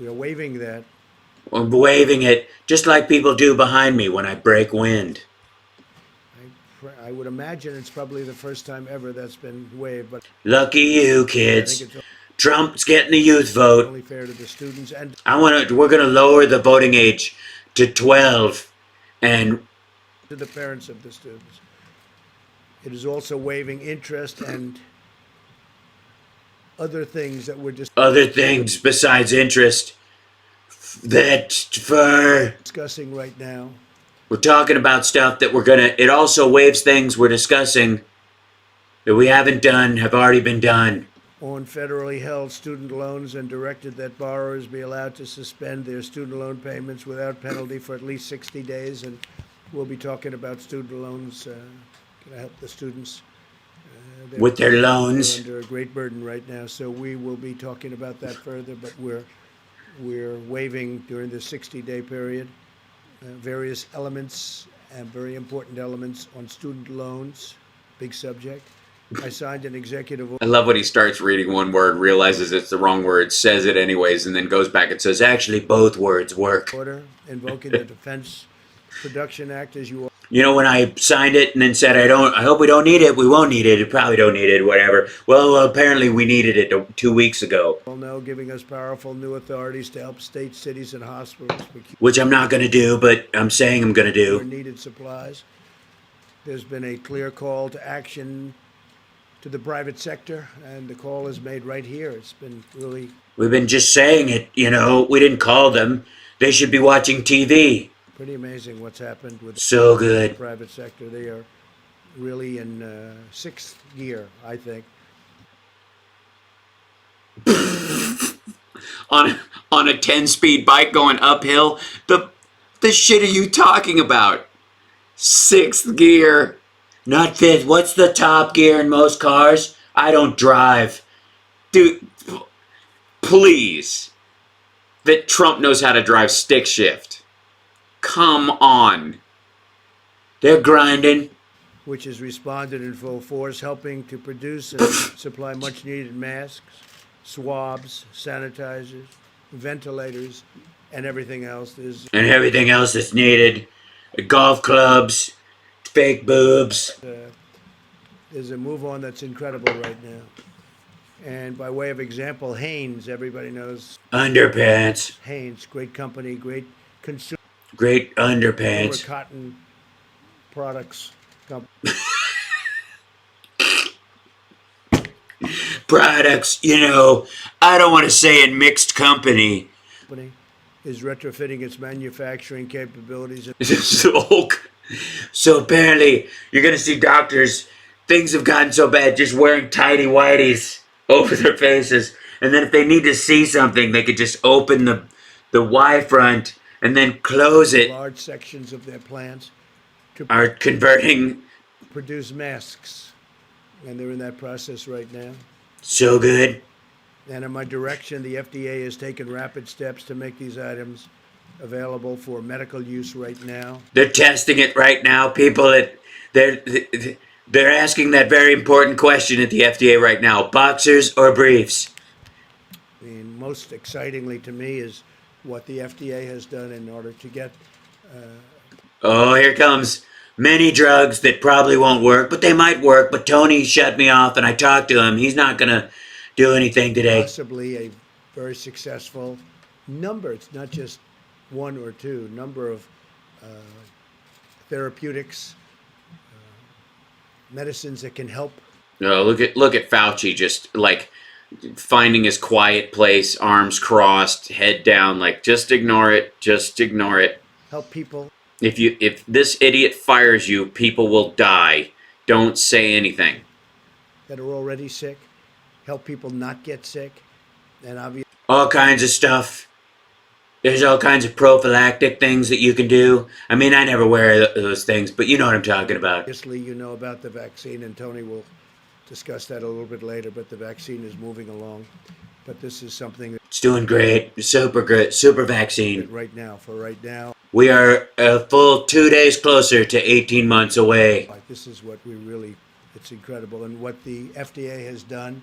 are waiving that. I'm waving it just like people do behind me when I break wind. I would imagine it's probably the first time ever that's been waived. But lucky you, kids. Trump's getting the youth vote. Only fair to the students, and we're going to lower the voting age to 12 and to the parents of the students. It is also waiving interest and other things that were just other things besides interest that for discussing right now. We're talking about stuff that it also waives things we're discussing that we haven't done, have already been done. On federally held student loans, and directed that borrowers be allowed to suspend their student loan payments without penalty for at least 60 days. And we'll be talking about student loans. Can I help the students? With their loans. They're under a great burden right now. So we will be talking about that further, but we're waiving during the 60-day period various elements and very important elements on student loans, big subject. I signed an executive order. I love when he starts reading one word, realizes it's the wrong word, says it anyways, and then goes back and says, actually, both words work. Order invoking the Defense Production Act as you You know, when I signed it and then said, I hope we don't need it, we won't need it, probably don't need it, whatever. Well, apparently we needed it 2 weeks ago. all know, giving us powerful new authorities to help states, cities, and hospitals Which I'm not going to do, but I'm saying I'm going to do. needed supplies. There's been a clear call to action to the private sector, and the call is made right here. It's been really... We've been just saying it, you know. We didn't call them. They should be watching TV. Pretty amazing what's happened with so good. The private sector. They are really in sixth gear, I think. on a 10-speed bike going uphill? The shit are you talking about? Sixth gear. Not fifth. What's the top gear in most cars? I don't drive. Dude, please. That Trump knows how to drive stick shift. Come on. They're grinding. Which has responded in full force, helping to produce and supply much needed masks, swabs, sanitizers, ventilators, and everything else. And everything else that's needed. Golf clubs, fake boobs. There's a move on that's incredible right now. And by way of example, Hanes, everybody knows. Underpants. Hanes, great company, great consumer. Great underpants. Cotton products company. Products, you know, I don't want to say in mixed company. Is retrofitting its manufacturing capabilities. So apparently, you're going to see doctors, things have gotten so bad, just wearing tidy whities over their faces. And then if they need to see something, they could just open the Y front and then close it. Large sections of their plants are converting. Produce masks. And they're in that process right now. So good. And in my direction, the FDA has taken rapid steps to make these items available for medical use right now. They're testing it right now. People, they're asking that very important question at the FDA right now. Boxers or briefs? I mean, most excitingly to me is what the FDA has done in order to get... oh, here comes many drugs that probably won't work, but they might work. But Tony shut me off and I talked to him. He's not going to do anything today. Possibly a very successful number. It's not just one or two. Number of therapeutics, medicines that can help. No, look at Fauci just like finding his quiet place, arms crossed, head down, like just ignore it, just ignore it. Help people. If this idiot fires you, people will die. Don't say anything. That are already sick. Help people not get sick, and obviously all kinds of stuff. There's all kinds of prophylactic things that you can do. I mean, I never wear those things, but you know what I'm talking about. Obviously, you know about the vaccine, and Tony will discuss that a little bit later, but the vaccine is moving along. But this is something that It's doing great. Super good. Super vaccine. Right now, for right now. We are a full 2 days closer to 18 months away. Like, this is what we really, it's incredible. And what the FDA has done.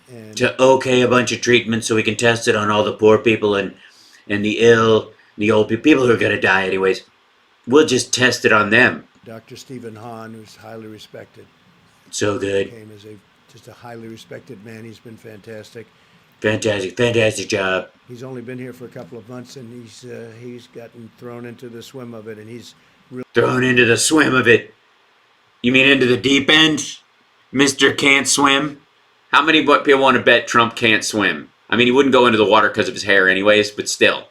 And To okay a bunch of treatments so we can test it on all the poor people and the ill, the old people who are going to die anyways. We'll just test it on them. Dr. Stephen Hahn, who's highly respected. So good. Came as just a highly respected man. He's been fantastic. Fantastic job. He's only been here for a couple of months, and he's gotten thrown into the swim of it, and he's really thrown into the swim of it. You mean into the deep end, Mister Can't Swim? How many people want to bet Trump can't swim? I mean, he wouldn't go into the water because of his hair, anyways, but still.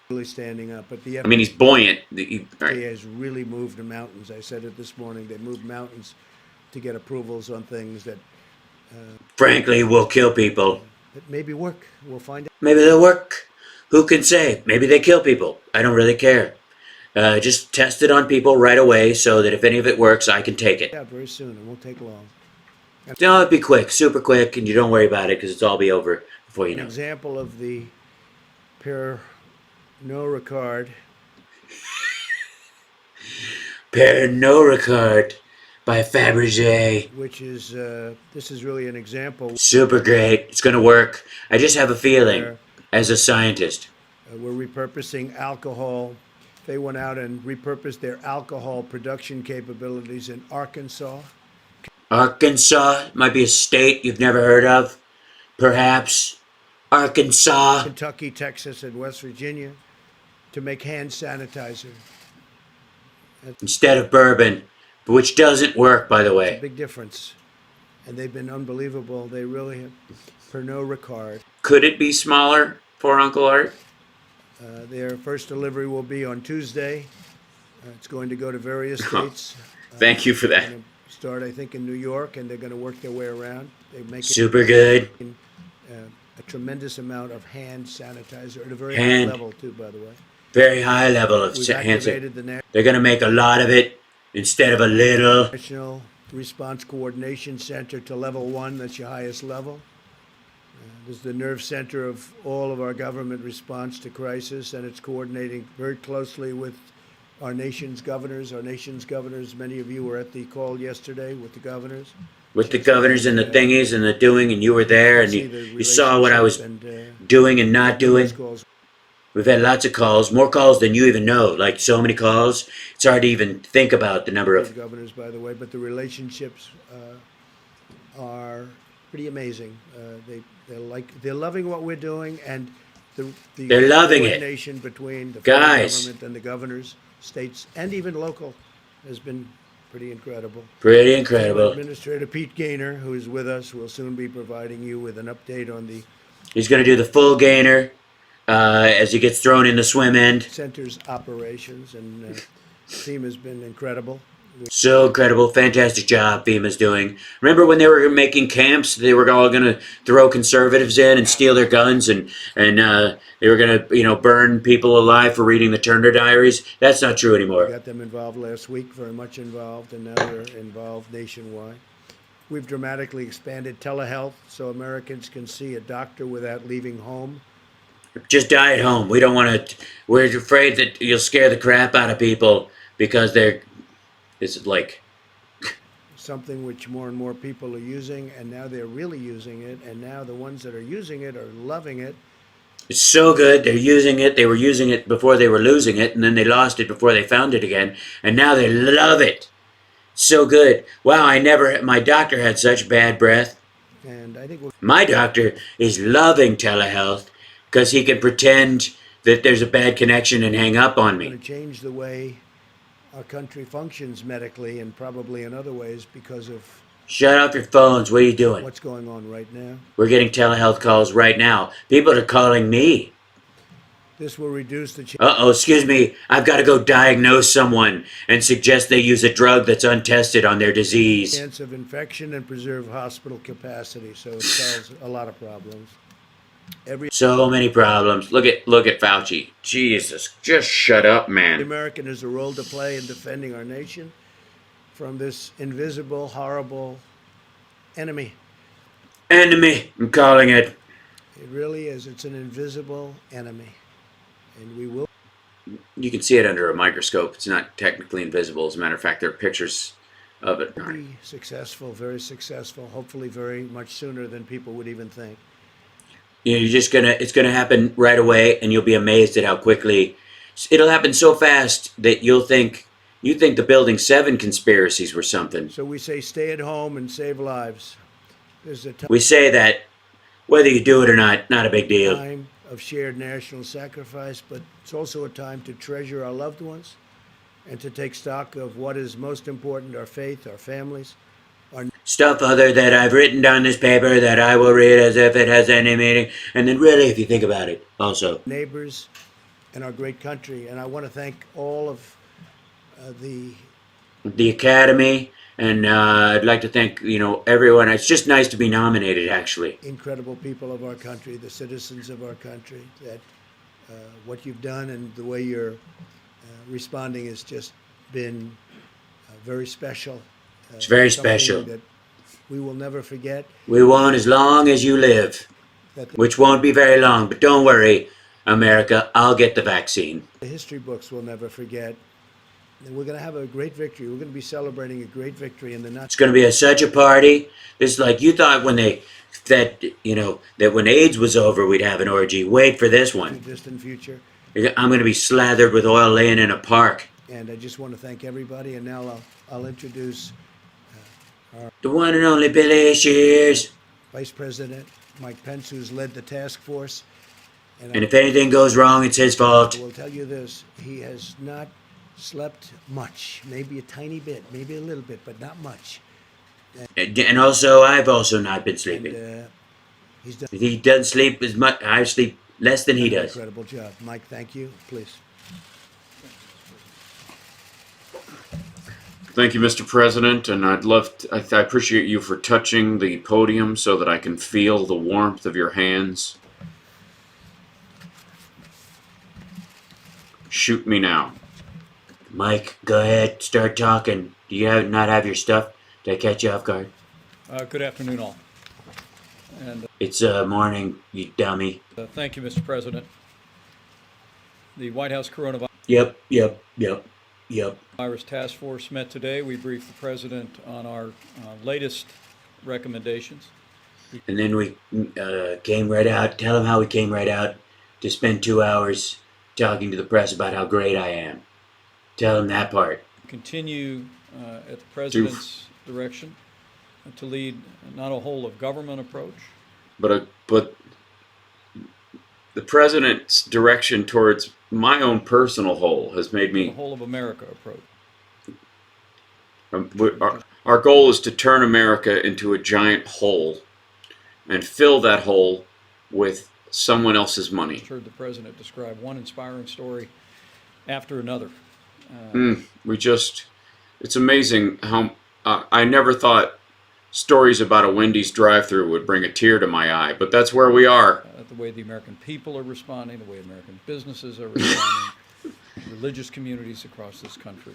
Really standing up, but the I mean, he's buoyant. He has really moved the mountains. I said it this morning. They moved mountains to get approvals on things that. Frankly, will kill people. That maybe work. We'll find out. Maybe they'll work. Who can say? Maybe they kill people. I don't really care. Just test it on people right away so that if any of it works, I can take it. Yeah, very soon. It won't take long. No, it'd be quick, super quick, and you don't worry about it because it's all be over before you know. An example of the Pernod Ricard. Pernod Ricard by Fabergé. Which is, this is really an example. Super great. It's going to work. I just have a feeling as a scientist. We're repurposing alcohol. They went out and repurposed their alcohol production capabilities in Arkansas. Arkansas might be a state you've never heard of. Perhaps. Arkansas. Kentucky, Texas, and West Virginia to make hand sanitizer. Instead of bourbon, which doesn't work, by the way. It's a big difference. And they've been unbelievable. They really have. Pernod Ricard. Could it be smaller for Uncle Art? Their first delivery will be on Tuesday. It's going to go to various states. Thank you for that. Start, I think, in New York, and they're going to work their way around. They make super good. A tremendous amount of hand sanitizer at a very high level, too, by the way. Very high level of hand sanitizer. They're going to make a lot of it instead of a little. National Response Coordination Center to level 1. That's your highest level. This is the nerve center of all of our government response to crisis, and it's coordinating very closely with our nation's governors. Many of you were at the call yesterday with the governors. With the governors and the thingies and the doing, and you were there, and you saw what I was doing and not doing. We've had lots of calls, more calls than you even know, like so many calls. It's hard to even think about the number of governors, by the way, but the relationships are pretty amazing. They're loving what we're doing, and they're loving it. Coordination between the federal government and the governors, states, and even local has been pretty incredible. Pretty incredible. Administrator Pete Gaynor, who is with us, will soon be providing you with an update on the. He's going to do the full Gaynor as he gets thrown in the swim end. Center's operations, and the team has been incredible. So incredible. Fantastic job FEMA's doing. Remember when they were making camps, they were all going to throw conservatives in and steal their guns, and they were going to, burn people alive for reading the Turner Diaries? That's not true anymore. We got them involved last week, very much involved, and now they're involved nationwide. We've dramatically expanded telehealth so Americans can see a doctor without leaving home. Just die at home. We don't want to. We're afraid that you'll scare the crap out of people because they're. It's like something which more and more people are using, and now they're really using it, and now the ones that are using it are loving it. It's so good. They're using it. They were using it before they were losing it, and then they lost it before they found it again, and now they love it. So good. Wow, my doctor had such bad breath. And I think my doctor is loving telehealth because he can pretend that there's a bad connection and hang up on me. It's going to change the way our country functions medically and probably in other ways because of. Shut off your phones. What are you doing? What's going on right now? We're getting telehealth calls right now. People are calling me. This will reduce the. Excuse me. I've got to go diagnose someone and suggest they use a drug that's untested on their disease. Chance of infection and preserve hospital capacity, so it solves a lot of problems. So many problems. Look at Fauci. Jesus, just shut up, man. The American has a role to play in defending our nation from this invisible, horrible enemy. Enemy, I'm calling it. It really is. It's an invisible enemy, and we will. You can see it under a microscope. It's not technically invisible. As a matter of fact, there are pictures of it. Be successful, very successful. Hopefully, very much sooner than people would even think. It's gonna happen right away, and you'll be amazed at how quickly it'll happen so fast that you think the Building 7 conspiracies were something. So we say, stay at home and save lives. We say that whether you do it or not a big deal. Time of shared national sacrifice, but it's also a time to treasure our loved ones and to take stock of what is most important: our faith, our families, our stuff other that I've written down this paper that I will read as if it has any meaning. And then really, if you think about it, also neighbors and our great country. And I want to thank all of the Academy, and I'd like to thank everyone. It's just nice to be nominated, actually. Incredible people of our country, the citizens of our country. That what you've done and the way you're responding has just been very special. It's very special. That we will never forget. We won't as long as you live, which won't be very long. But don't worry, America, I'll get the vaccine. The history books will never forget. And we're going to have a great victory. We're going to be celebrating a great victory in the not. It's going to be such a party. This is like you thought that when AIDS was over, we'd have an orgy. Wait for this one. Distant future. I'm going to be slathered with oil laying in a park. And I just want to thank everybody. And now I'll introduce the one and only Billy Shears, Vice President Mike Pence, who's led the task force. And if anything goes wrong, it's his fault. I will tell you this: he has not slept much, maybe a tiny bit, maybe a little bit, but not much. And also, I've also not been sleeping. And, he doesn't sleep as much. I sleep less than he does. Incredible job, Mike. Thank you. Please. Thank you, Mr. President, and I appreciate you for touching the podium so that I can feel the warmth of your hands. Shoot me now. Mike, go ahead, start talking. Do you not have your stuff? Did I catch you off guard? Good afternoon, all. And it's morning, you dummy. Thank you, Mr. President. The White House coronavirus. Yep. Virus Task Force met today. We briefed the President on our latest recommendations. And then we came right out. Tell him how we came right out to spend 2 hours talking to the press about how great I am. Tell him that part. Continue at the President's direction to lead not a whole of government approach, but the President's direction towards my own personal whole has made me the whole of America approach. Our goal is to turn America into a giant hole and fill that hole with someone else's money. I heard the President describe one inspiring story after another. It's amazing how I never thought stories about a Wendy's drive-thru would bring a tear to my eye, but that's where we are. The way the American people are responding, the way American businesses are responding, religious communities across this country.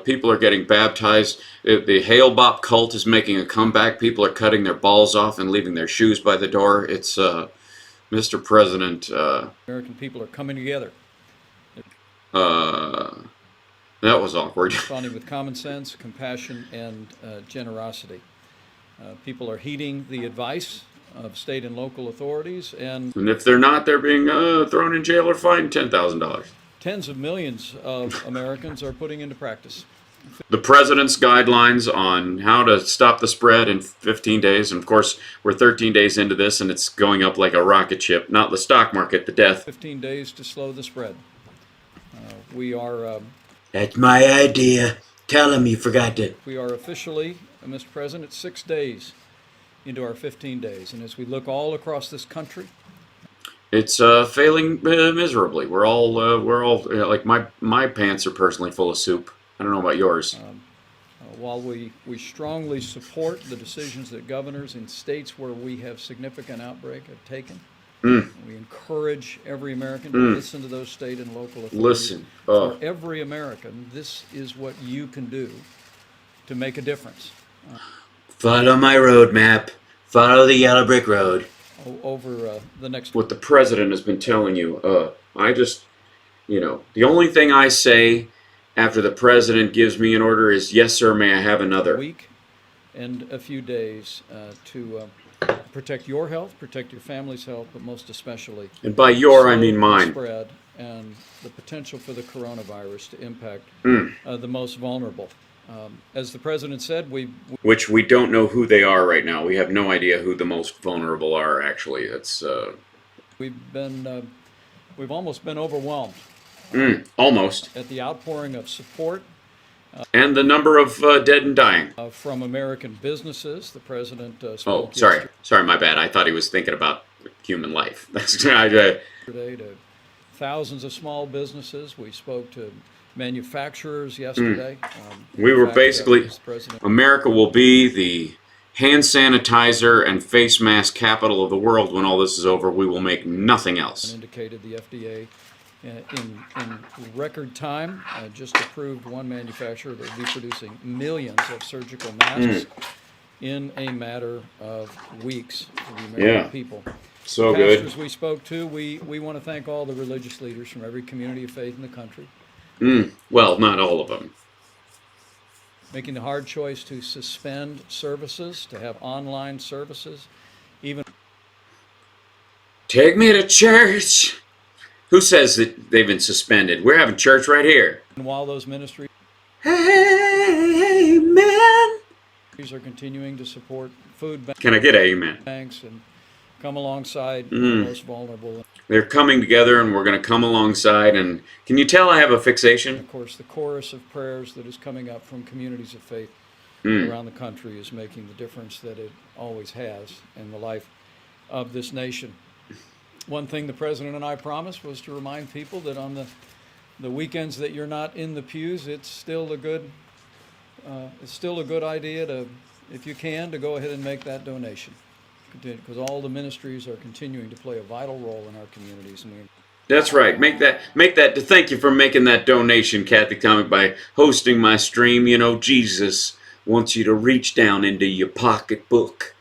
People are getting baptized. The Hail Bop cult is making a comeback. People are cutting their balls off and leaving their shoes by the door. It's, Mr. President... American people are coming together. That was awkward. Responding with common sense, compassion, and generosity. People are heeding the advice of state and local authorities, and if they're not, they're being thrown in jail or fined $10,000. Tens of millions of Americans are putting into practice the President's guidelines on how to stop the spread in 15 days. And of course, we're 13 days into this, and it's going up like a rocket ship. Not the stock market, the death. 15 days to slow the spread. We are... That's my idea. Tell him you forgot to... We are officially, Mr. President, 6 days into our 15 days. And as we look all across this country... It's failing miserably. We're all like my pants are personally full of soup. I don't know about yours. While we strongly support the decisions that governors in states where we have significant outbreak have taken, we encourage every American to listen to those state and local authorities. Listen. For every American, this is what you can do to make a difference. Follow my roadmap. Follow the yellow brick road. over the next. What the president has been telling you. I just, the only thing I say after the president gives me an order is, yes, sir, may I have another? Week and a few days to protect your health, protect your family's health, but most especially. And by your, I mean slow the mine. Spread and the potential for the coronavirus to impact the most vulnerable. As the president said, which we don't know who they are right now. We have no idea who the most vulnerable are. Actually, that's we've almost been overwhelmed. Almost. At the outpouring of support. And the number of dead and dying. From American businesses, the president Oh, spoke sorry, my bad. I thought he was thinking about human life. That's yesterday to thousands of small businesses. We spoke to manufacturers yesterday. We were basically, America will be the hand sanitizer and face mask capital of the world when all this is over. We will make nothing else. Indicated the FDA in record time just approved one manufacturer that will be producing millions of surgical masks in a matter of weeks for the American people. So the pastors good. We spoke to, we want to thank all the religious leaders from every community of faith in the country. Well, not all of them. Making the hard choice to suspend services, to have online services, even. Take me to church. Who says that they've been suspended? We're having church right here. And while those ministries Amen. are continuing to support food banks. Can I get amen? Banks and come alongside the most vulnerable. They're coming together, and we're going to come alongside. And can you tell I have a fixation? And of course, the chorus of prayers that is coming up from communities of faith around the country is making the difference that it always has in the life of this nation. One thing the president and I promised was to remind people that on the weekends that you're not in the pews, it's still a good idea to, if you can, to go ahead and make that donation, because all the ministries are continuing to play a vital role in our communities. And That's right. Make that. Thank you for making that donation, Kathy Comic, by hosting my stream. Jesus wants you to reach down into your pocketbook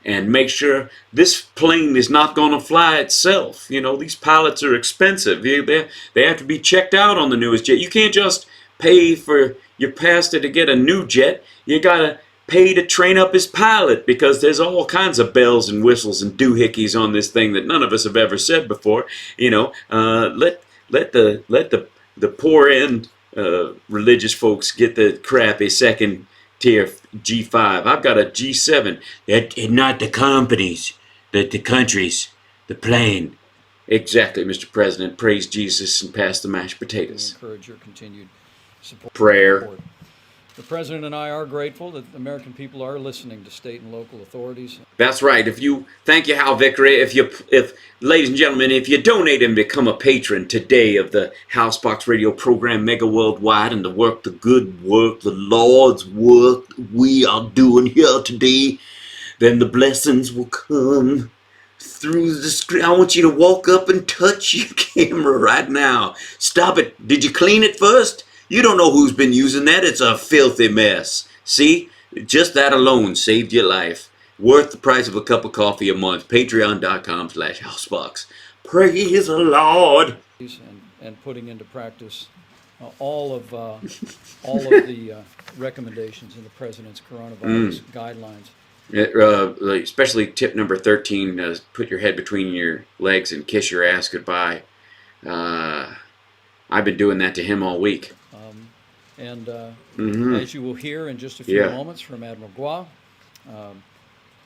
and make sure this plane is not going to fly itself. These pilots are expensive. They have to be checked out on the newest jet. You can't just pay for your pastor to get a new jet. You got to pay to train up his pilot, because there's all kinds of bells and whistles and doohickeys on this thing that none of us have ever said before. Let the poor end religious folks get the crappy second tier G5. I've got a G7. Not the companies, the countries, the plane. Exactly, Mr. President. Praise Jesus and pass the mashed potatoes. Encourage your continued support. Prayer. The president and I are grateful that the American people are listening to state and local authorities. That's right. Thank you, Hal Vickery. If ladies and gentlemen, if you donate and become a patron today of the Housebox Radio program Mega Worldwide, and the good work, the Lord's work we are doing here today, then the blessings will come through the screen. I want you to walk up and touch your camera right now. Stop it. Did you clean it first? You don't know who's been using that. It's a filthy mess. See? Just that alone saved your life. Worth the price of a cup of coffee a month. Patreon.com/Housebox. Praise the Lord. And putting into practice all of the recommendations in the president's coronavirus guidelines. Especially tip number 13, put your head between your legs and kiss your ass goodbye. I've been doing that to him all week. As you will hear in just a few moments from Admiral Gua,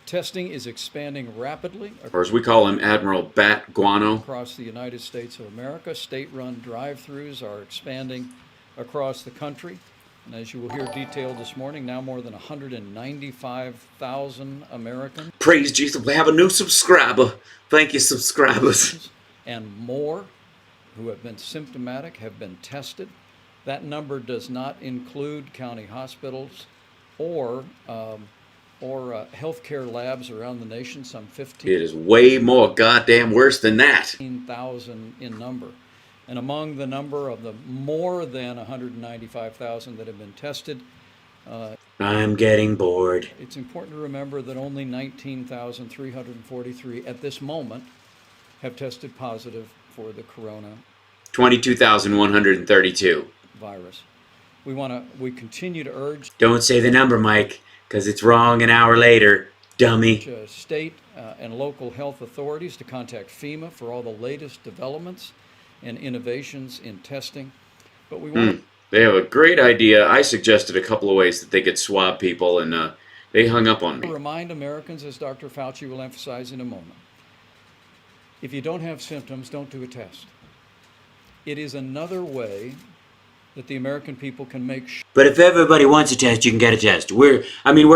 testing is expanding rapidly. Or as we call him, Admiral Bat Guano. Across the United States of America, state-run drive-thrus are expanding across the country. And as you will hear detailed this morning, now more than 195,000 Americans. Praise Jesus, we have a new subscriber. Thank you, subscribers. And more who have been symptomatic have been tested. That number does not include county hospitals or healthcare labs around the nation, some 15. It is way more goddamn worse than that. 15,000 in number. And among the number of the more than 195,000 that have been tested. I'm getting bored. It's important to remember that only 19,343 at this moment have tested positive for the corona 22,132. virus. We continue to urge. Don't say the number, Mike, because it's wrong an hour later, dummy. State and local health authorities to contact FEMA for all the latest developments and innovations in testing. But we want They have a great idea. I suggested a couple of ways that they could swab people, and they hung up on me. to remind Americans, as Dr. Fauci will emphasize in a moment, if you don't have symptoms, don't do a test. It is another way that the American people can make sure. But if everybody wants a test, you can get a test. We're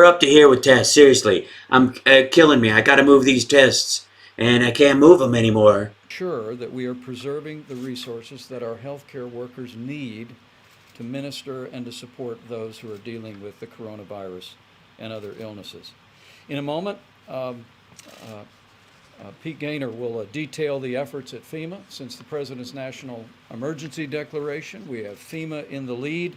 up to here with tests. Seriously, I'm killing me. I got to move these tests, and I can't move them anymore. Sure that we are preserving the resources that our healthcare workers need to minister and to support those who are dealing with the coronavirus and other illnesses. In a moment, Pete Gaynor will detail the efforts at FEMA. Since the President's National Emergency Declaration, we have FEMA in the lead,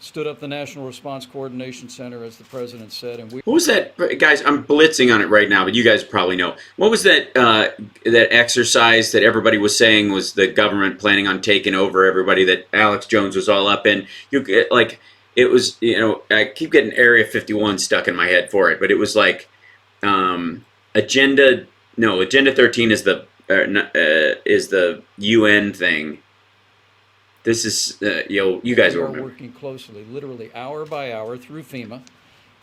stood up the National Response Coordination Center, as the President said. And What was that, guys? I'm blitzing on it right now, but you guys probably know. What was that that exercise that everybody was saying was the government planning on taking over everybody that Alex Jones was all up in? It was, I keep getting Area 51 stuck in my head for it, but it was like Agenda 13 is the UN thing. This is, you guys will remember. We are working closely, literally hour by hour, through FEMA,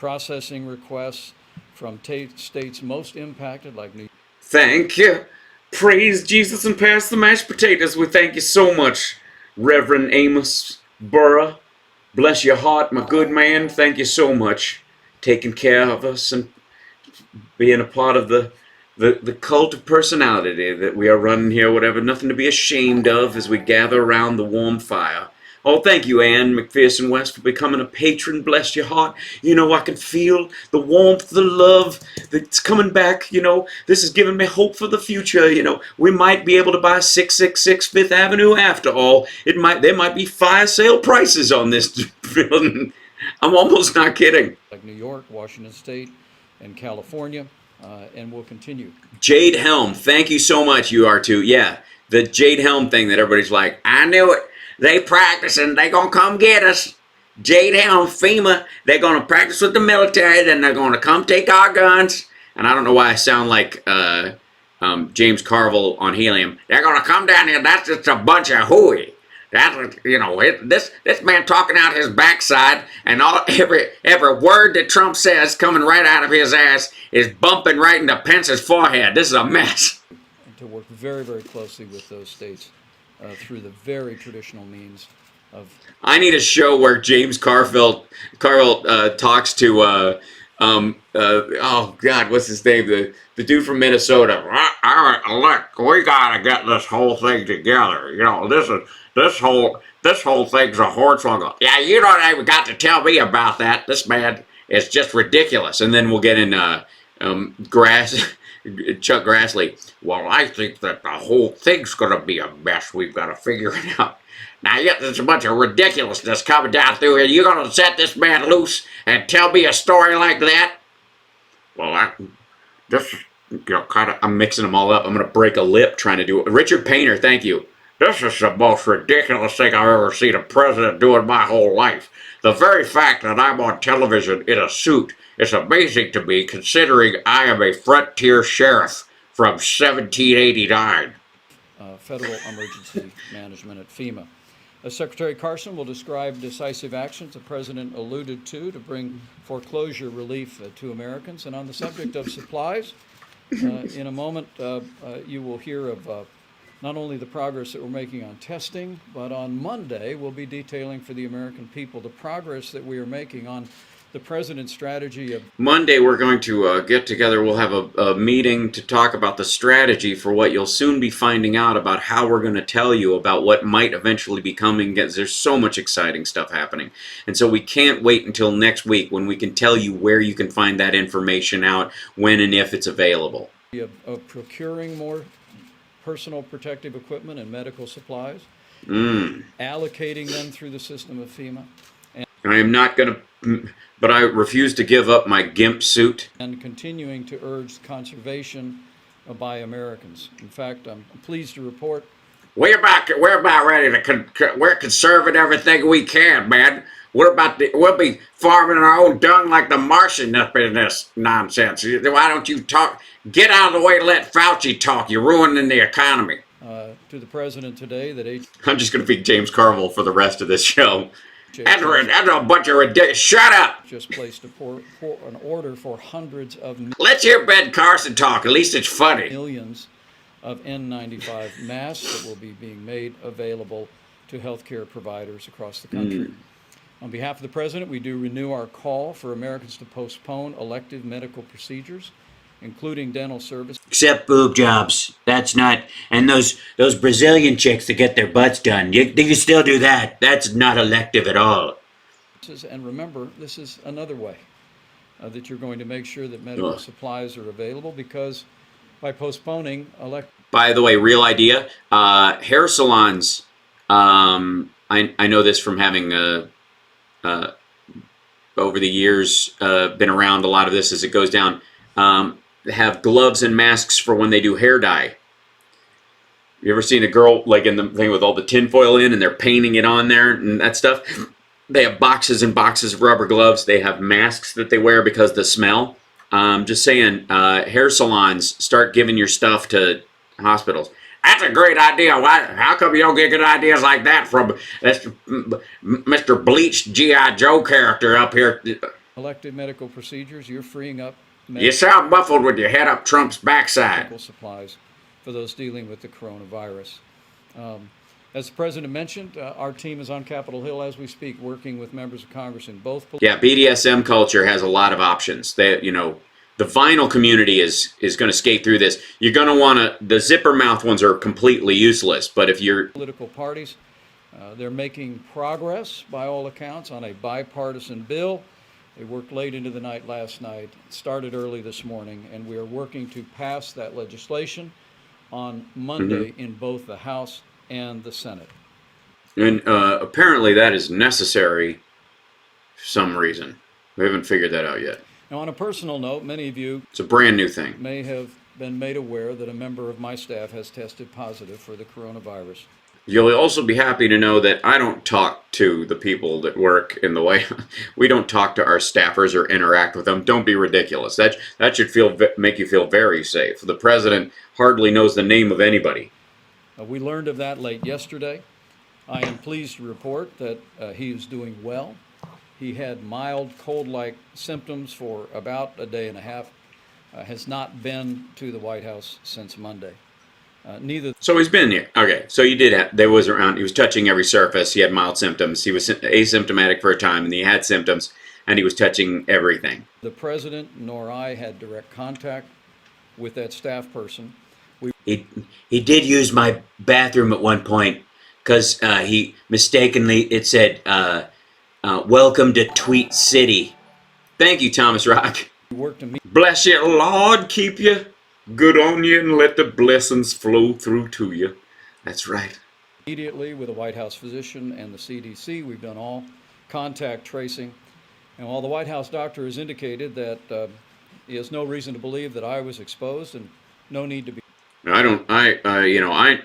processing requests from states most impacted, like New York. Thank you. Praise Jesus and pass the mashed potatoes. We thank you so much, Reverend Amos Burra. Bless your heart, my good man. Thank you so much. Taking care of us and being a part of the cult of personality that we are running here, whatever, nothing to be ashamed of as we gather around the warm fire. Oh, thank you, Ann McPherson West, for becoming a patron. Bless your heart. I can feel the warmth, the love that's coming back. This is giving me hope for the future. We might be able to buy 666 Fifth Avenue after all. There might be fire sale prices on this building. I'm almost not kidding. Like New York, Washington State, and California. And we'll continue. Jade Helm, thank you so much, UR2. Yeah, the Jade Helm thing that everybody's like, I knew it. They practicing. They gonna come get us. Jade Helm, FEMA, they're gonna practice with the military, then they're gonna come take our guns. And I don't know why I sound like James Carville on Helium. They're gonna come down here. That's just a bunch of hooey. This man talking out his backside, and every word that Trump says coming right out of his ass is bumping right into Pence's forehead. This is a mess. And to work very, very closely with those states through the very traditional means of. I need a show where James Carville talks to oh God, what's his name? The dude from Minnesota. Look, we gotta get this whole thing together. This whole thing's a hornswoggle. Yeah, you don't even got to tell me about that. This man is just ridiculous. And then we'll get in Chuck Grassley. Well, I think that the whole thing's gonna be a mess. We've got to figure it out. Now, there's a bunch of ridiculousness coming down through here. You're gonna set this man loose and tell me a story like that? Well, I'm mixing them all up. I'm gonna break a lip trying to do it. Richard Painter, thank you. This is the most ridiculous thing I've ever seen a president do in my whole life. The very fact that I'm on television in a suit is amazing to me, considering I am a frontier sheriff from 1789. Federal emergency management at FEMA. Secretary Carson will describe decisive actions the President alluded to bring foreclosure relief to Americans. And on the subject of supplies, in a moment you will hear of not only the progress that we're making on testing, but on Monday we'll be detailing for the American people the progress that we are making on the President's strategy of. Monday we're going to get together. We'll have a meeting to talk about the strategy for what you'll soon be finding out about how we're going to tell you about what might eventually be coming. There's so much exciting stuff happening. And so we can't wait until next week when we can tell you where you can find that information out, when and if it's available. Of procuring more personal protective equipment and medical supplies, allocating them through the system of FEMA. I am not going to, but I refuse to give up my GIMP suit. And continuing to urge conservation by Americans. In fact, I'm pleased to report we're about ready to we're conserving everything we can, man. We'll be farming our own dung like the Martian up in this nonsense. Why don't you talk? Get out of the way and let Fauci talk. You're ruining the economy. To the president today that I'm just going to be James Carville for the rest of this show. That's a bunch of ridiculous. Shut up! Just placed an order for hundreds of let's hear Ben Carson talk. At least it's funny. Millions of N95 masks that will be being made available to healthcare providers across the country. On behalf of the president, we do renew our call for Americans to postpone elective medical procedures, including dental service. Except boob jobs. That's not. And those Brazilian chicks that get their butts done. You still do that. That's not elective at all. And remember, this is another way that you're going to make sure that medical supplies are available, because by postponing By the way, real idea. Hair salons. I know this from having over the years been around a lot of this as it goes down. Have gloves and masks for when they do hair dye. You ever seen a girl like in the thing with all the tinfoil in and they're painting it on there and that stuff? They have boxes and boxes of rubber gloves. They have masks that they wear because of the smell. Just saying, hair salons, start giving your stuff to hospitals. That's a great idea. Why? How come you don't get good ideas like that from Mr. Bleached G.I. Joe character up here? Elective medical procedures, you're freeing up. You sound muffled with your head up Trump's backside. Medical supplies for those dealing with the coronavirus. As the president mentioned, our team is on Capitol Hill as we speak, working with members of Congress in both. Yeah, BDSM culture has a lot of options. The vinyl community is going to skate through this. You're going to want to. The zipper mouth ones are completely useless. But if you're political parties, they're making progress by all accounts on a bipartisan bill. They worked late into the night last night, started early this morning, and we are working to pass that legislation on Monday in both the House and the Senate. And apparently that is necessary for some reason. We haven't figured that out yet. Now, on a personal note, many of you it's a brand new thing. May have been made aware that a member of my staff has tested positive for the coronavirus. You'll also be happy to know that I don't talk to the people that work in the White House. We don't talk to our staffers or interact with them. Don't be ridiculous. That should make you feel very safe. The president hardly knows the name of anybody. We learned of that late yesterday. I am pleased to report that he is doing well. He had mild cold-like symptoms for about a day and a half. Has not been to the White House since Monday. So he's been here. Okay, so you did have, there was around, he was touching every surface, he had mild symptoms, he was asymptomatic for a time, and he had symptoms, and he was touching everything. The president nor I had direct contact with that staff person. He did use my bathroom at one point, because he mistakenly, it said, welcome to Tweet City. Thank you, Thomas Rock. Bless you, Lord, keep you. Good on you, and let the blessings flow through to you. That's right. Immediately with the White House physician and the CDC, we've done all contact tracing. And while the White House doctor has indicated that he has no reason to believe that I was exposed and no need to be.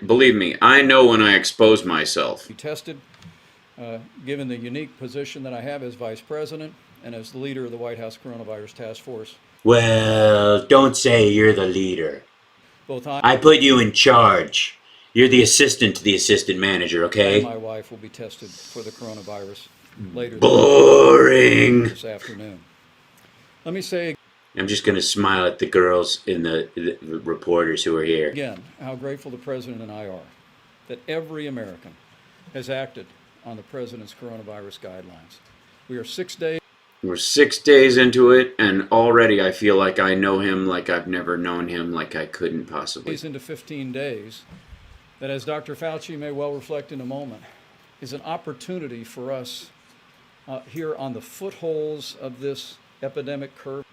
Believe me, I know when I expose myself. Be tested, given the unique position that I have as vice president and as the leader of the White House Coronavirus Task Force. Well, don't say you're the leader. I put you in charge. You're the assistant to the assistant manager, okay? My wife will be tested for the coronavirus later this afternoon. Let me say I'm just going to smile at the girls and the reporters who are here. Again, how grateful the president and I are that every American has acted on the president's coronavirus guidelines. We are 6 days. We're 6 days into it, and already I feel like I know him like I've never known him, like I couldn't possibly. Into 15 days, that as Dr. Fauci may well reflect in a moment, is an opportunity for us here on the footholds of this epidemic curve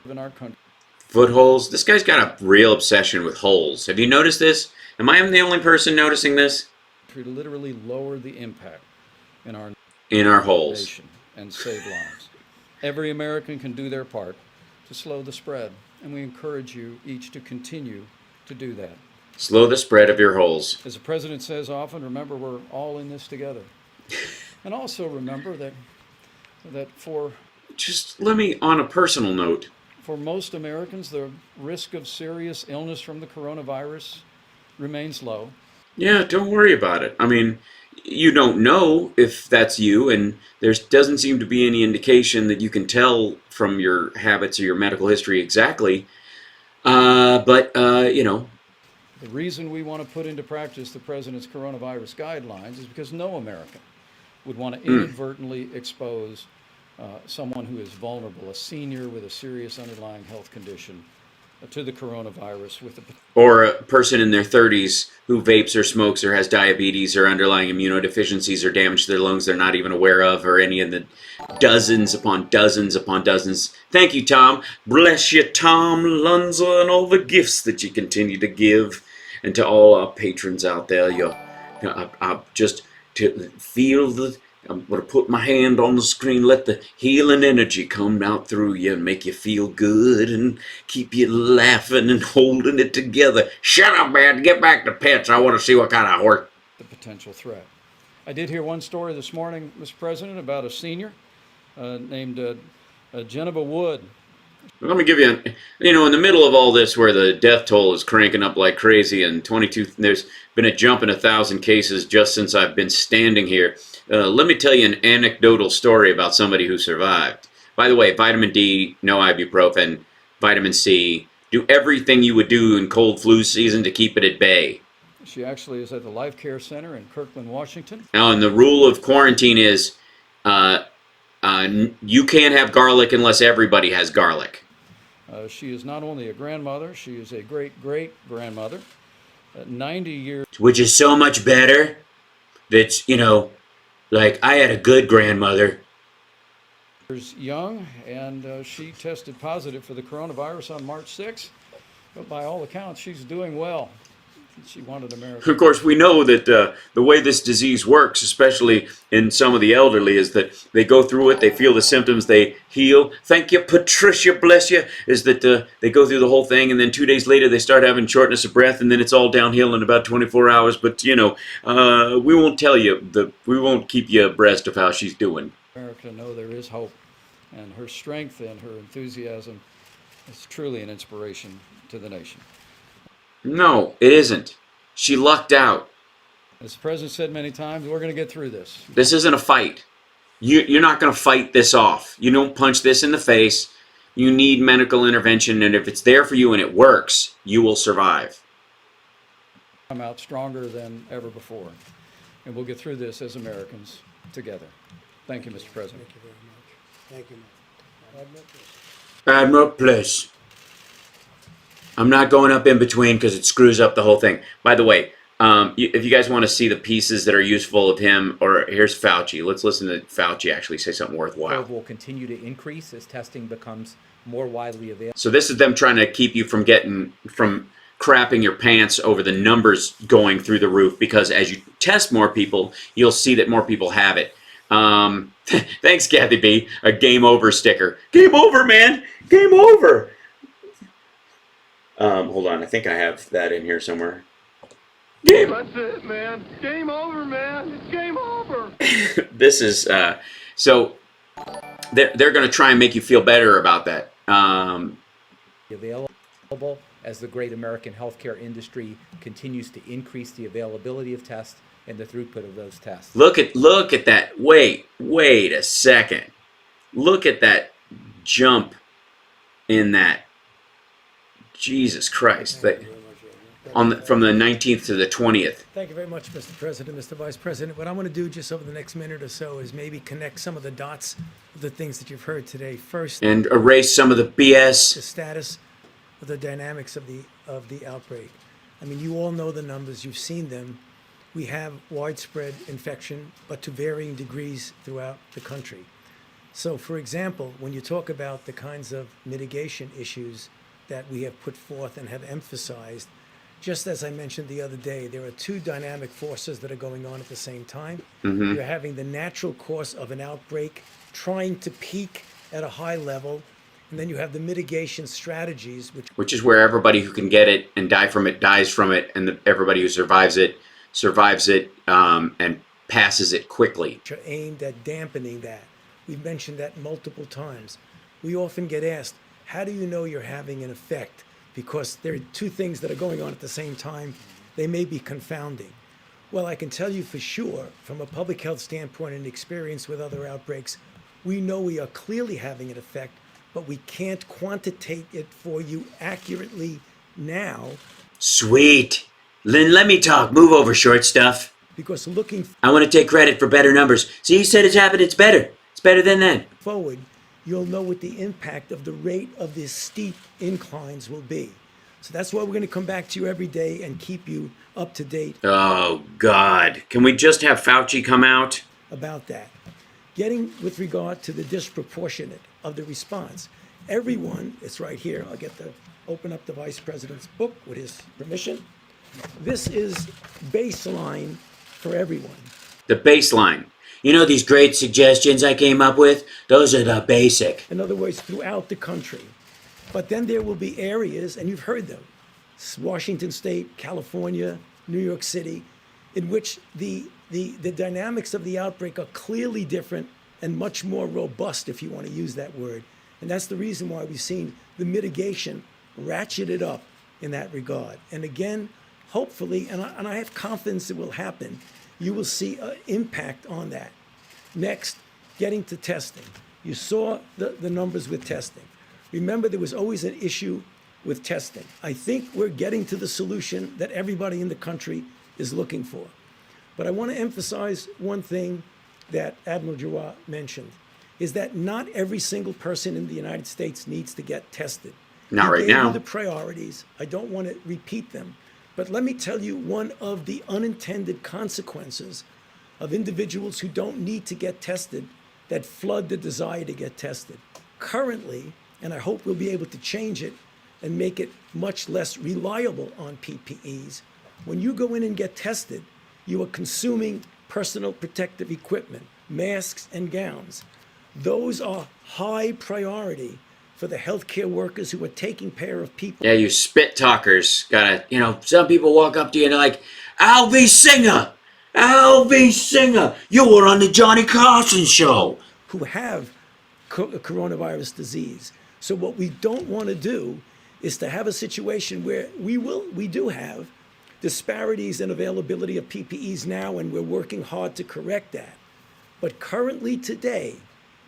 in our country. Footholes? This guy's got a real obsession with holes. Have you noticed this? Am I the only person noticing this? To literally lower the impact in our... in our holes nation and save lives. Every American can do their part to slow the spread, and we encourage you each to continue to do that. Slow the spread of your holes. As the president says often, remember we're all in this together. And also remember that for just let me, on a personal note, for most Americans, the risk of serious illness from the coronavirus remains low. Yeah, don't worry about it. I mean, you don't know if that's you, and there doesn't seem to be any indication that you can tell from your habits or your medical history exactly. But you know. The reason we want to put into practice the president's coronavirus guidelines is because no American would want to inadvertently expose someone who is vulnerable, a senior with a serious underlying health condition, to the coronavirus with or a person in their 30s who vapes or smokes or has diabetes or underlying immunodeficiencies or damage to their lungs they're not even aware of, or any of the dozens upon dozens upon dozens. Thank you, Tom. Bless you, Tom Lanza, and all the gifts that you continue to give. And to all our patrons out there, I just to feel the. I'm going to put my hand on the screen, let the healing energy come out through you and make you feel good and keep you laughing and holding it together. Shut up, man. Get back to pets. I want to see what kind of horse. The potential threat. I did hear one story this morning, Mr. President, about a senior named Geneva Wood. Let me give you, in the middle of all this where the death toll is cranking up like crazy and there's been a jump in 1,000 cases just since I've been standing here. Let me tell you an anecdotal story about somebody who survived. By the way, vitamin D, no ibuprofen, vitamin C, do everything you would do in cold flu season to keep it at bay. She actually is at the Life Care Center in Kirkland, Washington. Now, and the rule of quarantine is you can't have garlic unless everybody has garlic. She is not only a grandmother, she is a great-great-grandmother. 90 years. Which is so much better. That's, like I had a good grandmother. Young, and she tested positive for the coronavirus on March 6th. But by all accounts, she's doing well. She wanted America. Of course, we know that the way this disease works, especially in some of the elderly, is that they go through it, they feel the symptoms, they heal. Thank you, Patricia, bless you, is that they go through the whole thing, and then 2 days later they start having shortness of breath, and then it's all downhill in about 24 hours. But, we won't tell you, we won't keep you abreast of how she's doing. America know there is hope, and her strength and her enthusiasm is truly an inspiration to the nation. No, it isn't. She lucked out. As the president said many times, we're going to get through this. This isn't a fight. You're not going to fight this off. You don't punch this in the face. You need medical intervention, and if it's there for you and it works, you will survive. Come out stronger than ever before, and we'll get through this as Americans together. Thank you, Mr. President. Thank you very much. Thank you. Admiral, please. I'm not going up in between because it screws up the whole thing. By the way, if you guys want to see the pieces that are useful of him, or here's Fauci. Let's listen to Fauci actually say something worthwhile. Will continue to increase as testing becomes more widely available. So this is them trying to keep you from crapping your pants over the numbers going through the roof, because as you test more people, you'll see that more people have it. Thanks, Kathy B. A game over sticker. Game over, man. Game over. Hold on. I think I have that in here somewhere. Game. That's it, man. Game over, man. It's game over. This is so they're going to try and make you feel better about that. Available as the great American healthcare industry continues to increase the availability of tests and the throughput of those tests. Look at that. Wait a second. Look at that jump in that. Jesus Christ. From the 19th to the 20th. Thank you very much, Mr. President, Mr. Vice President. What I want to do just over the next minute or so is maybe connect some of the dots of the things that you've heard today. First, and erase some of the BS. The status of the dynamics of the outbreak. I mean, you all know the numbers. You've seen them. We have widespread infection, but to varying degrees throughout the country. So, for example, when you talk about the kinds of mitigation issues that we have put forth and have emphasized, just as I mentioned the other day, there are two dynamic forces that are going on at the same time. Mhm. You're having the natural course of an outbreak trying to peak at a high level, and then you have the mitigation strategies, Which is where everybody who can get it and die from it dies from it, and everybody who survives it and passes it quickly. are aimed at dampening that. We've mentioned that multiple times. We often get asked, how do you know you're having an effect? Because there are two things that are going on at the same time. They may be confounding. Well, I can tell you for sure, from a public health standpoint and experience with other outbreaks, we know we are clearly having an effect, but we can't quantitate it for you accurately now. Sweet. Lynn, let me talk. Move over, short stuff. Because looking I want to take credit for better numbers. See, you said it's happened. It's better. It's better than that. forward, you'll know what the impact of the rate of these steep inclines will be. So that's why we're going to come back to you every day and keep you up to date. Oh, God. Can we just have Fauci come out? About that. Getting with regard to the disproportionate of the response. Everyone, it's right here, I'll get to open up the Vice President's book with his permission. This is baseline for everyone. The baseline. You know these great suggestions I came up with? Those are the basic. In other words, throughout the country. But then there will be areas, and you've heard them, Washington State, California, New York City, in which the dynamics of the outbreak are clearly different and much more robust, if you want to use that word. And that's the reason why we've seen the mitigation ratcheted up in that regard. And again, hopefully, and I have confidence it will happen, you will see an impact on that. Next, getting to testing. You saw the numbers with testing. Remember, there was always an issue with testing. I think we're getting to the solution that everybody in the country is looking for. But I want to emphasize one thing that Admiral Giroir mentioned, is that not every single person in the United States needs to get tested. Not right He gave now. you the priorities. I don't want to repeat them. But let me tell you one of the unintended consequences of individuals who don't need to get tested that flood the desire to get tested. Currently, and I hope we'll be able to change it and make it much less reliable on PPEs, when you go in and get tested, you are consuming personal protective equipment, masks and gowns. Those are high priority for the healthcare workers who are taking care of people. Yeah, you spit talkers. Some people walk up to you and they're like, Alvy Singer! Alvy Singer! You were on the Johnny Carson show! Who have coronavirus disease. So what we don't want to do is to have a situation where we do have disparities in availability of PPEs now, and we're working hard to correct that. But currently today,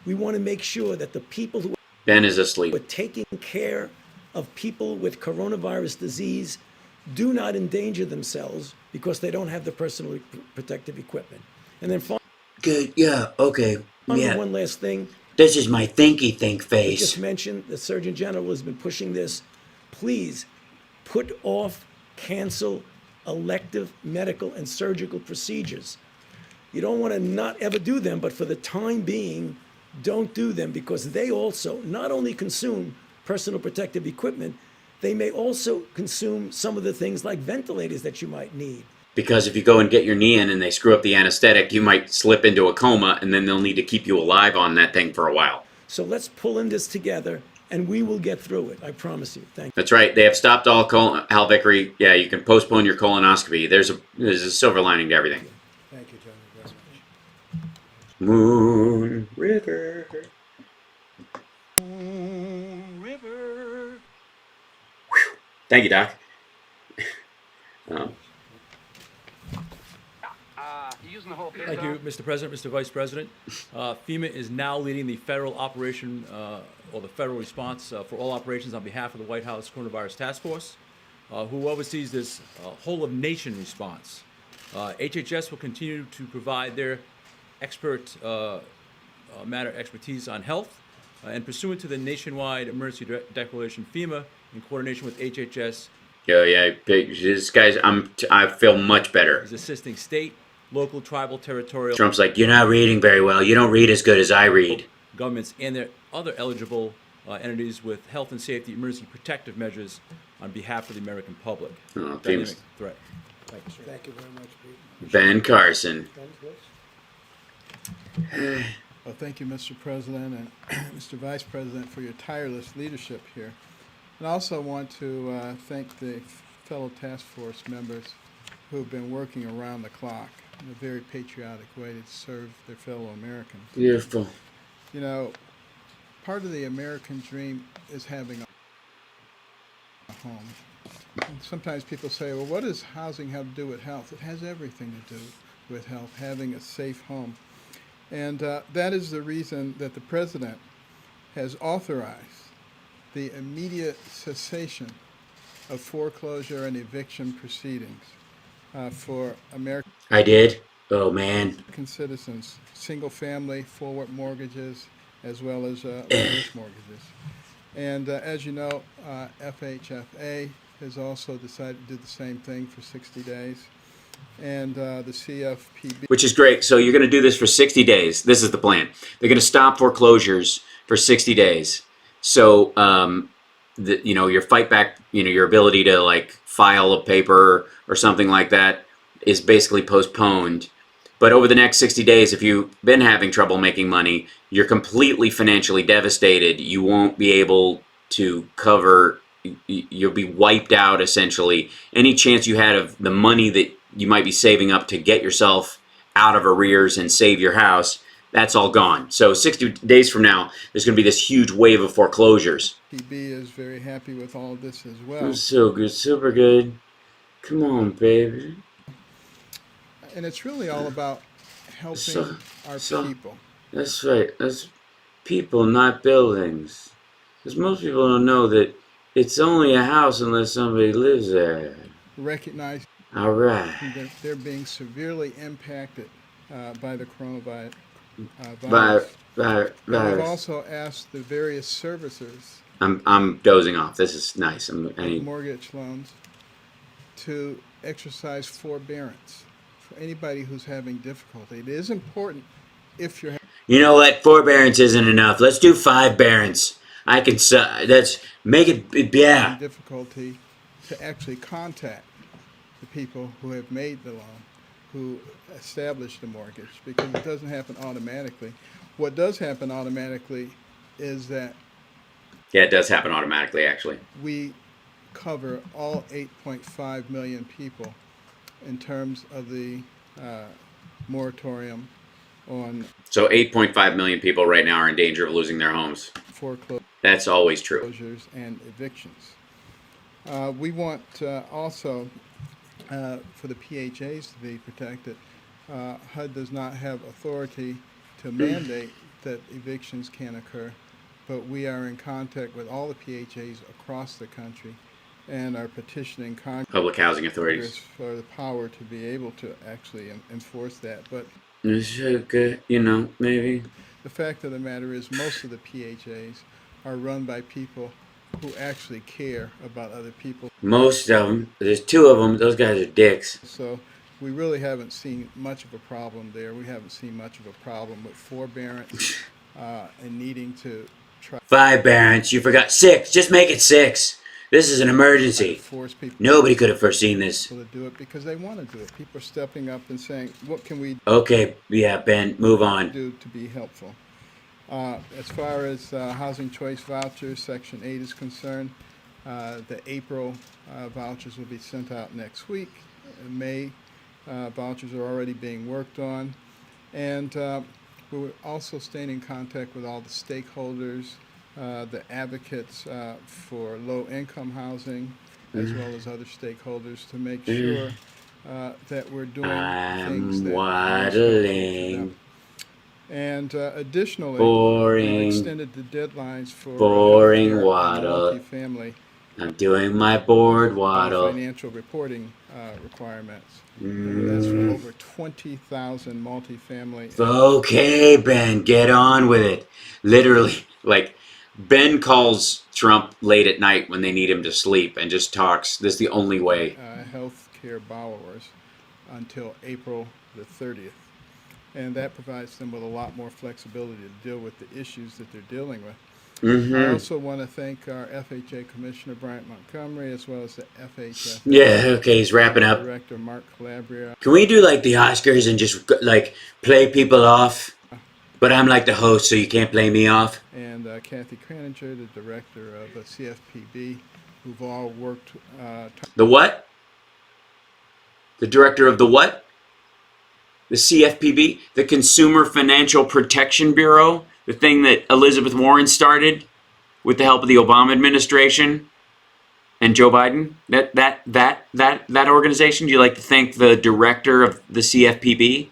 we want to make sure that the people who Ben is asleep. are taking care of people with coronavirus disease do not endanger themselves because they don't have the personal protective equipment. And then Good, yeah, okay, yeah. one last thing. This is my thinky think I face. just mentioned the Surgeon General has been pushing this. Please put off, cancel elective medical and surgical procedures. You don't want to not ever do them, but for the time being, don't do them, because they also not only consume personal protective equipment, they may also consume some of the things like ventilators that you might need. Because if you go and get your knee in and they screw up the anesthetic, you might slip into a coma, and then they'll need to keep you alive on that thing for a while. So let's pull in this together, and we will get through it. I promise you. Thank you. That's right. They have stopped all Hal Vickery. Yeah, you can postpone your colonoscopy. There's a silver lining to everything. Thank you, Tony, very much. Moon River. Moon River. Thank you, Doc. Thank you, Mr. President, Mr. Vice President. FEMA is now leading the federal operation, or the federal response for all operations on behalf of the White House Coronavirus Task Force, who oversees this whole-of-nation response. HHS will continue to provide their matter expertise on health, and pursuant to the nationwide emergency declaration, FEMA, in coordination with HHS, Yeah, this guy's. I feel much better. is assisting state, local, tribal, territorial Trump's like, you're not reading very well. You don't read as good as I read. governments and their other eligible entities with health and safety emergency protective measures on behalf of the American public. Oh, Dynamic threat. Thank you very much, Pete. Ben Carson. Well, thank you, Mr. President and Mr. Vice President, for your tireless leadership here. And I also want to thank the fellow task force members who have been working around the clock in a very patriotic way to serve their fellow Americans. Beautiful. You know, part of the American dream is having a home. And sometimes people say, well, what does housing have to do with health? It has everything to do with health, having a safe home. And that is the reason that the President has authorized the immediate cessation of foreclosure and eviction proceedings for American I did? Oh, man. citizens, single-family forward mortgages, as well as reverse mortgages. And as you know, FHFA has also decided to do the same thing for 60 days. And the CFPB. Which is great. So you're going to do this for 60 days. This is the plan. They're going to stop foreclosures for 60 days. So, your fight back, your ability to like file a paper or something like that is basically postponed. But over the next 60 days, if you've been having trouble making money, you're completely financially devastated. You won't be able to cover, you'll be wiped out essentially. Any chance you had of the money that you might be saving up to get yourself out of arrears and save your house, that's all gone. So 60 days from now, there's going to be this huge wave of foreclosures. PB is very happy with all of this as well. So good, super good. Come on, baby. And it's really all about helping our people. That's right. That's people, not buildings. Because most people don't know that it's only a house unless somebody lives there. Recognize all right. that they're being severely impacted by the coronavirus. Virus. We've also asked the various servicers. I'm dozing off. This is nice. Mortgage loans to exercise forbearance for anybody who's having difficulty. It is important if you're. You know what? Forbearance isn't enough. Let's do 5 bearance. I can. Let's make it. Yeah. Difficulty to actually contact the people who have made the loan, who established the mortgage, because it doesn't happen automatically. What does happen automatically is that. Yeah, it does happen automatically, actually. We cover all 8.5 million people in terms of the moratorium on. So 8.5 million people right now are in danger of losing their homes. Foreclosures. That's always true. Foreclosures and evictions. We want also for the PHAs to be protected. HUD does not have authority to mandate that evictions can occur, but we are in contact with all the PHAs across the country and are petitioning Congress, public housing authorities, for the power to be able to actually enforce that. But maybe. The fact of the matter is most of the PHAs are run by people who actually care about other people. Most of them. There's 2 of them. Those guys are dicks. So we really haven't seen much of a problem there. We haven't seen much of a problem with forbearance and needing to try. 5 bearance. You forgot 6. Just make it 6. This is an emergency. Nobody could have foreseen this. People to do it because they want to do it. People are stepping up and saying, "What can we?" Okay, yeah, Ben, move on. Do to be helpful. As far as housing choice vouchers, Section 8 is concerned, the April vouchers will be sent out next week. In May, vouchers are already being worked on, and we're also staying in contact with all the stakeholders. The advocates for low-income housing, as well as other stakeholders, to make sure that we're doing things that waddling. And additionally, boring. we've extended the deadlines for boring waddle. Multifamily. I'm doing my board waddle. Financial reporting requirements. That's for over 20,000 multifamily. Okay, Ben, get on with it. Literally, Ben calls Trump late at night when they need him to sleep and just talks. This is the only way. Health care borrowers until April the 30th. And that provides them with a lot more flexibility to deal with the issues that they're dealing with. I also want to thank our FHA Commissioner Bryant Montgomery, as well as the FHFA Yeah, okay, he's wrapping up. Director Mark Calabria. Can we do like the Oscars and just like play people off? But I'm like the host, so you can't play me off. And Kathy Kraninger, the director of CFPB, who've all worked. The what? The director of the what? The CFPB, the Consumer Financial Protection Bureau, the thing that Elizabeth Warren started with the help of the Obama administration and Joe Biden. That organization. Do you like to thank the director of the CFPB?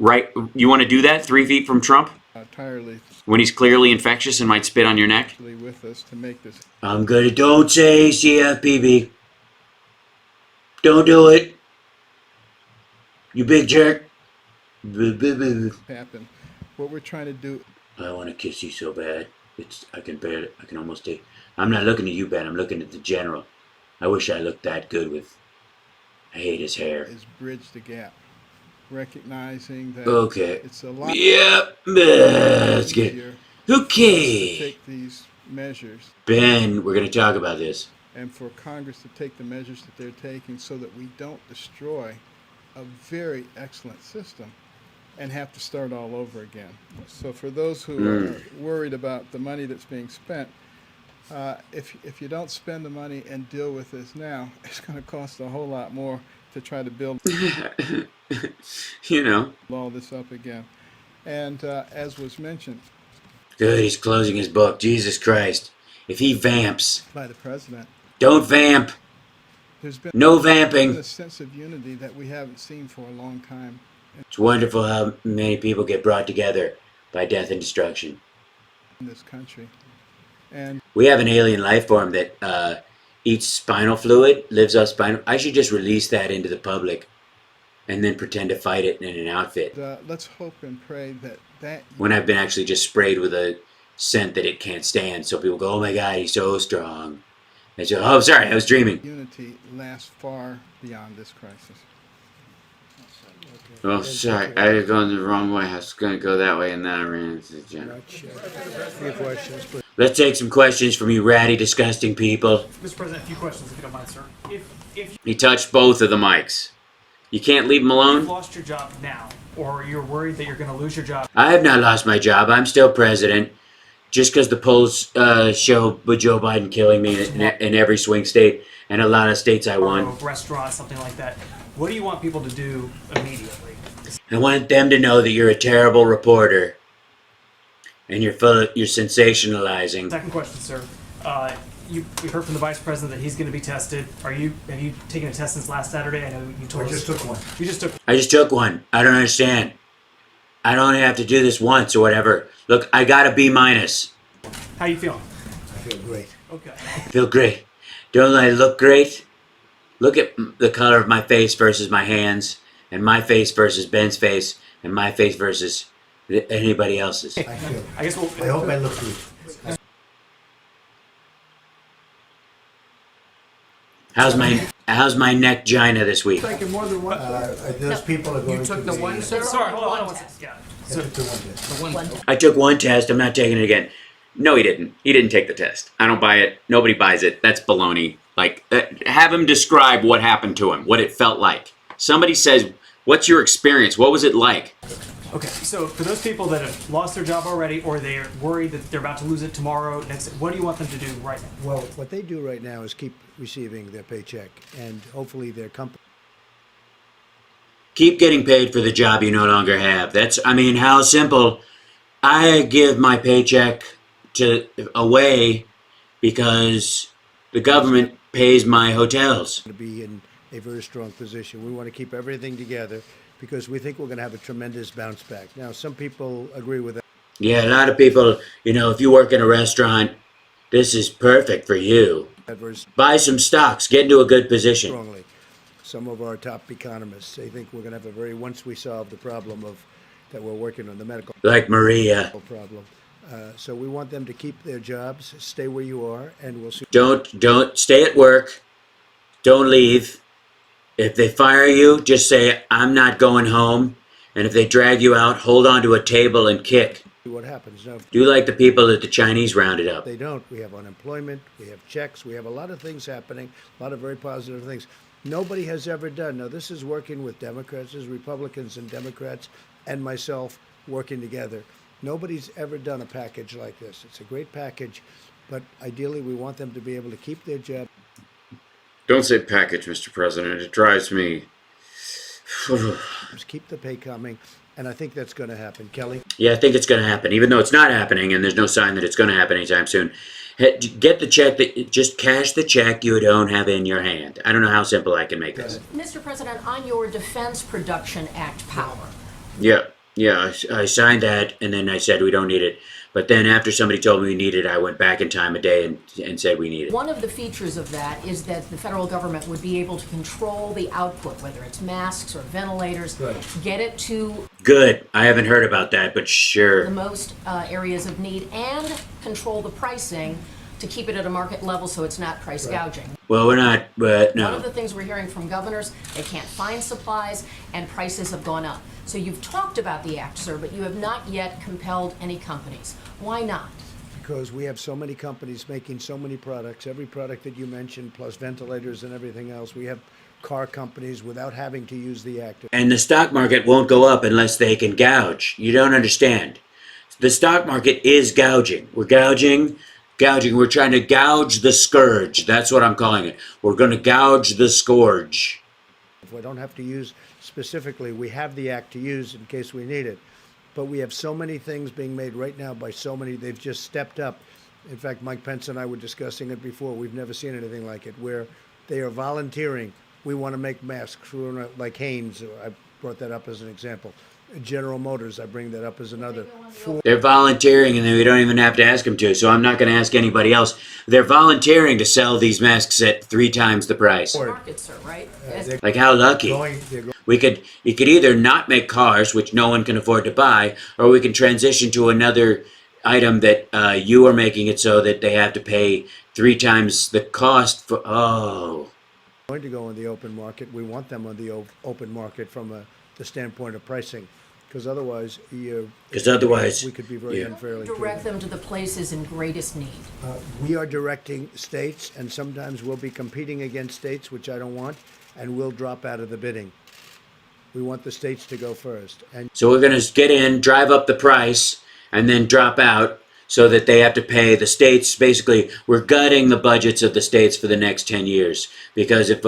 Right, you want to do that 3 feet from Trump? Entirely. When he's clearly infectious and might spit on your neck? With us to make this. I'm good. Don't say CFPB. Don't do it. You big jerk. Happen. What we're trying to do. I want to kiss you so bad. I can bear it. I can almost take. I'm not looking at you, Ben. I'm looking at the general. I wish I looked that good with. I hate his hair. Is bridge the gap. Recognizing that it's a lot. Yep. That's good. Okay. To take these measures. Ben, we're going to talk about this. And for Congress to take the measures that they're taking so that we don't destroy a very excellent system and have to start all over again. So for those who are worried about the money that's being spent, if you don't spend the money and deal with this now, it's going to cost a whole lot more to try to build all this up again. And as was mentioned, good, he's closing his book. Jesus Christ. If he vamps by the president, don't vamp. There's been no vamping. A sense of unity that we haven't seen for a long time. It's wonderful how many people get brought together by death and destruction in this country. And we have an alien life form that eats spinal fluid, lives off spinal. I should just release that into the public and then pretend to fight it in an outfit. Let's hope and pray that when I've been actually just sprayed with a scent that it can't stand, so people go, oh my God, he's so strong. And so, oh, sorry, I was dreaming. Unity lasts far beyond this crisis. Oh, sorry, I was going the wrong way. I was going to go that way, and then I ran into the general. Let's take some questions from you ratty, disgusting people. Mr. President, a few questions, if you don't mind, sir. If He touched both of the mics. You can't leave him alone? you've lost your job now, or you're worried that you're going to lose your job. I have not lost my job. I'm still president. Just because the polls show Joe Biden killing me in every swing state and a lot of states I won. Restaurant, something like that. What do you want people to do immediately? I want them to know that you're a terrible reporter and you're sensationalizing. Second question, sir. We heard from the Vice President that he's going to be tested. Have you taken a test since last Saturday? I know you told us. I just took one. You just took. I just took one. I don't understand. I don't have to do this once or whatever. Look, I got a B-. How you feeling? I feel great. Okay. I feel great. Don't I look great? Look at the color of my face versus my hands, and my face versus Ben's face, and my face versus anybody else's. I feel. I guess we'll. I hope I look good. How's my neck gina this week? Taking more than one. Those people are going You took to the be- one, sir? Sorry, hold on one second. Yeah. I took the one test. I took one test. I'm not taking it again. No, he didn't. He didn't take the test. I don't buy it. Nobody buys it. That's baloney. Like, have him describe what happened to him, what it felt like. Somebody says, what's your experience? What was it like? Okay, so for those people that have lost their job already, or they're worried that they're about to lose it tomorrow, what do you want them to do right now? Well, what they do right now is keep receiving their paycheck, and hopefully their company. Keep getting paid for the job you no longer have. How simple. I give my paycheck away because the government pays my hotels. To be in a very strong position. We want to keep everything together because we think we're going to have a tremendous bounce back. Now, some people agree with that. Yeah, a lot of people, if you work in a restaurant, this is perfect for you. Buy some stocks, get into a good position. Strongly. Some of our top economists, they think we're going to have once we solve the problem that we're working on, the medical like Maria problem. So we want them to keep their jobs, stay where you are, and we'll see. Don't stay at work. Don't leave. If they fire you, just say, I'm not going home. And if they drag you out, hold on to a table and kick. what happens. Now, Do you like the people that the Chinese rounded up? they don't. We have unemployment, we have checks, we have a lot of things happening, a lot of very positive things. Nobody has ever done. Now, this is working with Democrats, this is Republicans and Democrats and myself working together. Nobody's ever done a package like this. It's a great package, but ideally we want them to be able to keep their job. Don't say package, Mr. President. It drives me. Keep the pay coming, and I think that's going to happen. Kelly? Yeah, I think it's going to happen, even though it's not happening, and there's no sign that it's going to happen anytime soon. Get the check, just cash the check you don't have in your hand. I don't know how simple I can make this. Mr. President, on your Defense Production Act power. Yeah, I signed that, and then I said we don't need it. But then after somebody told me we needed it, I went back in time a day and said we need it. One of the features of that is that the federal government would be able to control the output, whether it's masks or ventilators, get it to Good. I haven't heard about that, but the sure. most areas of need and control the pricing to keep it at a market level so it's not price gouging. Well, we're not, but One of no. the things we're hearing from governors, they can't find supplies and prices have gone up. So you've talked about the act, sir, but you have not yet compelled any companies. Why not? Because we have so many companies making so many products, every product that you mentioned, plus ventilators and everything else. We have car companies without having to use the act. And the stock market won't go up unless they can gouge. You don't understand. The stock market is gouging. We're gouging. We're trying to gouge the scourge. That's what I'm calling it. We're going to gouge the scourge. If we don't have to use specifically, we have the act to use in case we need it. But we have so many things being made right now by so many, they've just stepped up. In fact, Mike Pence and I were discussing it before. We've never seen anything like it, where they are volunteering. We want to make masks, like Hanes. I brought that up as an example. General Motors, I bring that up as another. They're volunteering and then we don't even have to ask them to, so I'm not going to ask anybody else. They're volunteering to sell these masks at 3 times the price. Market, sir, right? Like how lucky. You could either not make cars, which no one can afford to buy, or we can transition to another item that you are making it so that they have to pay 3 times the cost for, Going to go on the open market. We want them on the open market from the standpoint of pricing. Because otherwise, we could be very unfairly Direct them to the places in greatest need. We are directing states, and sometimes we'll be competing against states, which I don't want, and we'll drop out of the bidding. We want the states to go first. And So we're going to get in, drive up the price, and then drop out so that they have to pay the states. Basically, we're gutting the budgets of the states for the next 10 years. Because if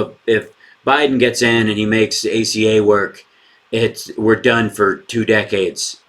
Biden gets in and he makes ACA work, we're done for 2 decades.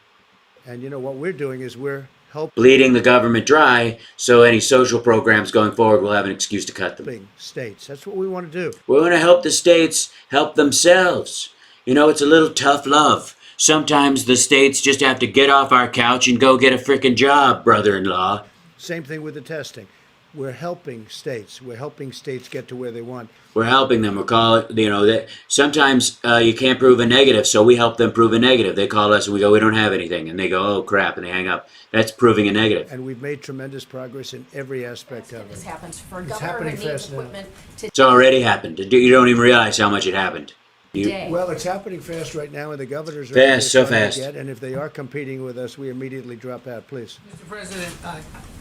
And you know what we're doing is we're helping Bleeding the government dry, so any social programs going forward will have an excuse to cut them. states. That's what we want to do. We want to help the states help themselves. You know, it's a little tough love. Sometimes the states just have to get off our couch and go get a frickin' job, brother-in-law. Same thing with the testing. We're helping states. We're helping states get to where they want. We're helping them. We're calling, that sometimes you can't prove a negative, so we help them prove a negative. They call us and we go, we don't have anything. And they go, oh, crap, and they hang up. That's proving a negative. And we've made tremendous progress in every aspect of it. This happens for a It's governor happening who needs fast now. equipment to It's already happened. You don't even realize how much it happened. Well, it's happening fast right now, and the governors are Fast, so trying to fast. get, and if they are competing with us, we immediately drop out. Please. Mr. President,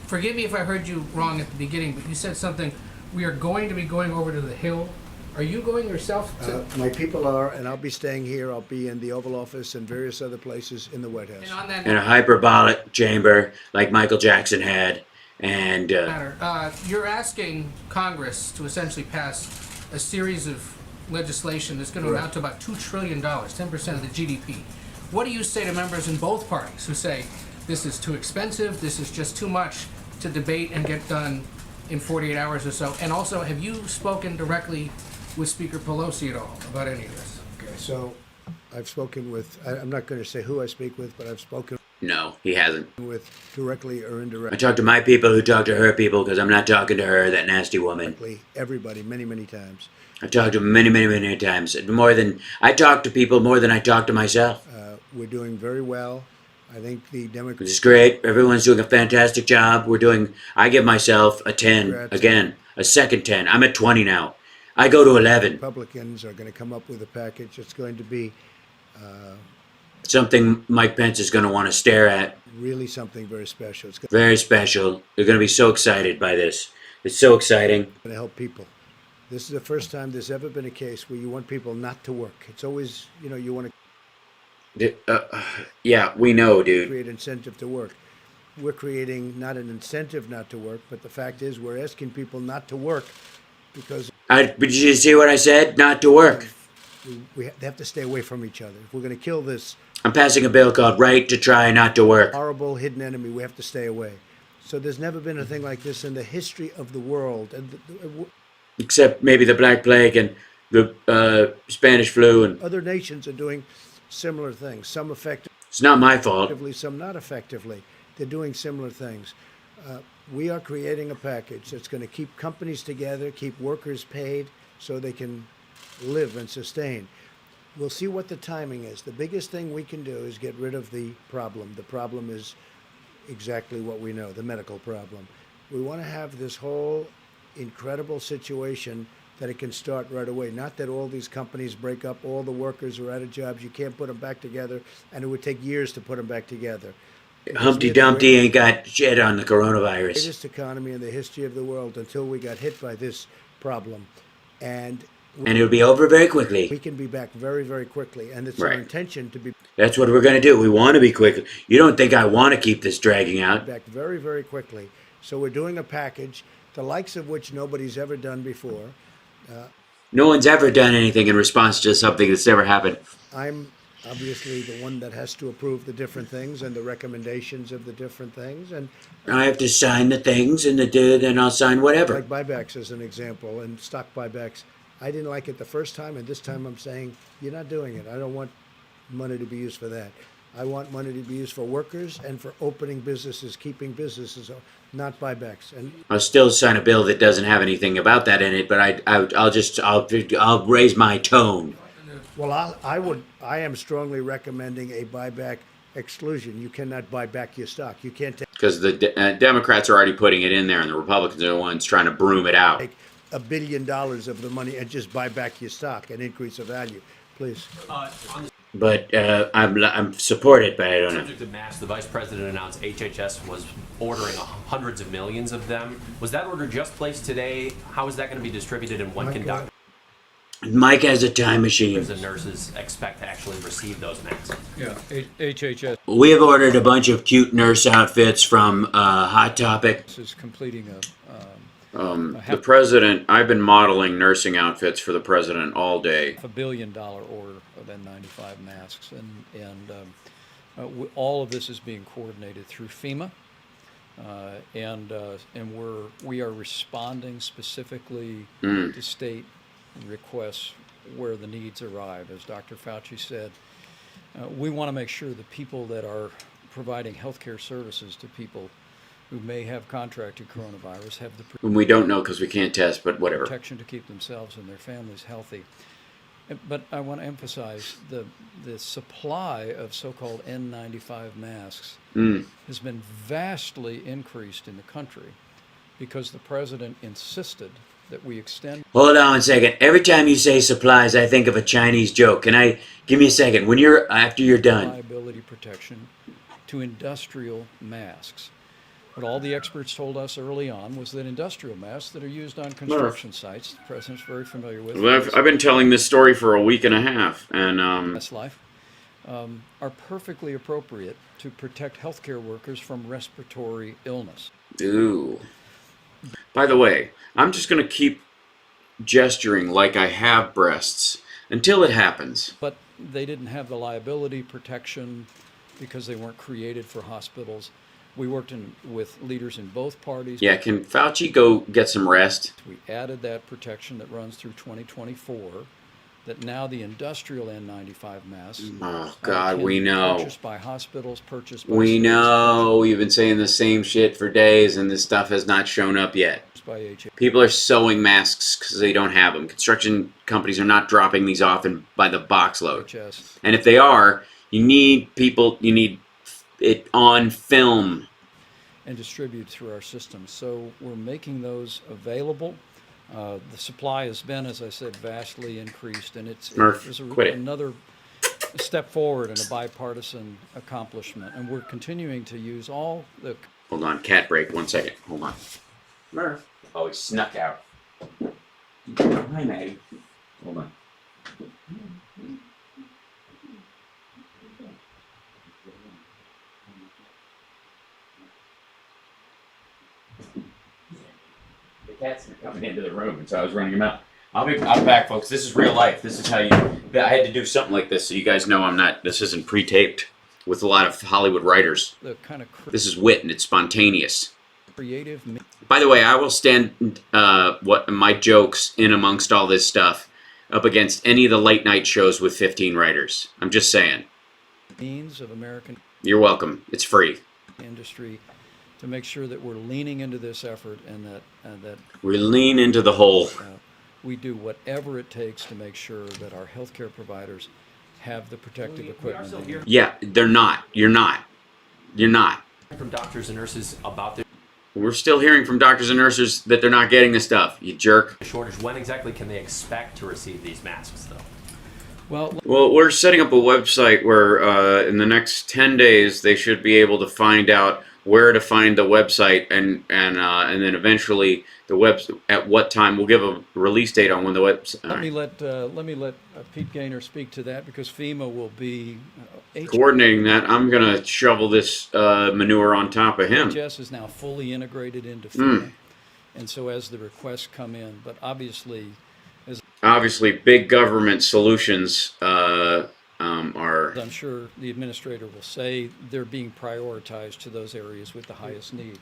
forgive me if I heard you wrong at the beginning, but you said something, we are going to be going over to the Hill. Are you going yourself to? My people are, and I'll be staying here. I'll be in the Oval Office and various other places in the White House. And on that In a hyperbolic chamber like Michael Jackson had. And matter, you're asking Congress to essentially pass a series of legislation that's going to amount to about $2 trillion, 10% of the GDP. What do you say to members in both parties who say this is too expensive, this is just too much to debate and get done in 48 hours or so? And also, have you spoken directly with Speaker Pelosi at all about any of this? Okay, so I've spoken with, I'm not going to say who I speak with, but I've spoken no, he hasn't. with directly or indirectly. I talk to my people who talk to her people because I'm not talking to her, that nasty woman. Everybody, many, many times. I've talked to them many, many, many times. I talk to people more than I talk to myself. We're doing very well. I think the Democrats. It's great. Everyone's doing a fantastic job. I give myself a 10, again, a second 10. I'm at 20 now. I go to 11. Republicans are going to come up with a package. It's going to be something Mike Pence is going to want to stare at. really something very special. It's going Very special. They're going to be so excited by this. It's so exciting. to help people. This is the first time there's ever been a case where you want people not to work. It's always, you want to Yeah, we know, dude. create incentive to work. We're creating not an incentive not to work, but the fact is we're asking people not to work because Did you see what I said? Not to work. they have to stay away from each other. If we're going to kill this I'm passing a bill called Right to Try Not to Work. horrible hidden enemy, we have to stay away. So there's never been a thing like this in the history of the world. And Except maybe the Black Plague and the Spanish flu. And other nations are doing similar things, some effectively. it's not my fault. Some not effectively. They're doing similar things. We are creating a package that's going to keep companies together, keep workers paid so they can live and sustain. We'll see what the timing is. The biggest thing we can do is get rid of the problem. The problem is exactly what we know, the medical problem. We want to have this whole incredible situation that it can start right away. Not that all these companies break up, all the workers are out of jobs, you can't put them back together, and it would take years to put them back together. Humpty Dumpty ain't got shit on the coronavirus. Greatest economy in the history of the world until we got hit by this problem. And it'll be over very quickly. We can be back very, very quickly. And it's Right. our intention to be That's what we're going to do. We want to be quick. You don't think I want to keep this dragging out? back very, very quickly. So we're doing a package, the likes of which nobody's ever done before. No one's ever done anything in response to something that's never happened. I'm obviously the one that has to approve the different things and the recommendations of the different things. And I have to sign the things, and then I'll sign whatever. like buybacks as an example, and stock buybacks. I didn't like it the first time, and this time I'm saying, you're not doing it. I don't want money to be used for that. I want money to be used for workers and for opening businesses, keeping businesses, not buybacks. And I'll still sign a bill that doesn't have anything about that in it, but I'll raise my tone. well, I am strongly recommending a buyback exclusion. You cannot buy back your stock. You can't Because the Democrats are already putting it in there, and the Republicans are the ones trying to broom it out. take $1 billion of the money and just buy back your stock and increase the value, please. But I'm supported, but I don't know. Subject of masks, the vice president announced HHS was ordering hundreds of millions of them. Was that order just placed today? How is that going to be distributed, and when can doctors Mike has a time machine. and nurses expect to actually receive those masks? Yeah, HHS We have ordered a bunch of cute nurse outfits from Hot Topic. is completing The president, I've been modeling nursing outfits for the president all day. $500 million order of N95 masks, and all of this is being coordinated through FEMA, and we are responding specifically to state requests where the needs arrive. As Dr. Fauci said, we want to make sure the people that are providing healthcare services to people who may have contracted coronavirus have the We don't know because we can't test, but whatever. protection to keep themselves and their families healthy. But I want to emphasize the supply of so-called N95 masks has been vastly increased in the country because the president insisted that we extend. Hold on a second. Every time you say supplies, I think of a Chinese joke. Give me a second? After you're done. Liability protection to industrial masks. What all the experts told us early on was that industrial masks that are used on construction sites, the president's very familiar with. Well, I've been telling this story for a week and a half, and are perfectly appropriate to protect healthcare workers from respiratory illness. Ooh. By the way, I'm just going to keep gesturing like I have breasts until it happens. But they didn't have the liability protection because they weren't created for hospitals. We worked with leaders in both parties. Yeah, can Fauci go get some rest? We added that protection that runs through 2024, that now the industrial N95 masks Oh, God, we know. purchased by hospitals, purchased by We states, know. We've been saying the same shit for days, and this stuff has not shown up yet. purchased by HHS. People are sewing masks because they don't have them. Construction companies are not dropping these off by the box load. And if they are, you need it on film. And distributed through our system. So we're making those available. The supply has been, as I said, vastly increased, and it's Murph, there's quit it. another step forward in a bipartisan accomplishment, and we're continuing to use all the. Hold on, cat break. 1 second. Hold on. Murph. Oh, he snuck out. Hi, Maddie. Hold on. The cat's coming into the room, and so I was running him out. I'll be back, folks. This is real life. This is how you. I had to do something like this, so you guys know I'm not. This isn't pre-taped with a lot of Hollywood writers. The kind of this is wit, and it's spontaneous. Creative. By the way, I will stand what my jokes in amongst all this stuff up against any of the late night shows with 15 writers. I'm just saying. Means of American. You're welcome. It's free. Industry, to make sure that we're leaning into this effort and that we lean into the hole. We do whatever it takes to make sure that our healthcare providers have the protective equipment. Yeah, they're not. You're not. You're not. From doctors and nurses about their We're still hearing from doctors and nurses that they're not getting the stuff. You jerk. shortage. When exactly can they expect to receive these masks, though? Well, we're setting up a website where in the next 10 days they should be able to find out where to find the website and then eventually the web at what time. We'll give a release date on when the website. Let me let Pete Gaynor speak to that, because FEMA will be Coordinating that. I'm gonna shovel this manure on top of him. HS is now fully integrated into FEMA, and so as the requests come in, but obviously big government solutions are. I'm sure the administrator will say, they're being prioritized to those areas with the highest need.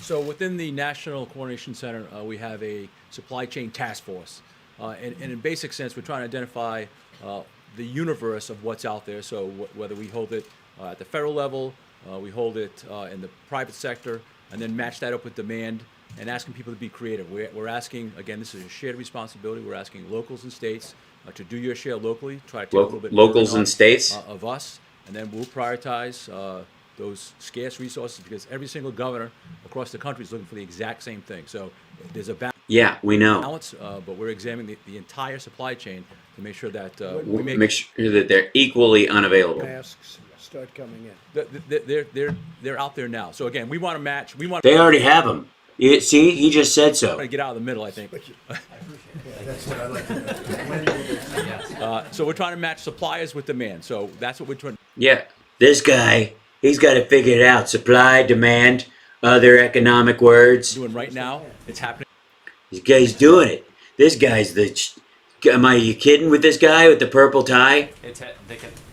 So within the National Coordination Center, we have a supply chain task force. And in basic sense, we're trying to identify the universe of what's out there. So whether we hold it at the federal level, we hold it in the private sector, and then match that up with demand and asking people to be creative. We're asking, again, this is a shared responsibility. We're asking locals and states to do your share locally, try to take a little bit locals and states of us, and then we'll prioritize those scarce resources, because every single governor across the country is looking for the exact same thing. So there's a balance. Yeah, we know. But we're examining the entire supply chain to make sure that we make sure that they're equally unavailable. Masks start coming in. They're out there now. So again, we want to match. They already have them. See, he just said so. Get out of the middle, I think. That's what I like to know. So we're trying to match suppliers with demand. So that's what we're trying. Yeah, this guy, he's got to figure it out. Supply, demand, other economic words. Doing right now, it's happening. This guy's doing it. This guy's Am I you kidding with this guy with the purple tie?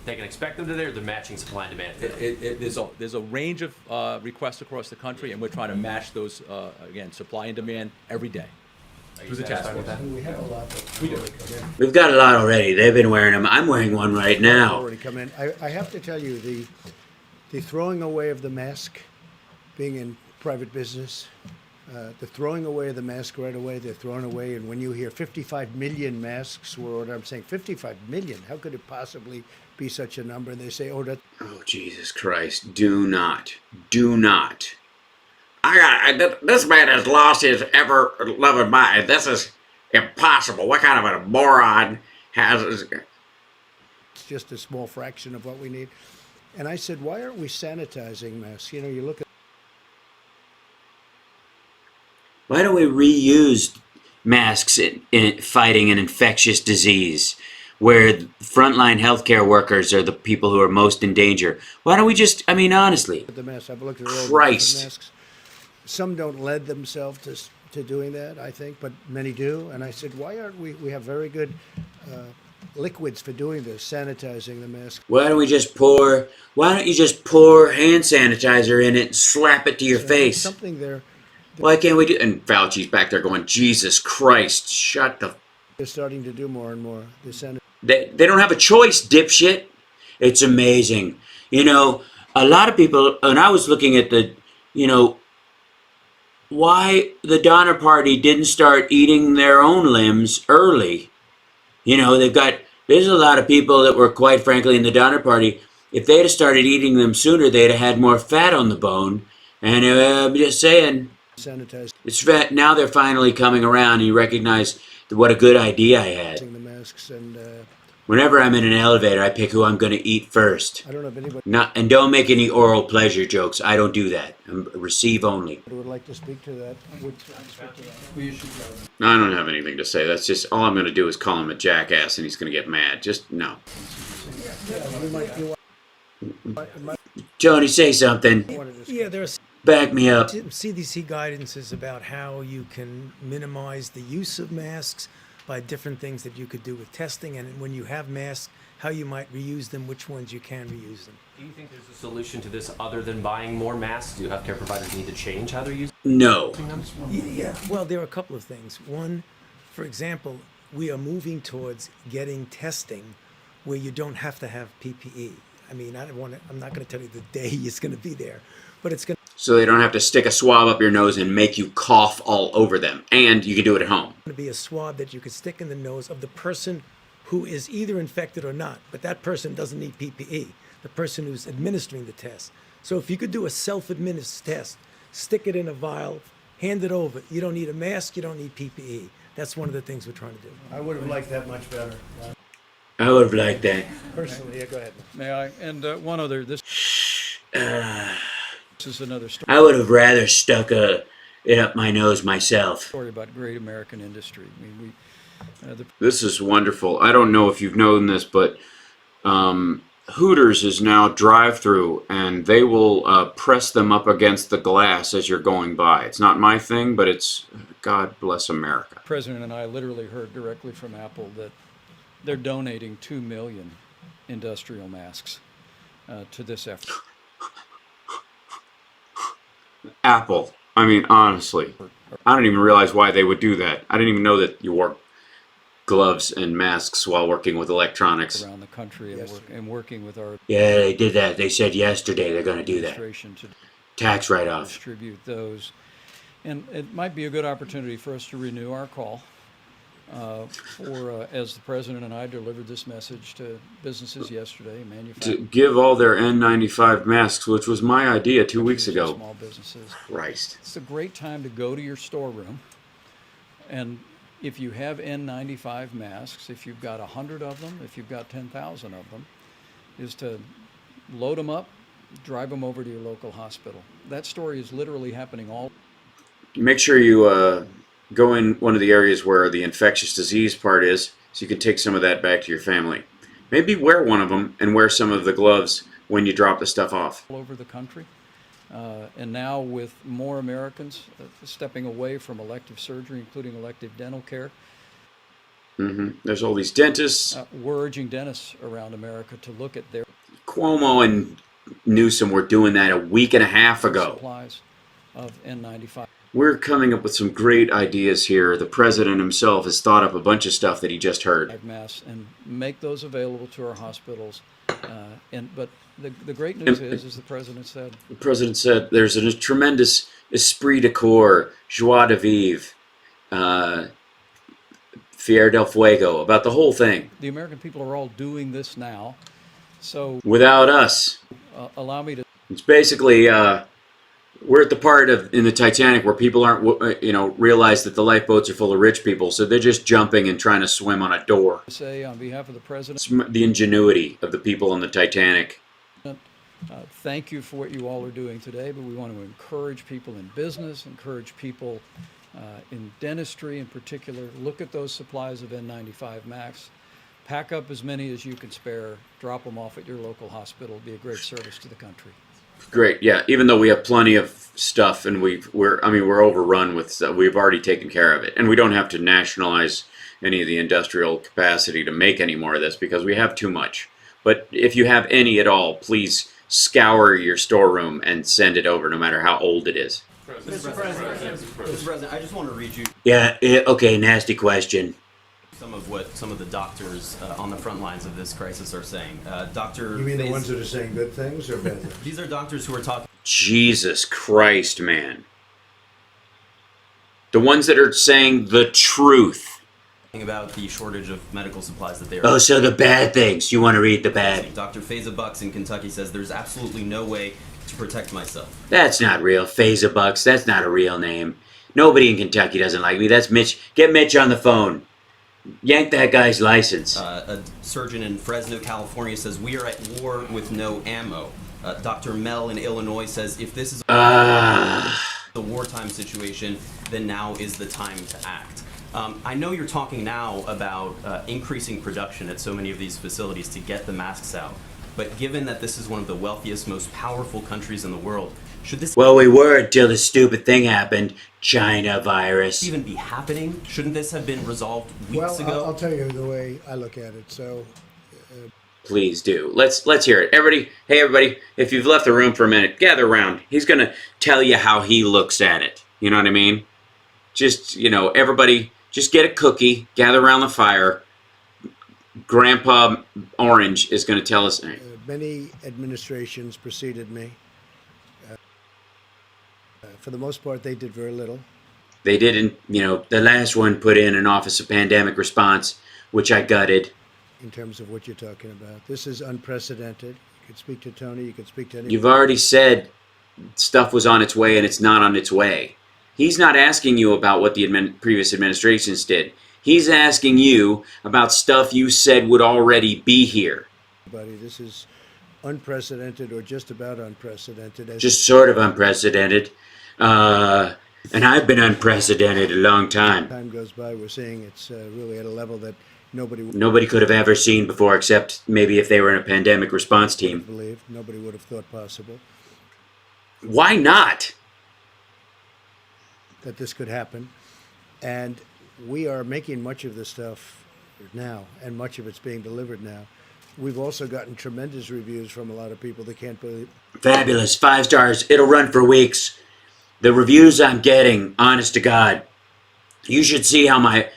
They can expect them to do. They're matching supply and demand. There's a range of requests across the country, and we're trying to match those again, supply and demand every day. Through the task force. We have a lot that We do. We've got a lot already. They've been wearing them. I'm wearing one right now. Already come in. I have to tell you, the throwing away of the mask, being in private business, the throwing away of the mask right away, they're thrown away. And when you hear 55 million masks were ordered, I'm saying 55 million. How could it possibly be such a number? And they say, oh, Jesus Christ. Do not. This man has lost his ever-loving mind. This is impossible. What kind of a moron has... It's just a small fraction of what we need. And I said, why aren't we sanitizing masks? You know, you look at... Why don't we reuse masks in fighting an infectious disease where frontline healthcare workers are the people who are most in danger? Why don't we just, honestly. The masks, I've looked at all the Christ. masks. Some don't lend themselves to doing that, I think, but many do. And I said, why aren't we have very good liquids for doing this, sanitizing the mask. Why don't you just pour hand sanitizer in it and slap it to your face? Something there. Why can't we do? And Fauci's back there going, Jesus Christ, shut the. They're starting to do more and more. They don't have a choice, dipshit. It's amazing. A lot of people, and I was looking at why the Donner Party didn't start eating their own limbs early. There's a lot of people that were, quite frankly, in the Donner Party. If they'd have started eating them sooner, they'd have had more fat on the bone. And I'm just saying, sanitize. It's fat. Now they're finally coming around and you recognize what a good idea I had. The masks and Whenever I'm in an elevator, I pick who I'm going to eat first. I don't know if anybody And don't make any oral pleasure jokes. I don't do that. I'm receive only. would like to speak to that. I don't have anything to say. That's just, all I'm going to do is call him a jackass and he's going to get mad. Just, no. Tony, say something. Yeah, there's Back me up. CDC guidance is about how you can minimize the use of masks by different things that you could do with testing, and when you have masks, how you might reuse them, which ones you can reuse them. Do you think there's a solution to this other than buying more masks? Do healthcare providers need to change how they're using No. them? Yeah, well, there are a couple of things. One, for example, we are moving towards getting testing where you don't have to have PPE. I mean, I'm not going to tell you the day it's going to be there, but it's going So they don't have to stick a swab up your nose and make you cough all over them. And you can do it at home. to be a swab that you could stick in the nose of the person who is either infected or not, but that person doesn't need PPE, the person who's administering the test. So if you could do a self-administered test, stick it in a vial, hand it over. You don't need a mask, you don't need PPE. That's one of the things we're trying to do. I would have liked that much better. I would have liked that. Personally, yeah, go ahead. May I? And one other, this is another story. I would have rather stuck it up my nose myself. Story about great American industry. I mean, This is wonderful. I don't know if you've known this, but Hooters is now drive-through, and they will press them up against the glass as you're going by. It's not my thing, but it's, God bless America. The President and I literally heard directly from Apple that they're donating 2 million industrial masks to this effort. Apple. I mean, honestly, I don't even realize why they would do that. I didn't even know that you wore gloves and masks while working with electronics. Around the country and working with our Yeah, they did that. They said yesterday they're going to do that. administration to Tax write-off. distribute those. And it might be a good opportunity for us to renew our call as the President and I delivered this message to businesses yesterday, To manufacturers, give all their N95 masks, which was my idea 2 weeks ago. small businesses. Christ. It's a great time to go to your storeroom, and if you have N95 masks, if you've got 100 of them, if you've got 10,000 of them, is to load them up, drive them over to your local hospital. That story is literally happening all. Make sure you go in one of the areas where the infectious disease part is, so you can take some of that back to your family. Maybe wear one of them and wear some of the gloves when you drop the stuff off. All over the country. And now with more Americans stepping away from elective surgery, including elective dental care. There's all these dentists. We're urging dentists around America to look at their Cuomo and Newsom were doing that a week and a half ago. supplies of N95. We're coming up with some great ideas here. The president himself has thought up a bunch of stuff that he just heard. Masks and make those available to our hospitals. But the great news is, as the president said, The president said there's a tremendous esprit de corps, joie de vivre, fier del fuego, about the whole thing. the American people are all doing this now. So Without us. allow me to. It's basically, we're at the part in the Titanic where people aren't, realize that the lifeboats are full of rich people, so they're just jumping and trying to swim on a door. Say on behalf of the president, It's the ingenuity of the people on the Titanic. thank you for what you all are doing today, but we want to encourage people in business, encourage people in dentistry in particular. Look at those supplies of N95 masks. Pack up as many as you can spare. Drop them off at your local hospital. Be a great service to the country. Great, yeah. Even though we have plenty of stuff and we're overrun with stuff, we've already taken care of it, and we don't have to nationalize any of the industrial capacity to make any more of this because we have too much. But if you have any at all, please scour your storeroom and send it over, no matter how old it is. Mr. President, I just want to read you Yeah, okay, nasty question. some of the doctors on the front lines of this crisis are saying. Dr. You mean the ones that are saying good things or bad things? These are doctors who are talking Jesus Christ, man. The ones that are saying the truth. about the shortage of medical supplies that they are. Oh, so the bad things. You want to read the bad. Dr. Faiza Bucks in Kentucky says there's absolutely no way to protect myself. That's not real. Faiza Bucks, that's not a real name. Nobody in Kentucky doesn't like me. That's Mitch. Get Mitch on the phone. yank that guy's license. A surgeon in Fresno, California says, we are at war with no ammo. Dr. Mel in Illinois says, if this is the wartime situation, then now is the time to act. I know you're talking now about increasing production at so many of these facilities to get the masks out, but given that this is one of the wealthiest, most powerful countries in the world, should this Well, we were until the stupid thing happened, China virus. even be happening? Shouldn't this have been resolved weeks Well, ago? I'll tell you the way I look at it. So, Please do. Let's hear it. Everybody, hey everybody, if you've left the room for a minute, gather around. He's gonna tell you how he looks at it. You know what I mean? Just, everybody, just get a cookie, gather around the fire. Grandpa Orange is gonna tell us. many administrations preceded me. For the most part, they did very little. They didn't, the last one put in an Office of Pandemic Response, which I gutted. In terms of what you're talking about, this is unprecedented. You could speak to Tony. You could speak to anyone. You've already said stuff was on its way and it's not on its way. He's not asking you about what the previous administrations did. He's asking you about stuff you said would already be here. Buddy, this is unprecedented, or just about unprecedented. Just sort of unprecedented. And I've been unprecedented a long time. Time goes by, we're seeing it's really at a level that Nobody could have ever seen before, except maybe if they were in a pandemic response team. Believe nobody would have thought possible Why not? that this could happen, and we are making much of this stuff now, and much of it's being delivered now. We've also gotten tremendous reviews from a lot of people that can't believe. Fabulous. 5 stars. It'll run for weeks. The reviews I'm getting, honest to God, you should see how my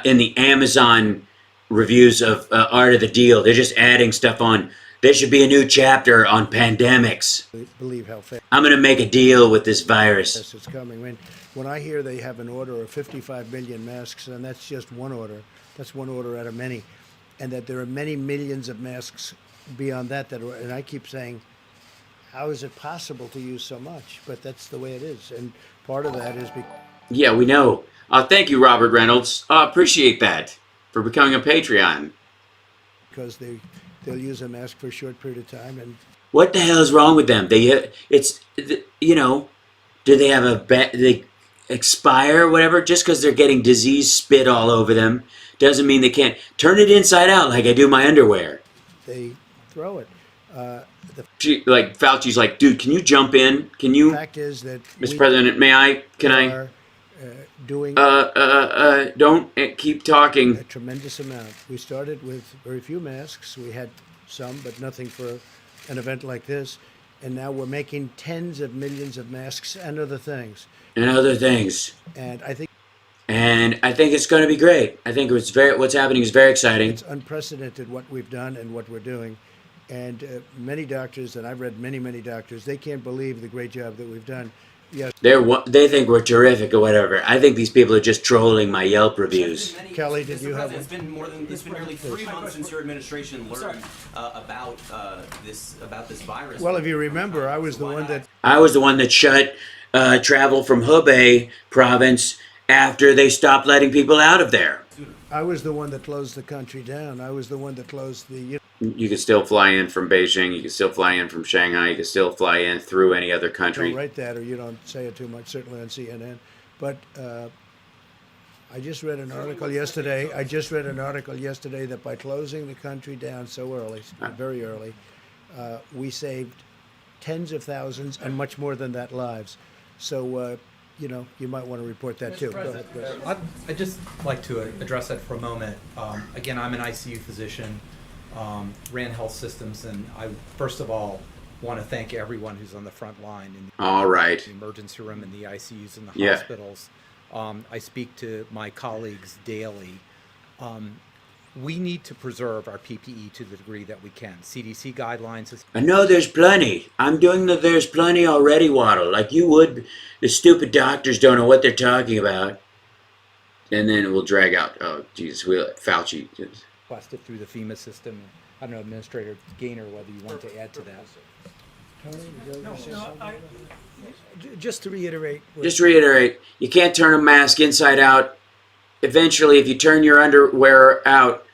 in the Amazon reviews of Art of the Deal, they're just adding stuff on. There should be a new chapter on pandemics. Believe how fast I'm going to make a deal with this virus. it's coming. When I hear they have an order of 55 million masks, and that's just one order. That's one order out of many, and that there are many millions of masks beyond that and I keep saying, how is it possible to use so much? But that's the way it is, and part of that is because. Yeah, we know. Thank you, Robert Reynolds. Appreciate that for becoming a Patreon. Because they'll use a mask for a short period of time, and What the hell is wrong with them? Do they have they expire or whatever? Just because they're getting disease spit all over them doesn't mean they can't turn it inside out like I do my underwear. they throw it. Fauci's like, dude, can you jump in? Can you? The fact is that Mr. President, may I? Can I? Doing don't keep talking. a tremendous amount. We started with very few masks. We had some, but nothing for an event like this. And now we're making tens of millions of masks and other things. And other things. And I think it's going to be great. I think what's happening is very exciting. it's unprecedented what we've done and what we're doing. And many doctors, and I've read many doctors, they can't believe the great job that we've done. Yes. They think we're terrific or whatever. I think these people are just trolling my Yelp reviews. Kelly, did you have? It's been nearly 3 months since your administration learned about this virus. Well, if you remember, I was the one that shut travel from Hubei province after they stopped letting people out of there. I was the one that closed the country down. I was the one that closed the. You can still fly in from Beijing. You can still fly in from Shanghai. You can still fly in through any other country. Don't write that, or you don't say it too much. Certainly on CNN. But I just read an article yesterday. That by closing the country down so early, very early, we saved tens of thousands and much more than that lives. So. You might want to report that too. Go ahead, Chris. I'd just like to address that for a moment. Again, I'm an ICU physician, ran health systems, and I first of all want to thank everyone who's on the front line in the emergency room and the ICUs and the hospitals. I speak to my colleagues daily. We need to preserve our PPE to the degree that we can. CDC guidelines. I know there's plenty. I'm doing the there's plenty already waddle, like you would. The stupid doctors don't know what they're talking about. And then it will drag out. Oh, Jesus, Fauci. Requested through the FEMA system. I don't know, Administrator Gaynor, whether you want to add to that. Just to reiterate. You can't turn a mask inside out eventually, if you turn your underwear out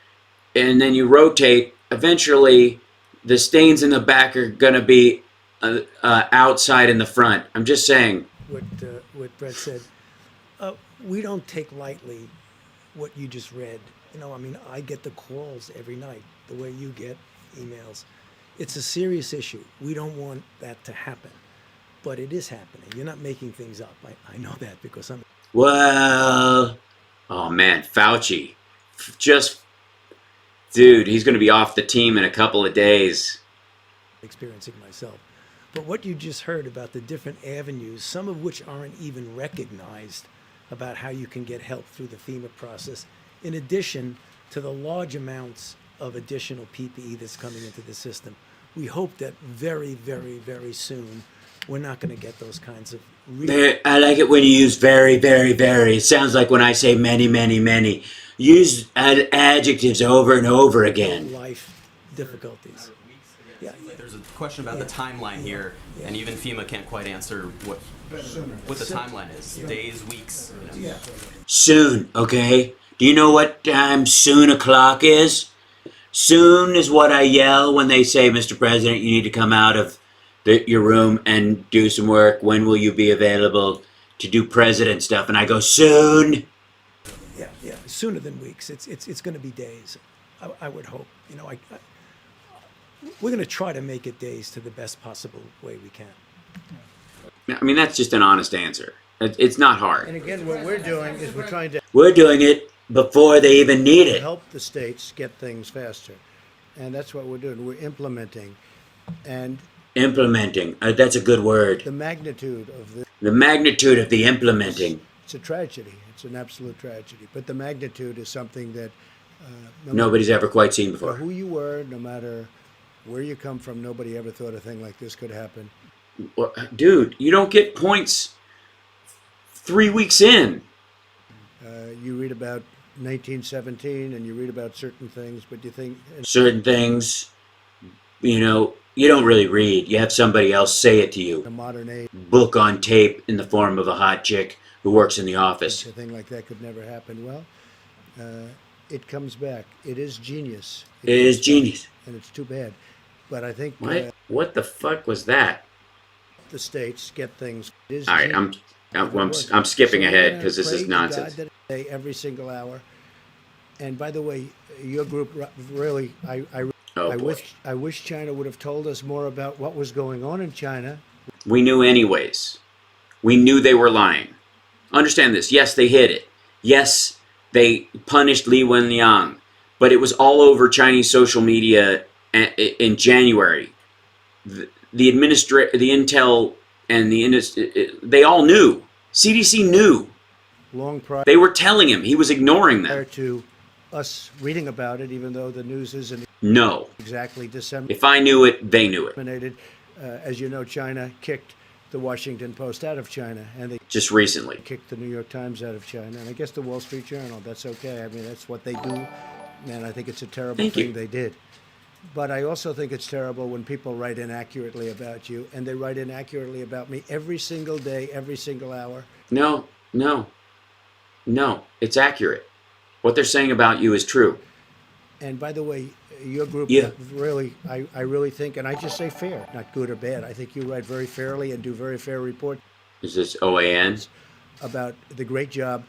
and then you rotate, eventually the stains in the back are going to be outside in the front. I'm just saying. What Brett said. We don't take lightly what you just read. You know, I mean, I get the calls every night, the way you get emails. It's a serious issue. We don't want that to happen, but it is happening. You're not making things up. I know that because I'm. Well, oh man, Fauci, just, dude, he's going to be off the team in a couple of days. Experiencing myself. But what you just heard about the different avenues, some of which aren't even recognized, about how you can get help through the FEMA process, in addition to the large amounts of additional PPE that's coming into the system. We hope that very, very, very soon we're not going to get those kinds of... I like it when you use very, very, very. It sounds like when I say many, many, many. Use adjectives over and over again. Life difficulties. Yeah. There's a question about the timeline here, and even FEMA can't quite answer what the timeline is. Days, weeks. You know. Soon, okay? Do you know what time soon o'clock is? Soon is what I yell when they say, Mr. President, you need to come out of your room and do some work. When will you be available to do president stuff? And I go, soon. Yeah, sooner than weeks. It's going to be days. I would hope. You know, we're going to try to make it days to the best possible way we can. I mean, that's just an honest answer. It's not hard. And again, what we're doing is we're trying to... We're doing it before they even need it. Help the states get things faster. And that's what we're doing. We're implementing. And... Implementing. That's a good word. The magnitude of the... The magnitude of the implementing. It's a tragedy. It's an absolute tragedy. But the magnitude is something that... nobody's ever quite seen before. Who you were, no matter where you come from, nobody ever thought a thing like this could happen. Well, dude, you don't get points 3 weeks in. You read about 1917 and you read about certain things, but you think... Certain things, you know, you don't really read. You have somebody else say it to you. The modern age. Book on tape in the form of a hot chick who works in the office. A thing like that could never happen. Well, it comes back. It is genius. It is genius. And it's too bad. But I think... What the fuck was that? The states get things... All right, I'm skipping ahead because this is nonsense. Every single hour. And by the way, your group really... I wish China would have told us more about what was going on in China. We knew anyways. We knew they were lying. Understand this. Yes, they hid it. Yes, they punished Li Wenliang. But it was all over Chinese social media in January. The intel and the industry, they all knew. CDC knew. Long prior. They were telling him. He was ignoring them. Prior to us reading about it, even though the news isn't exactly disseminated. If I knew it, they knew it. As you know, China kicked the Washington Post out of China, and they just recently kicked the New York Times out of China, and I guess the Wall Street Journal. That's okay. I mean, that's what they do, and I think it's a terrible thing they did. But I also think it's terrible when people write inaccurately about you, and they write inaccurately about me every single day, every single hour. No, it's accurate. What they're saying about you is true. And by the way, your group really, I really think, and I just say fair, not good or bad. I think you write very fairly and do very fair reports. Is this OAN? About the great job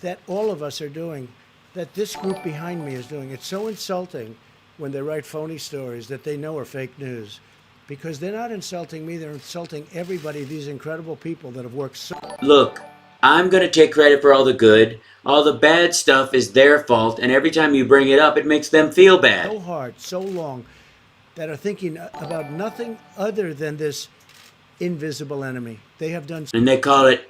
that all of us are doing, that this group behind me is doing. It's so insulting when they write phony stories that they know are fake news, because they're not insulting me, they're insulting everybody, these incredible people that have worked so... Look, I'm going to take credit for all the good. All the bad stuff is their fault, and every time you bring it up, it makes them feel bad. So hard, so long, that are thinking about nothing other than this invisible enemy. They have done... And they call it,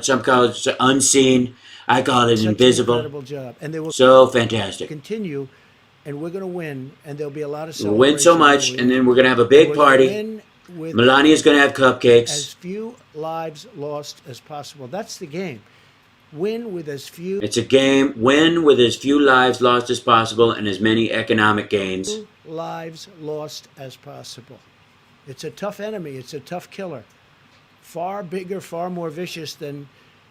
some call it unseen, I call it invisible. Incredible job. And they will so fantastic. Continue, and we're going to win, and there'll be a lot of celebration. We'll win so much, and then we're going to have a big party. Melania's going to have cupcakes. As few lives lost as possible. That's the game. Win with as few... It's a game. Win with as few lives lost as possible and as many economic gains. Lives lost as possible. It's a tough enemy. It's a tough killer. Far bigger, far more vicious than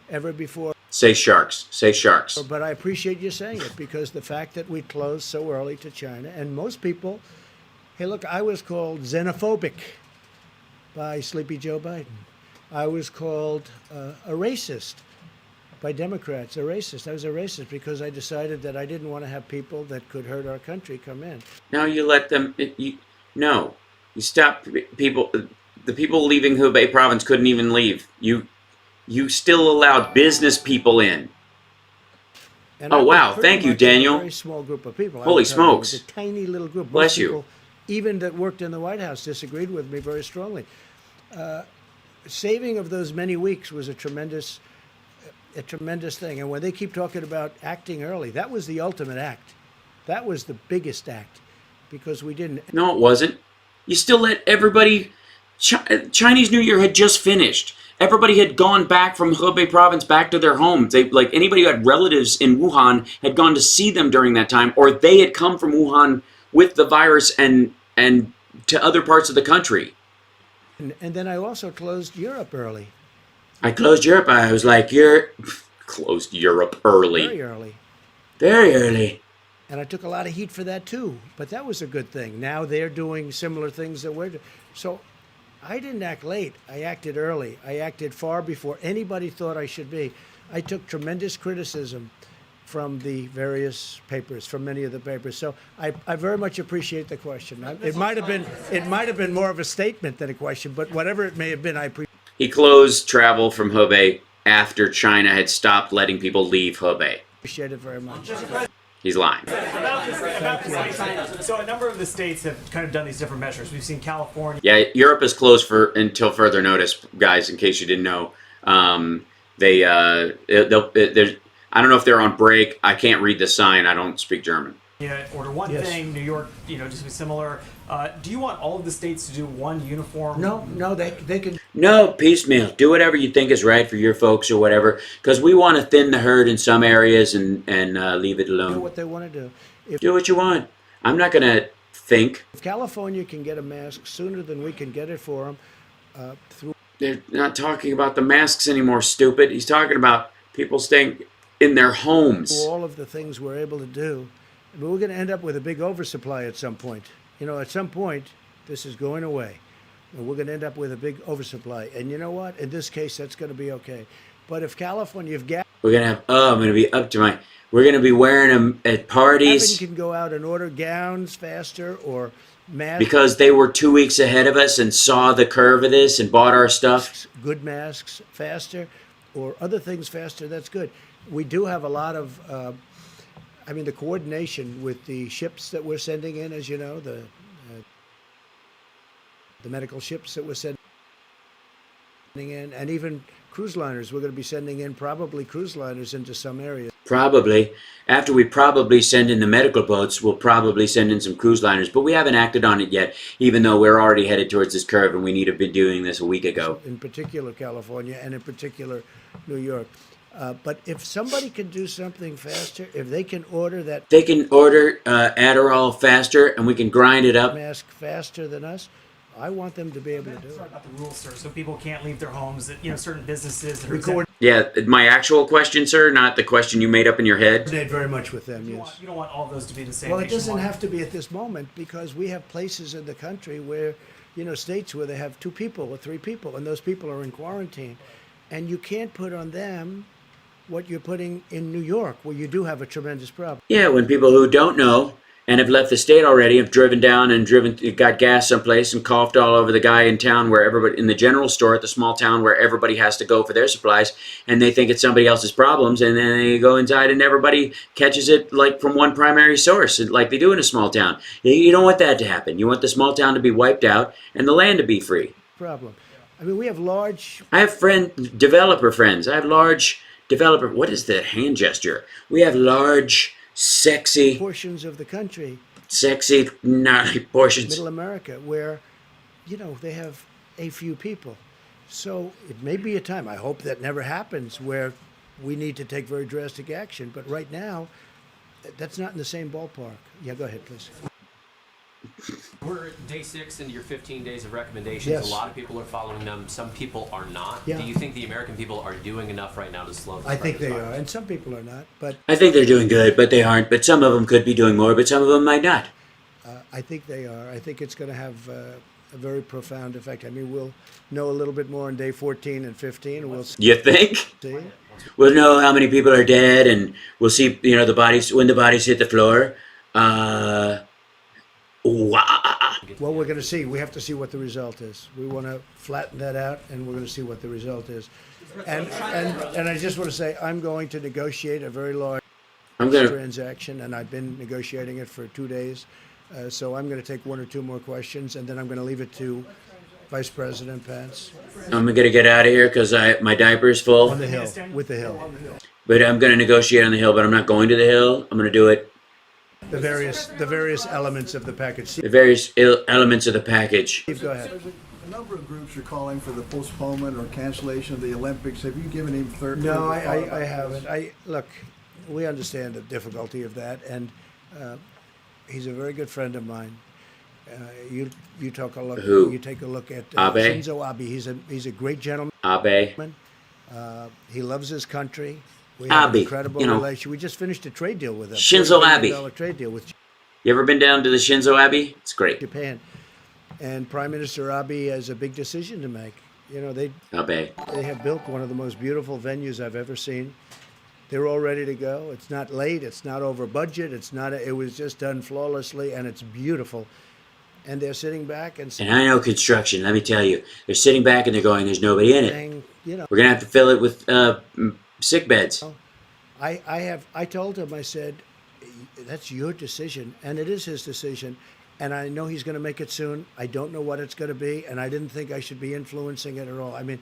ever before. Say sharks. Say sharks. But I appreciate you saying it, because the fact that we closed so early to China, and most people, hey, look, I was called xenophobic by Sleepy Joe Biden. I was called a racist by Democrats, a racist. I was a racist because I decided that I didn't want to have people that could hurt our country come in. Now you let them, no. You stop people, the people leaving Hubei province couldn't even leave. You still allowed business people in. And oh, wow. Thank you, Daniel. A very small group of people. Holy smokes. It was a tiny little group. Bless Most you. people, even that worked in the White House, disagreed with me very strongly. Saving of those many weeks was a tremendous thing. And when they keep talking about acting early, that was the ultimate act. That was the biggest act, because we didn't. No, it wasn't. You still let everybody. Chinese New Year had just finished. Everybody had gone back from Hebei province back to their homes. They, like anybody who had relatives in Wuhan, had gone to see them during that time, or they had come from Wuhan with the virus and to other parts of the country. And then I also closed Europe early. I closed Europe. I was like, closed Europe early. Very early. Very early. And I took a lot of heat for that too. But that was a good thing. Now they're doing similar things that we're doing. So I didn't act late. I acted early. I acted far before anybody thought I should be. I took tremendous criticism from the various papers, from many of the papers. So I very much appreciate the question. It might have been more of a statement than a question, but whatever it may have been, I appreciate. He closed travel from Hebei after China had stopped letting people leave Hebei. Appreciate it very much. He's lying. So a number of the states have kind of done these different measures. We've seen California. Yeah, Europe is closed until further notice, guys. In case you didn't know, I don't know if they're on break. I can't read the sign. I don't speak German. Yeah, order one thing. New York, just be similar. Do you want all of the states to do one uniform? No, they can. No, piecemeal. Do whatever you think is right for your folks or whatever. Because we want to thin the herd in some areas and leave it alone. Do what they want to do. Do what you want. I'm not going to think. If California can get a mask sooner than we can get it for them, They're not talking about the masks anymore, stupid. He's talking about people staying in their homes. All of the things we're able to do. But we're going to end up with a big oversupply at some point. At some point, this is going away. And we're going to end up with a big oversupply. And you know what? In this case, that's going to be okay. But if California, we're going to have, I'm going to be up to my, we're going to be wearing them at parties. You can go out and order gowns faster or masks. Because they were 2 weeks ahead of us and saw the curve of this and bought our stuff. Good masks faster or other things faster, that's good. We do have a lot of, the coordination with the ships that we're sending in, as you know, the medical ships that we're sending in, and even cruise liners. We're going to be sending in probably cruise liners into some areas. Probably. After we probably send in the medical boats, we'll probably send in some cruise liners. But we haven't acted on it yet, even though we're already headed towards this curve and we need to have been doing this a week ago. In particular, California, and in particular, New York. But if somebody can do something faster, if they can order that... They can order Adderall faster and we can grind it up. ...mask faster than us, I want them to be able to do it. About the rules, sir, so people can't leave their homes, that, certain businesses... That are Yeah, my actual question, sir, not the question you made up in your head. Coordinate very much with them, yes. You don't want all those to be the same. Well, it doesn't have to be at this moment, because we have places in the country where, states where they have 2 people or 3 people, and those people are in quarantine. And you can't put on them what you're putting in New York, where you do have a tremendous problem. Yeah, when people who don't know and have left the state already have driven down and got gas someplace and coughed all over the guy in town where everybody, in the general store at the small town where everybody has to go for their supplies, and they think it's somebody else's problems, and then they go inside and everybody catches it like from one primary source, like they do in a small town. You don't want that to happen. You want the small town to be wiped out and the land to be free. Problem. We have large... I have developer friends. I have large... What is the hand gesture? We have large, sexy... portions of the country. Sexy, gnarly portions. Middle America, where, they have a few people. So it may be a time, I hope that never happens, where we need to take very drastic action. But right now, that's not in the same ballpark. Yeah, go ahead, please. We're day 6 into your 15 days of recommendations. Yes. A lot of people are following them. Some people are not. Yeah. Do you think the American people are doing enough right now to slow the I spread think of they this are, virus? and some people are not. But I think they're doing good, but they aren't. But some of them could be doing more, but some of them might not. I think they are. I think it's going to have a very profound effect. I mean, we'll know a little bit more on day 14 and 15, and we'll see. You think? We'll know how many people are dead, and we'll see, you know, the bodies, when the bodies hit the floor. Well, we're going to see. We have to see what the result is. We want to flatten that out, and we're going to see what the result is. And I just want to say, I'm going to negotiate a very large transaction, and I've been negotiating it for 2 days. So I'm going to take 1 or 2 more questions, and then I'm going to leave it to Vice President Pence. I'm going to get out of here because my diaper is full. On the Hill, with the Hill. But I'm going to negotiate on the Hill, but I'm not going to the Hill. I'm going to do it. The various elements of the package. The various elements of the package. Steve, go ahead. A number of groups are calling for the postponement or cancellation of the Olympics. Have you given him third? No, I haven't. Look, we understand the difficulty of that, and he's a very good friend of mine. You take a look. Who? You take a look at Abe? Shinzo Abe. He's a great gentleman. Abe. He loves his country. We have Abe, an incredible you know. relation. We just finished a trade deal with him. Shinzo $40 Abe. billion trade deal with You ever been down to the Shinzo Abe? It's great. Japan, and Prime Minister Abe has a big decision to make. You know, they have built one of the most beautiful venues I've ever seen. They're all ready to go. It's not late. It's not over budget. It was just done flawlessly, and it's beautiful. And they're sitting back and saying, And I know construction, let me tell you. They're sitting back and they're going, there's nobody in it. you know, We're going to have to fill it with sick beds. I told him, I said, that's your decision, and it is his decision, and I know he's going to make it soon. I don't know what it's going to be, and I didn't think I should be influencing it at all. I mean,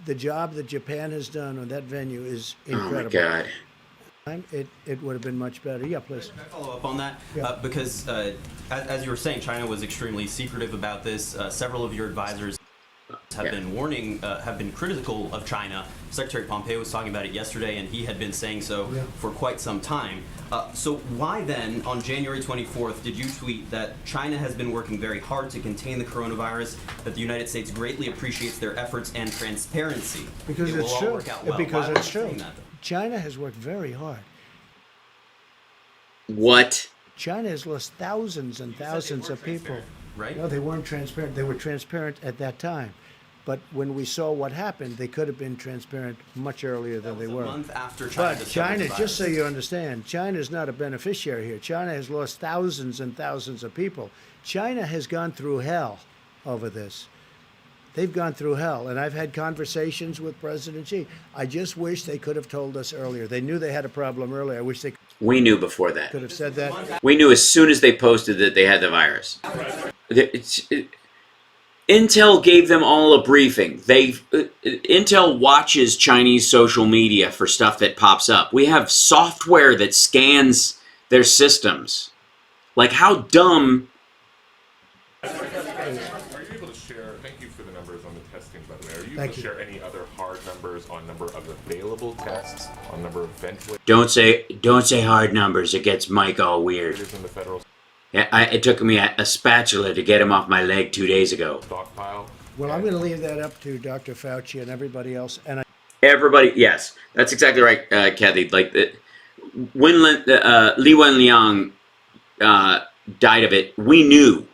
the job that Japan has done on that venue is incredible. Oh my God. It would have been much better. Yeah, please. Can I follow up on that? Yeah. Because as you were saying, China was extremely secretive about this. Several of your advisors have been warning, have been critical of China. Secretary Pompeo was talking about it yesterday, and he had been saying so for quite some time. So why then, on January 24th, did you tweet that China has been working very hard to contain the coronavirus, that the United States greatly appreciates their efforts and transparency? Because it will it's all true. work out well. Because Why were it's you true. saying that, though? China has worked very hard. What? China has lost thousands and thousands of people. Right? No, they weren't transparent. They were transparent at that time. But when we saw what happened, they could have been transparent much earlier than they were. A month after China But discovered China, the just so virus. you understand, China is not a beneficiary here. China has lost thousands and thousands of people. China has gone through hell over this. They've gone through hell, and I've had conversations with President Xi. I just wish they could have told us earlier. They knew they had a problem earlier. I wish they We knew before that. could have said that. We knew as soon as they posted that they had the virus. Intel gave them all a briefing. Intel watches Chinese social media for stuff that pops up. We have software that scans their systems. Like, how dumb... Are you able to share, thank you for the numbers on the testing, by the way. Are you able to share any other hard numbers on number of available tests, on number of ventilators? Don't say hard numbers. It gets Mike all weird. In the federal Yeah, it took me a spatula to get him off my leg 2 days ago. stockpile? Well, I'm going to leave that up to Dr. Fauci and everybody else. And Everybody, yes, that's exactly right, Kathy. Like, when Li Wenliang died of it, we knew.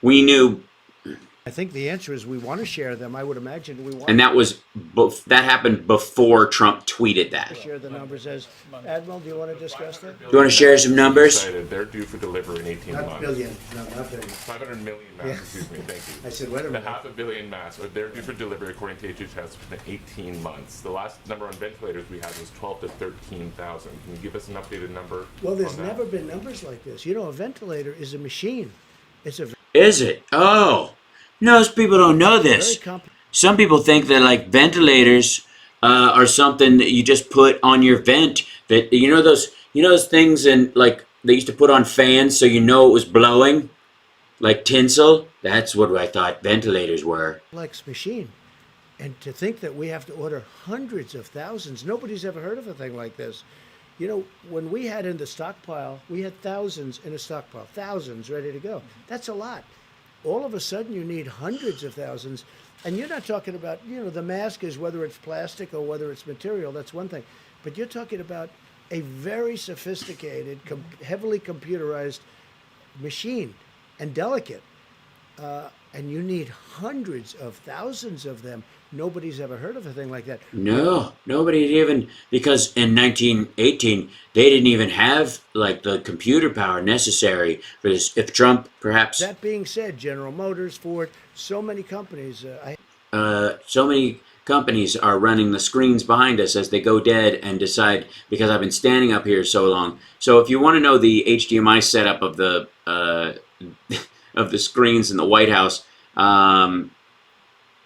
I think the answer is we want to share them. I would imagine we want And that happened before Trump tweeted that. to share the numbers. As Admiral, do you want to discuss that? You want to share some numbers? They're due for delivery in 18 Not months. billion. No, not billion. 500 million masks, Yeah. excuse me, thank you. I said, wait a minute. The 500 million masks, they're due for delivery according to HHS within 18 months. The last number on ventilators we had was 12 to 13,000. Can you give us an updated number? Well, there's on that? never been numbers like this. You know, a ventilator is a machine. It's a Is it? Oh. Most people don't know this. Some people think that, like, ventilators are something that you just put on your vent. That you know those things, and like they used to put on fans so you know it was blowing, like tinsel. That's what I thought ventilators were. complex machine. And to think that we have to order hundreds of thousands, nobody's ever heard of a thing like this. You know, when we had in the stockpile, we had thousands in a stockpile, thousands ready to go. That's a lot. All of a sudden, you need hundreds of thousands. And you're not talking about, you know, the mask is whether it's plastic or whether it's material, that's one thing. But you're talking about a very sophisticated, heavily computerized machine and delicate. And you need hundreds of thousands of them. Nobody's ever heard of a thing like that. No, nobody even, because in 1918, they didn't even have like the computer power necessary for this. If Trump, perhaps. That being said, General Motors, Ford, so many companies. So many companies are running the screens behind us as they go dead and decide, because I've been standing up here so long. So if you want to know the HDMI setup of the of the screens in the White House,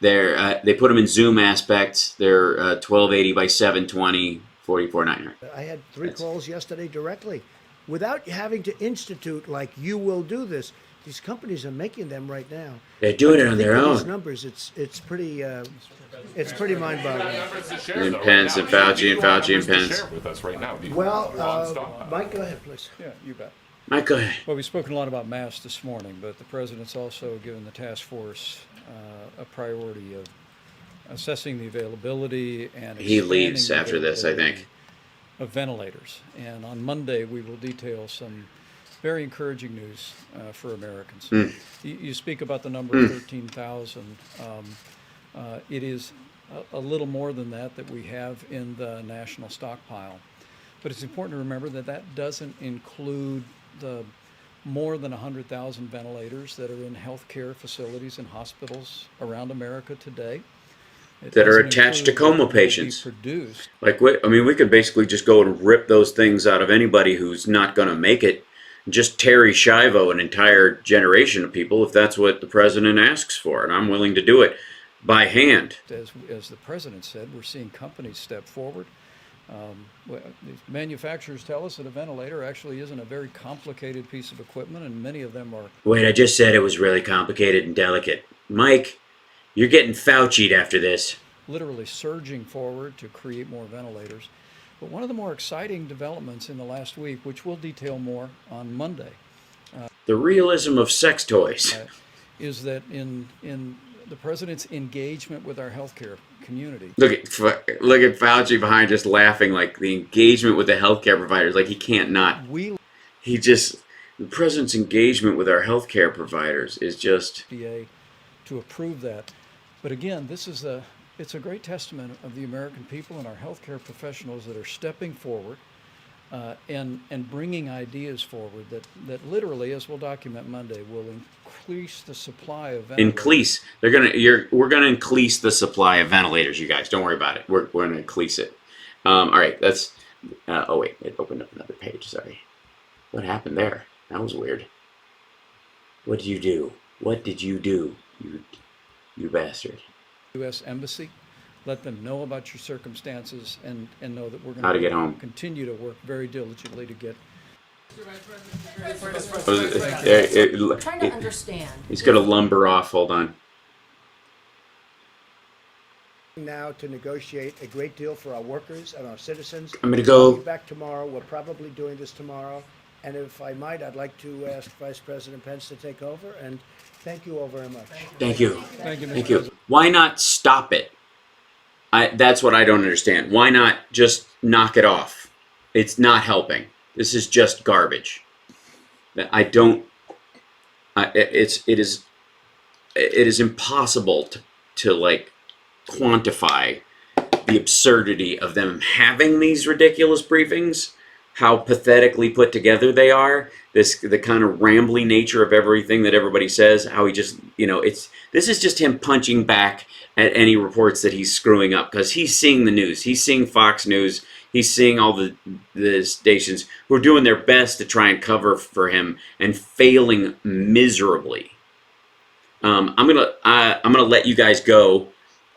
they put them in zoom aspects. They're 1280 by 720, 44.9. I had three calls yesterday directly, without having to institute like you will do this. These companies are making them right now. They're doing it on their own. These numbers, it's pretty mind-boggling. And Pence and Fauci and Fauci and Pence. Share with us right now. Well, Mike, go ahead, please. Yeah, you bet. Mike, go ahead. Well, we've spoken a lot about masks this morning, but the president's also given the task force a priority of assessing the availability and he leaves after this, I think, of ventilators. And on Monday, we will detail some very encouraging news for Americans. You speak about the number of 13,000. It is a little more than that we have in the national stockpile. But it's important to remember that that doesn't include the more than 100,000 ventilators that are in healthcare facilities and hospitals around America today. That are attached to coma patients. Like, I mean, we could basically just go and rip those things out of anybody who's not going to make it. Just Terry Schiavo an entire generation of people if that's what the president asks for, and I'm willing to do it by hand. As the president said, we're seeing companies step forward. Manufacturers tell us that a ventilator actually isn't a very complicated piece of equipment, and many of them are. Wait, I just said it was really complicated and delicate. Mike, you're getting Fauci'd after this. Literally surging forward to create more ventilators. But one of the more exciting developments in the last week, which we'll detail more on Monday, the realism of sex toys, is that in the president's engagement with our healthcare community. Look at Fauci behind, just laughing, like the engagement with the healthcare providers, like he can't not. The president's engagement with our healthcare providers is just FDA to approve that. But again, it's a great testament of the American people and our healthcare professionals that are stepping forward and bringing ideas forward that literally, as we'll document Monday, will increase the supply of ventilators. We're gonna increase the supply of ventilators, you guys. Don't worry about it. We're gonna increase it. All right, that's. Oh wait, it opened up another page. Sorry. What happened there? That was weird. What did you do? What did you do, you bastard? U.S. Embassy. Let them know about your circumstances and know that we're How to going get to home. continue to work very diligently to get. I'm trying to understand. He's going to lumber off. Hold on. Now to negotiate a great deal for our workers and our citizens. I'm going to go. I'll be back tomorrow. We're probably doing this tomorrow. And if I might, I'd like to ask Vice President Pence to take over. And thank you all very much. Thank you. Thank you, Mr. Thank you. President. Why not stop it? That's what I don't understand. Why not just knock it off? It's not helping. This is just garbage. It is impossible to like quantify the absurdity of them having these ridiculous briefings, how pathetically put together they are, the kind of rambly nature of everything that everybody says, how he just, this is just him punching back at any reports that he's screwing up, because he's seeing the news. He's seeing Fox News. He's seeing all the stations who are doing their best to try and cover for him and failing miserably. I'm gonna let you guys go,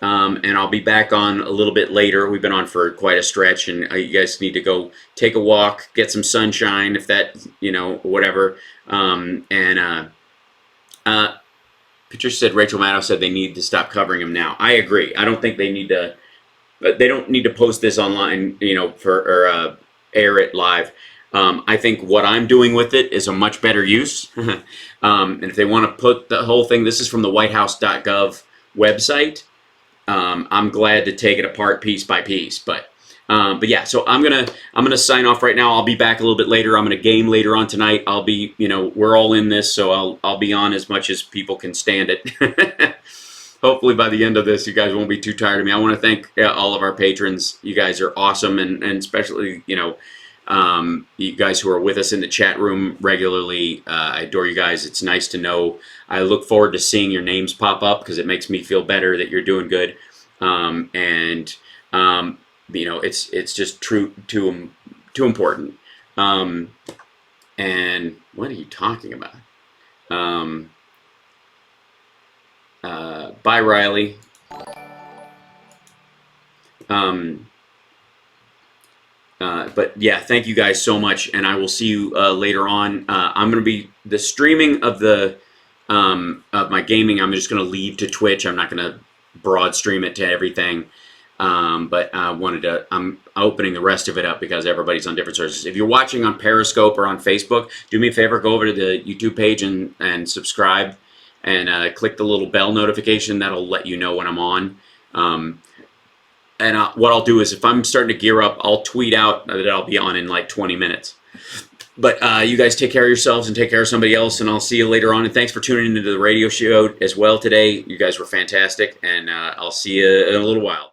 and I'll be back on a little bit later. We've been on for quite a stretch, and you guys need to go take a walk, get some sunshine, if that, whatever. Patricia said, Rachel Maddow said they need to stop covering him now. I agree. I don't think they need to. They don't need to post this online, air it live. I think what I'm doing with it is a much better use. And if they want to put the whole thing, this is from the whitehouse.gov website. I'm glad to take it apart piece by piece, but yeah, so I'm gonna sign off right now. I'll be back a little bit later. I'm gonna game later on tonight. I'll be, we're all in this, so I'll be on as much as people can stand it. Hopefully by the end of this, you guys won't be too tired of me. I want to thank all of our patrons. You guys are awesome, and especially, you guys who are with us in the chat room regularly. I adore you guys. It's nice to know. I look forward to seeing your names pop up because it makes me feel better that you're doing good. It's just too important. And what are you talking about? Bye, Riley. But yeah, thank you guys so much, and I will see you later on. I'm going to be the streaming of the of my gaming. I'm just going to leave to Twitch. I'm not going to broad stream it to everything. But I wanted to. I'm opening the rest of it up because everybody's on different sources. If you're watching on Periscope or on Facebook, do me a favor, go over to the YouTube page and subscribe, and click the little bell notification. That'll let you know when I'm on. And what I'll do is, if I'm starting to gear up, I'll tweet out that I'll be on in like 20 minutes. But you guys take care of yourselves and take care of somebody else, and I'll see you later on. And thanks for tuning into the radio show as well today. You guys were fantastic, and I'll see you in a little while.